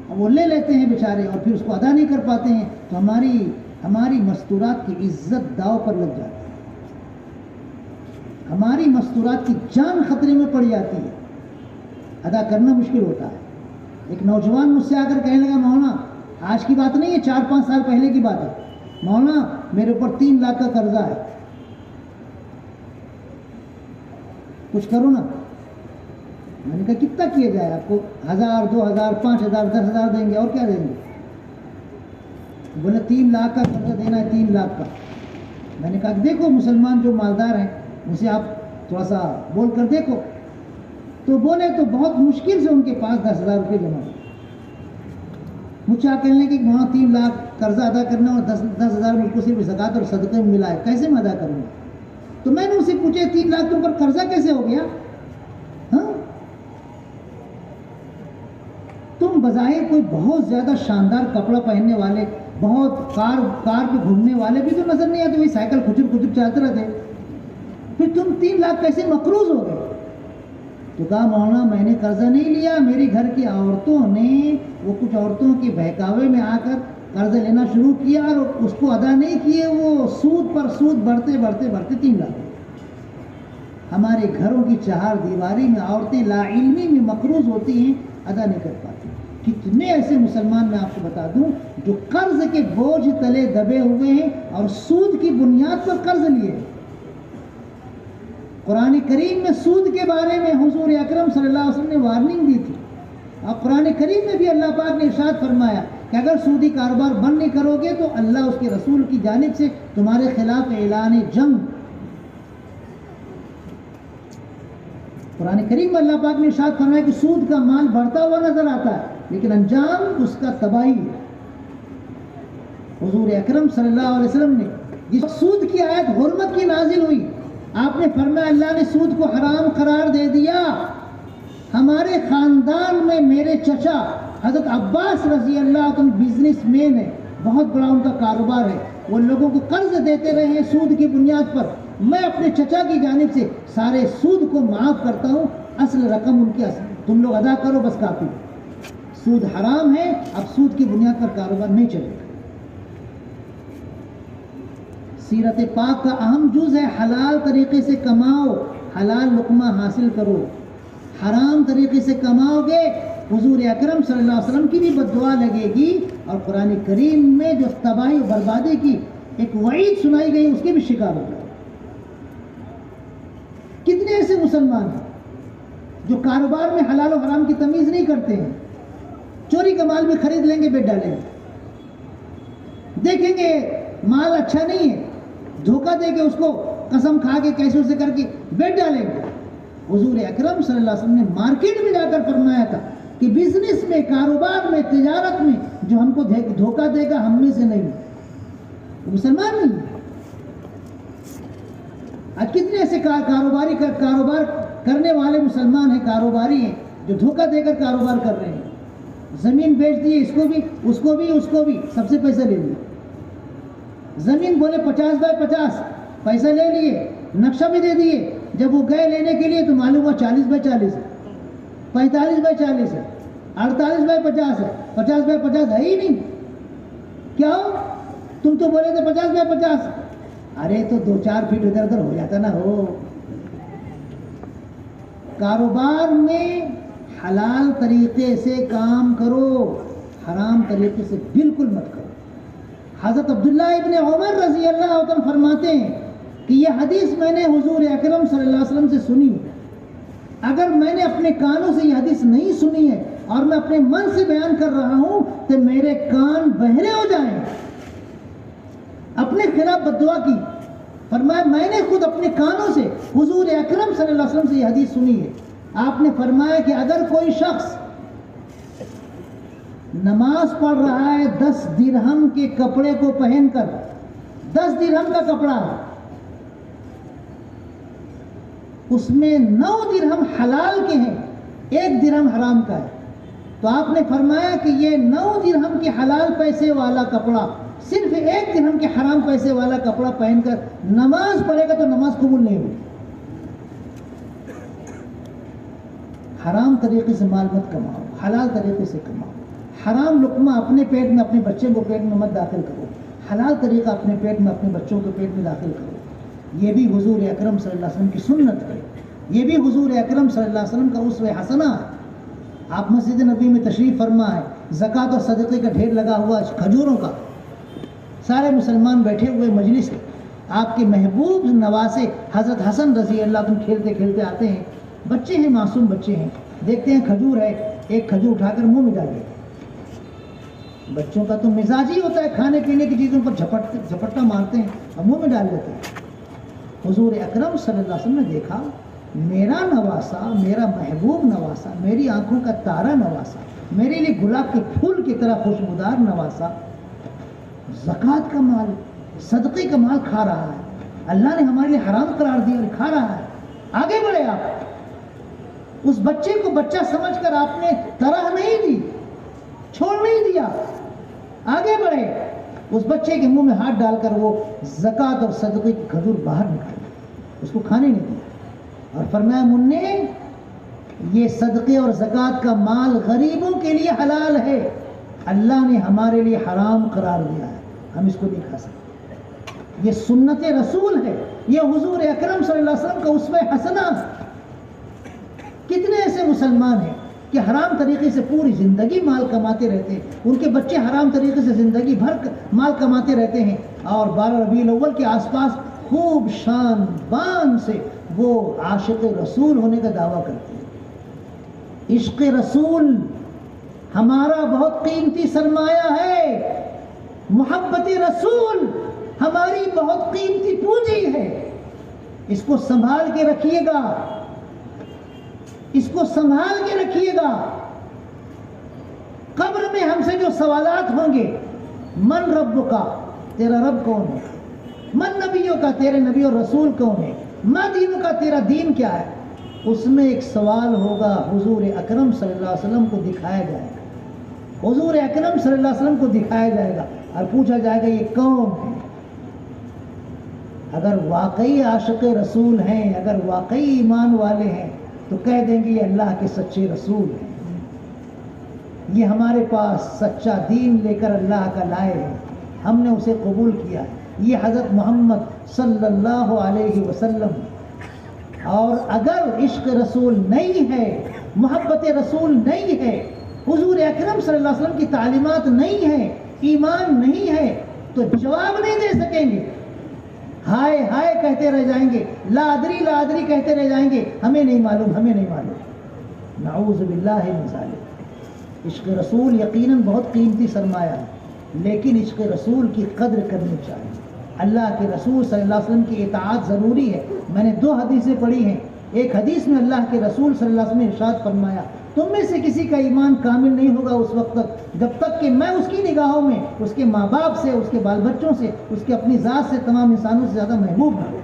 S2: اب وہ لے لیتے ہیں بیچارے اور پھر اس کو ادا نہیں کر پاتے ہیں تو ہماری مستورات کی عزت داؤ پر لگ جاتی ہے، ہماری مستورات کی جان خطرے میں پڑ جاتی ہے، ادا کرنا مشکل ہوتا ہے. ایک نوجوان مجھ سے آ کر کہنے لگا، مولانا آج کی بات نہیں ہے، 4-5 سال پہلے کی بات ہے، مولانا میرے اوپر 3 لاکھ کا قرضہ ہے، کچھ کرو نا. میں نے کہا کتنا کیا جائے، آپ کو 1,000 2,000 5,000 10,000 دیں گے اور کیا دیں گے؟ بولے 3 لاکھ کا قرضہ دینا ہے، 3 لاکھ کا. میں نے کہا دیکھو مسلمان جو مالدار ہیں اسے آپ تھوڑا سا بول کر دیکھو. تو بولے تو بہت مشکل سے ان کے پاس 10,000 روپے جمع ہوئے. مجھے آپ کہنے کہ وہاں 3 لاکھ قرضہ ادا کرنا اور 10,000 مجھ کو صرف زکوٰۃ اور صدقے میں ملا ہے، کیسے میں ادا کروں گا؟ تو میں نے اسے پوچھے 3 لاکھ تم پر قرضہ کیسے ہو گیا؟ ہاں تم بظاہر کوئی بہت زیادہ شاندار کپڑا پہننے والے، بہت کار پہ گھومنے والے بھی تو نظر نہیں آتے، وہی سائیکل کھچر چلتے رہتے، پھر تم 3 لاکھ کیسے مقروض ہو گئے؟ تو کہا مولانا میں نے قرضہ نہیں لیا، میری گھر کی عورتوں نے، وہ کچھ عورتوں کے بہکاوے میں آ کر قرضہ لینا شروع کیا اور اس کو ادا نہیں کیے، وہ سود پر سود بڑھتے 3 لاکھ. ہمارے گھروں کی چہار دیواری میں عورتیں لا علمی میں مقروض ہوتی ہیں، ادا نہیں کر پاتی. کتنے ایسے مسلمان میں آپ کو بتا دوں جو قرض کے بوجھ تلے دبے ہوئے ہیں اور سود کی بنیاد پر قرض لیے. قرآن کریم میں سود کے بارے میں حضور اکرم صلی اللہ علیہ وسلم نے وارننگ دی تھی، اور قرآن کریم میں بھی اللہ پاک نے ارشاد فرمایا کہ اگر سودی کاروبار بند نہیں کرو گے تو اللہ اس کے رسول کی جانب سے تمہارے خلاف اعلان جنگ. قرآن کریم میں اللہ پاک نے ارشاد فرمایا کہ سود کا مال بڑھتا ہوا نظر آتا ہے لیکن انجام اس کا تباہی ہے. حضور اکرم صلی اللہ علیہ وسلم نے جس سود کی آیت حرمت کی نازل ہوئی، آپ نے فرمایا اللہ نے سود کو حرام قرار دے دیا. ہمارے خاندان میں میرے چچا حضرت عباس رضی اللہ عنہ بزنس مین ہے، بہت بڑا ان کا کاروبار ہے، وہ لوگوں کو قرض دیتے رہے ہیں سود کی بنیاد پر. میں اپنے چچا کی جانب سے سارے سود کو معاف کرتا ہوں، اصل رقم ان کی تم لوگ ادا کرو بس کافی. سود حرام ہے، اب سود کی بنیاد پر کاروبار نہیں چلے گا. سیرت پاک کا اہم جز ہے حلال طریقے سے کماؤ، حلال لقمہ حاصل کرو. حرام طریقے سے کماؤ گے حضور اکرم صلی اللہ علیہ وسلم کی بھی بددعا لگے گی، اور قرآن کریم میں جو تباہی و بربادی کی ایک وعید سنائی گئی اس کے بھی شکار ہو جائے. کتنے ایسے مسلمان ہیں جو کاروبار میں حلال و حرام کی تمیز نہیں کرتے ہیں، چوری کا مال بھی خرید لیں گے، بیچ ڈالیں گے، دیکھیں گے مال اچھا نہیں ہے، دھوکہ دے کے اس کو قسم کھا کے کیسے اسے کر کے بیچ ڈالیں گے. حضور اکرم صلی اللہ علیہ وسلم نے مارکیٹ میں جا کر فرمایا تھا کہ بزنس میں، کاروبار میں، تجارت میں جو ہم کو دھوکہ دے گا ہم میں سے نہیں، وہ مسلمان نہیں ہے۔ آج کتنے ایسے کاروبار کرنے والے مسلمان ہیں، کاروباری ہیں، جو دھوکہ دے کر کاروبار کر رہے ہیں۔ زمین بیچ دیے، اس کو بھی اس کو بھی، سب سے پیسہ لے لیے۔ زمین بولے 50 بائی 50، پیسہ لے لیے، نقشہ بھی دے دیے۔ جب وہ گئے لینے کے لیے تو معلوم ہوا 40 بائی 40 ہے، 45 بائی 40 ہے، 48 بائی 50 ہے، 50 بائی 50 ہے ہی نہیں۔ کیا ہو؟ تم تو بولے تھے 50 بائی 50۔ ارے تو 2-4 فٹ ادھر ادھر ہو جاتا نا ہو۔ کاروبار میں حلال طریقے سے کام کرو، حرام طریقے سے بالکل مت کرو۔ حضرت عبداللہ ابن عمر رضی اللہ عنہ فرماتے ہیں کہ یہ حدیث میں نے حضور اکرم صلی اللہ علیہ وسلم سے سنی ہے، اگر میں نے اپنے کانوں سے یہ حدیث نہیں سنی ہے اور میں اپنے من سے بیان کر رہا ہوں تو میرے کان بہرے ہو جائیں۔ اپنے خلاف بددعا کی، فرمایا میں نے خود اپنے کانوں سے حضور اکرم صلی اللہ علیہ وسلم سے یہ حدیث سنی ہے۔ آپ نے فرمایا کہ اگر کوئی شخص نماز پڑھ رہا ہے 10 درہم کے کپڑے کو پہن کر، 10 درہم کا کپڑا ہے، اس میں 9 درہم حلال کے ہیں، 1 درہم حرام کا ہے، تو آپ نے فرمایا کہ یہ 9 درہم کے حلال پیسے والا کپڑا صرف 1 درہم کے حرام پیسے والا کپڑا پہن کر نماز پڑھے گا تو نماز قبول نہیں ہوگی۔ حرام طریقے سے مال مت کماؤ، حلال طریقے سے کماؤ۔ حرام لقمہ اپنے پیٹ میں، اپنے بچے کو پیٹ میں مت داخل کرو، حلال طریقہ اپنے پیٹ میں، اپنے بچوں کے پیٹ میں داخل کرو۔ یہ بھی حضور اکرم صلی اللہ علیہ وسلم کی سنت ہے، یہ بھی حضور اکرم صلی اللہ علیہ وسلم کا اسوہ حسنہ ہے۔ آپ مسجد نبی میں تشریف فرما ہے، زکوٰۃ اور صدقے کا ڈھیر لگا ہوا ہے، کھجوروں کا، سارے مسلمان بیٹھے ہوئے مجلس ہے، آپ کے محبوب نواسے حضرت حسن رضی اللہ عنہ کھیلتے کھیلتے آتے ہیں، بچے ہیں، معصوم بچے ہیں، دیکھتے ہیں کھجور ہے، ایک کھجور اٹھا کر منہ میں ڈال دیتے ہیں۔ بچوں کا تو مزاج ہی ہوتا ہے کھانے پینے کی چیزوں پر جھپٹا مارتے ہیں اور منہ میں ڈال دیتے ہیں۔ حضور اکرم صلی اللہ علیہ وسلم نے دیکھا میرا نواسا، میرا محبوب نواسا، میری آنکھوں کا تارا نواسا، میرے لیے گلاب کے پھول کی طرح خوشبودار نواسا زکوٰۃ کا مال، صدقے کا مال کھا رہا ہے، اللہ نے ہمارے لیے حرام قرار دیا اور کھا رہا ہے۔ آگے بڑھے آپ، اس بچے کو بچہ سمجھ کر آپ نے طرح نہیں دی، چھوڑ نہیں دیا، آگے بڑھے، اس بچے کے منہ میں ہاتھ ڈال کر وہ زکوٰۃ اور صدقے کی کھجور باہر نکالی، اس کو کھانے نہیں دیا، اور فرمایا منّے یہ صدقے اور زکوٰۃ کا مال غریبوں کے لیے حلال ہے، اللہ نے ہمارے لیے حرام قرار دیا ہے، ہم اس کو نہیں کھا سکتے۔ یہ سنت رسول ہے، یہ حضور اکرم صلی اللہ علیہ وسلم کا اسوہ حسنہ۔ کتنے ایسے مسلمان ہیں کہ حرام طریقے سے پوری زندگی مال کماتے رہتے ہیں، ان کے بچے حرام طریقے سے زندگی بھر مال کماتے رہتے ہیں، اور 12 ربیع الاول کے آس پاس خوب شان بان سے وہ عاشق رسول ہونے کا دعویٰ کرتے ہیں۔ عشق رسول ہمارا بہت قیمتی سرمایہ ہے، محبت رسول ہماری بہت قیمتی پونجی ہے، اس کو سنبھال کے رکھیے گا، اس کو سنبھال کے رکھیے گا۔ قبر میں ہم سے جو سوالات ہوں گے، من رب کا، تیرا رب کون ہے؟ من نبیوں کا، تیرے نبی اور رسول کون ہے؟ ما دین کا، تیرا دین کیا ہے؟ اس میں ایک سوال ہوگا، حضور اکرم صلی اللہ علیہ وسلم کو دکھایا جائے گا، حضور اکرم صلی اللہ علیہ وسلم کو دکھایا جائے گا اور پوچھا جائے گا یہ کون ہے؟ اگر واقعی عاشق رسول ہیں، اگر واقعی ایمان والے ہیں تو کہہ دیں گے یہ اللہ کے سچے رسول ہیں، یہ ہمارے پاس سچا دین لے کر اللہ کا لائے ہیں، ہم نے اسے قبول کیا ہے، یہ حضرت محمد صلی اللہ علیہ وسلم۔ اور اگر عشق رسول نہیں ہے، محبت رسول نہیں ہے، حضور اکرم صلی اللہ علیہ وسلم کی تعلیمات نہیں ہے، ایمان نہیں ہے، تو جواب نہیں دے سکیں گے، ہائے ہائے کہتے رہ جائیں گے، لا ادری لا ادری کہتے رہ جائیں گے، ہمیں نہیں معلوم، ہمیں نہیں معلوم۔ نعوذ باللہ من ذالک۔ عشق رسول یقیناً بہت قیمتی سرمایہ ہے، لیکن عشق رسول کی قدر کرنی چاہیے، اللہ کے رسول صلی اللہ علیہ وسلم کی اطاعت ضروری ہے۔ میں نے 2 حدیثیں پڑھی ہیں، ایک حدیث میں اللہ کے رسول صلی اللہ علیہ وسلم نے ارشاد فرمایا تم میں سے کسی کا ایمان کامل نہیں ہوگا اس وقت تک جب تک کہ میں اس کی نگاہوں میں اس کے ماں باپ سے، اس کے بال بچوں سے، اس کے اپنی ذات سے، تمام انسانوں سے زیادہ محبوب ہوں۔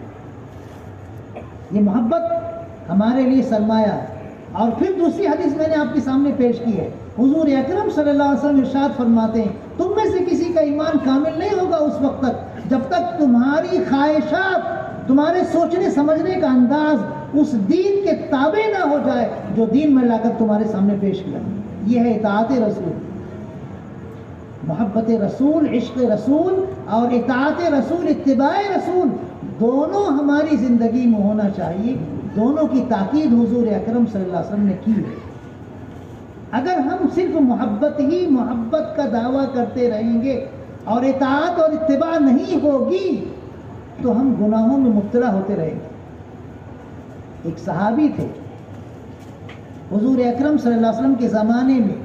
S2: یہ محبت ہمارے لیے سرمایہ ہے۔ اور پھر دوسری حدیث میں نے آپ کے سامنے پیش کی ہے، حضور اکرم صلی اللہ علیہ وسلم ارشاد فرماتے ہیں تم میں سے کسی کا ایمان کامل نہیں ہوگا اس وقت تک جب تک تمہاری خواہشات، تمہارے سوچنے سمجھنے کا انداز اس دین کے تابع نہ ہو جائے جو دین میں لا کر تمہارے سامنے پیش کیا۔ یہ ہے اطاعت رسول، محبت رسول، عشق رسول اور اطاعت رسول، اتباع رسول دونوں ہماری زندگی میں ہونا چاہیے۔ دونوں کی تاکید حضور اکرم صلی اللہ علیہ وسلم نے کی ہے۔ اگر ہم صرف محبت کا دعویٰ کرتے رہیں گے اور اطاعت اور اتباع نہیں ہوگی تو ہم گناہوں میں مبتلا ہوتے رہیں گے۔ ایک صحابی تھے، حضور اکرم صلی اللہ علیہ وسلم کے زمانے میں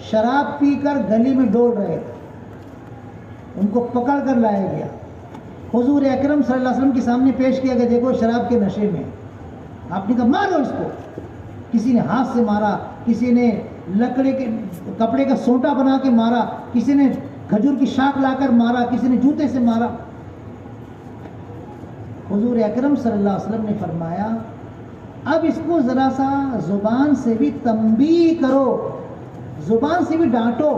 S2: شراب پی کر گلی میں ڈول رہے تھے، ان کو پکڑ کر لایا گیا، حضور اکرم صلی اللہ علیہ وسلم کے سامنے پیش کیا کہ دیکھو شراب کے نشے میں، آپ نے کہا مارو اس کو۔ کسی نے ہاتھ سے مارا، کسی نے لکڑے کے کپڑے کا سوٹا بنا کے مارا، کسی نے کھجور کی شاخ لا کر مارا، کسی نے جوتے سے مارا۔ حضور اکرم صلی اللہ علیہ وسلم نے فرمایا اب اس کو ذرا سا زبان سے بھی تنبیہ کرو، زبان سے بھی ڈانٹو۔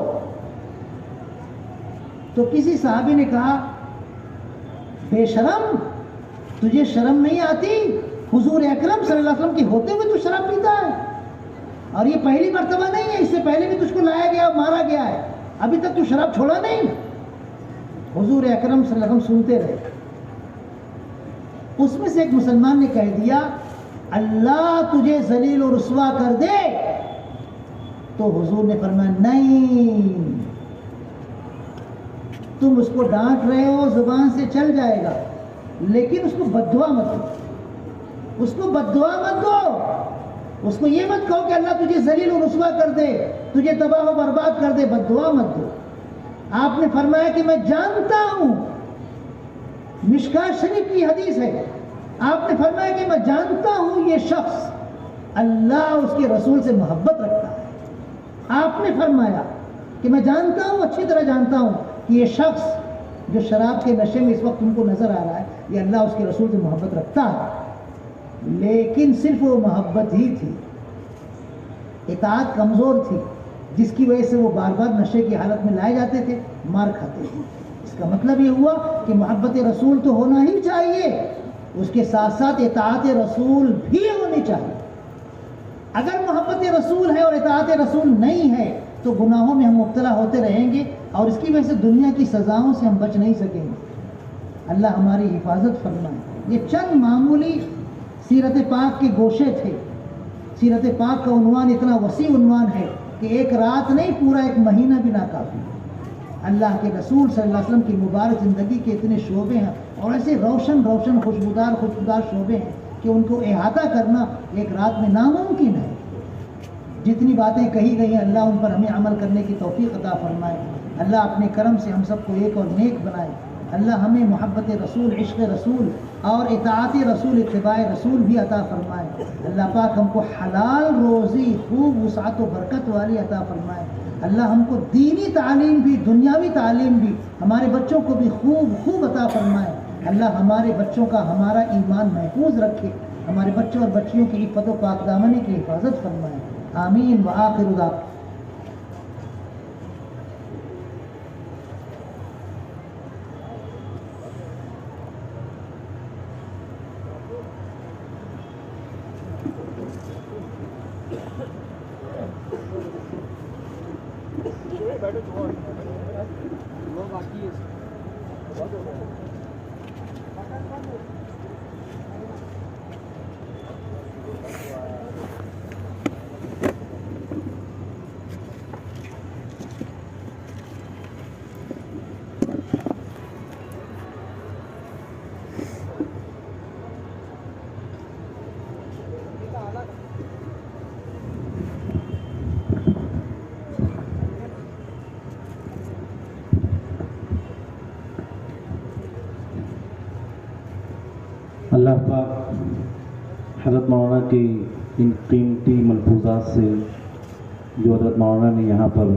S2: تو کسی صحابی نے کہا بے شرم، تجھے شرم نہیں آتی؟ حضور اکرم صلی اللہ علیہ وسلم کے ہوتے ہوئے تو شراب پیتا ہے، اور یہ پہلی مرتبہ نہیں ہے، اس سے پہلے بھی تجھ کو لایا گیا اور مارا گیا ہے، ابھی تک تو شراب چھوڑا نہیں۔ حضور اکرم صلی اللہ علیہ وسلم سنتے رہے۔ اس میں سے ایک مسلمان نے کہہ دیا اللہ تجھے ذلیل و رسوا کر دے، تو حضور نے فرمایا نہیں، تم اس کو ڈانٹ رہے ہو، زبان سے چل جائے گا، لیکن اس کو بددعا مت دو، اس کو بددعا مت دو، اس کو یہ مت کہو کہ اللہ تجھے ذلیل و رسوا کر دے، تجھے تباہ و برباد کر دے، بددعا مت دو۔ آپ نے فرمایا کہ میں جانتا ہوں، مشکات شریف کی حدیث ہے، آپ نے فرمایا کہ میں جانتا ہوں یہ شخص اللہ اس کے رسول سے محبت رکھتا ہے۔ آپ نے فرمایا کہ میں جانتا ہوں، اچھی طرح جانتا ہوں کہ یہ شخص جو شراب کے نشے میں اس وقت تم کو نظر آ رہا ہے یہ اللہ اس کے رسول سے محبت رکھتا ہے، لیکن صرف وہ محبت ہی تھی، اطاعت کمزور تھی، جس کی وجہ سے وہ بار بار نشے کی حالت میں لائے جاتے تھے، مار کھاتے تھے۔ اس کا مطلب یہ ہوا کہ محبت رسول تو ہونا ہی چاہیے، اس کے ساتھ ساتھ اطاعت رسول بھی ہونی چاہیے۔ اگر محبت رسول ہے اور اطاعت رسول نہیں ہے تو گناہوں میں ہم مبتلا ہوتے رہیں گے، اور اس کی وجہ سے دنیا کی سزاؤں سے ہم بچ نہیں سکیں گے۔ اللہ ہماری حفاظت فرمائے۔ یہ چند معمولی سیرت پاک کے گوشے تھے۔ سیرت پاک کا عنوان اتنا وسیع عنوان ہے کہ ایک رات نہیں، پورا ایک مہینہ بھی ناکافی۔ اللہ کے رسول صلی اللہ علیہ وسلم کی مبارک زندگی کے اتنے شعبے ہیں، اور ایسے روشن روشن خوشبودار شعبے ہیں کہ ان کو احاطہ کرنا ایک رات میں ناممکن ہے۔ جتنی باتیں کہی گئی ہیں اللہ ان پر ہمیں عمل کرنے کی توفیق عطا فرمائے۔ اللہ اپنے کرم سے ہم سب کو ایک اور نیک بنائے۔ اللہ ہمیں محبت رسول، عشق رسول اور اطاعت رسول، اتباع رسول بھی عطا فرمائے۔ اللہ پاک ہم کو حلال روزی، خوب وسعت و برکت والی عطا فرمائے۔ اللہ ہم کو دینی تعلیم بھی، دنیاوی تعلیم بھی، ہمارے بچوں کو بھی خوب عطا فرمائے۔ اللہ ہمارے بچوں کا ہمارا ایمان محفوظ رکھے، ہمارے بچوں اور بچیوں کی عفت و پاک دامنی کی حفاظت فرمائے۔ آمین وآخر دعوانا۔ اللہ پاک
S1: حضرت مولانا کی ان قیمتی ملفوظات سے جو حضرت مولانا نے یہاں پر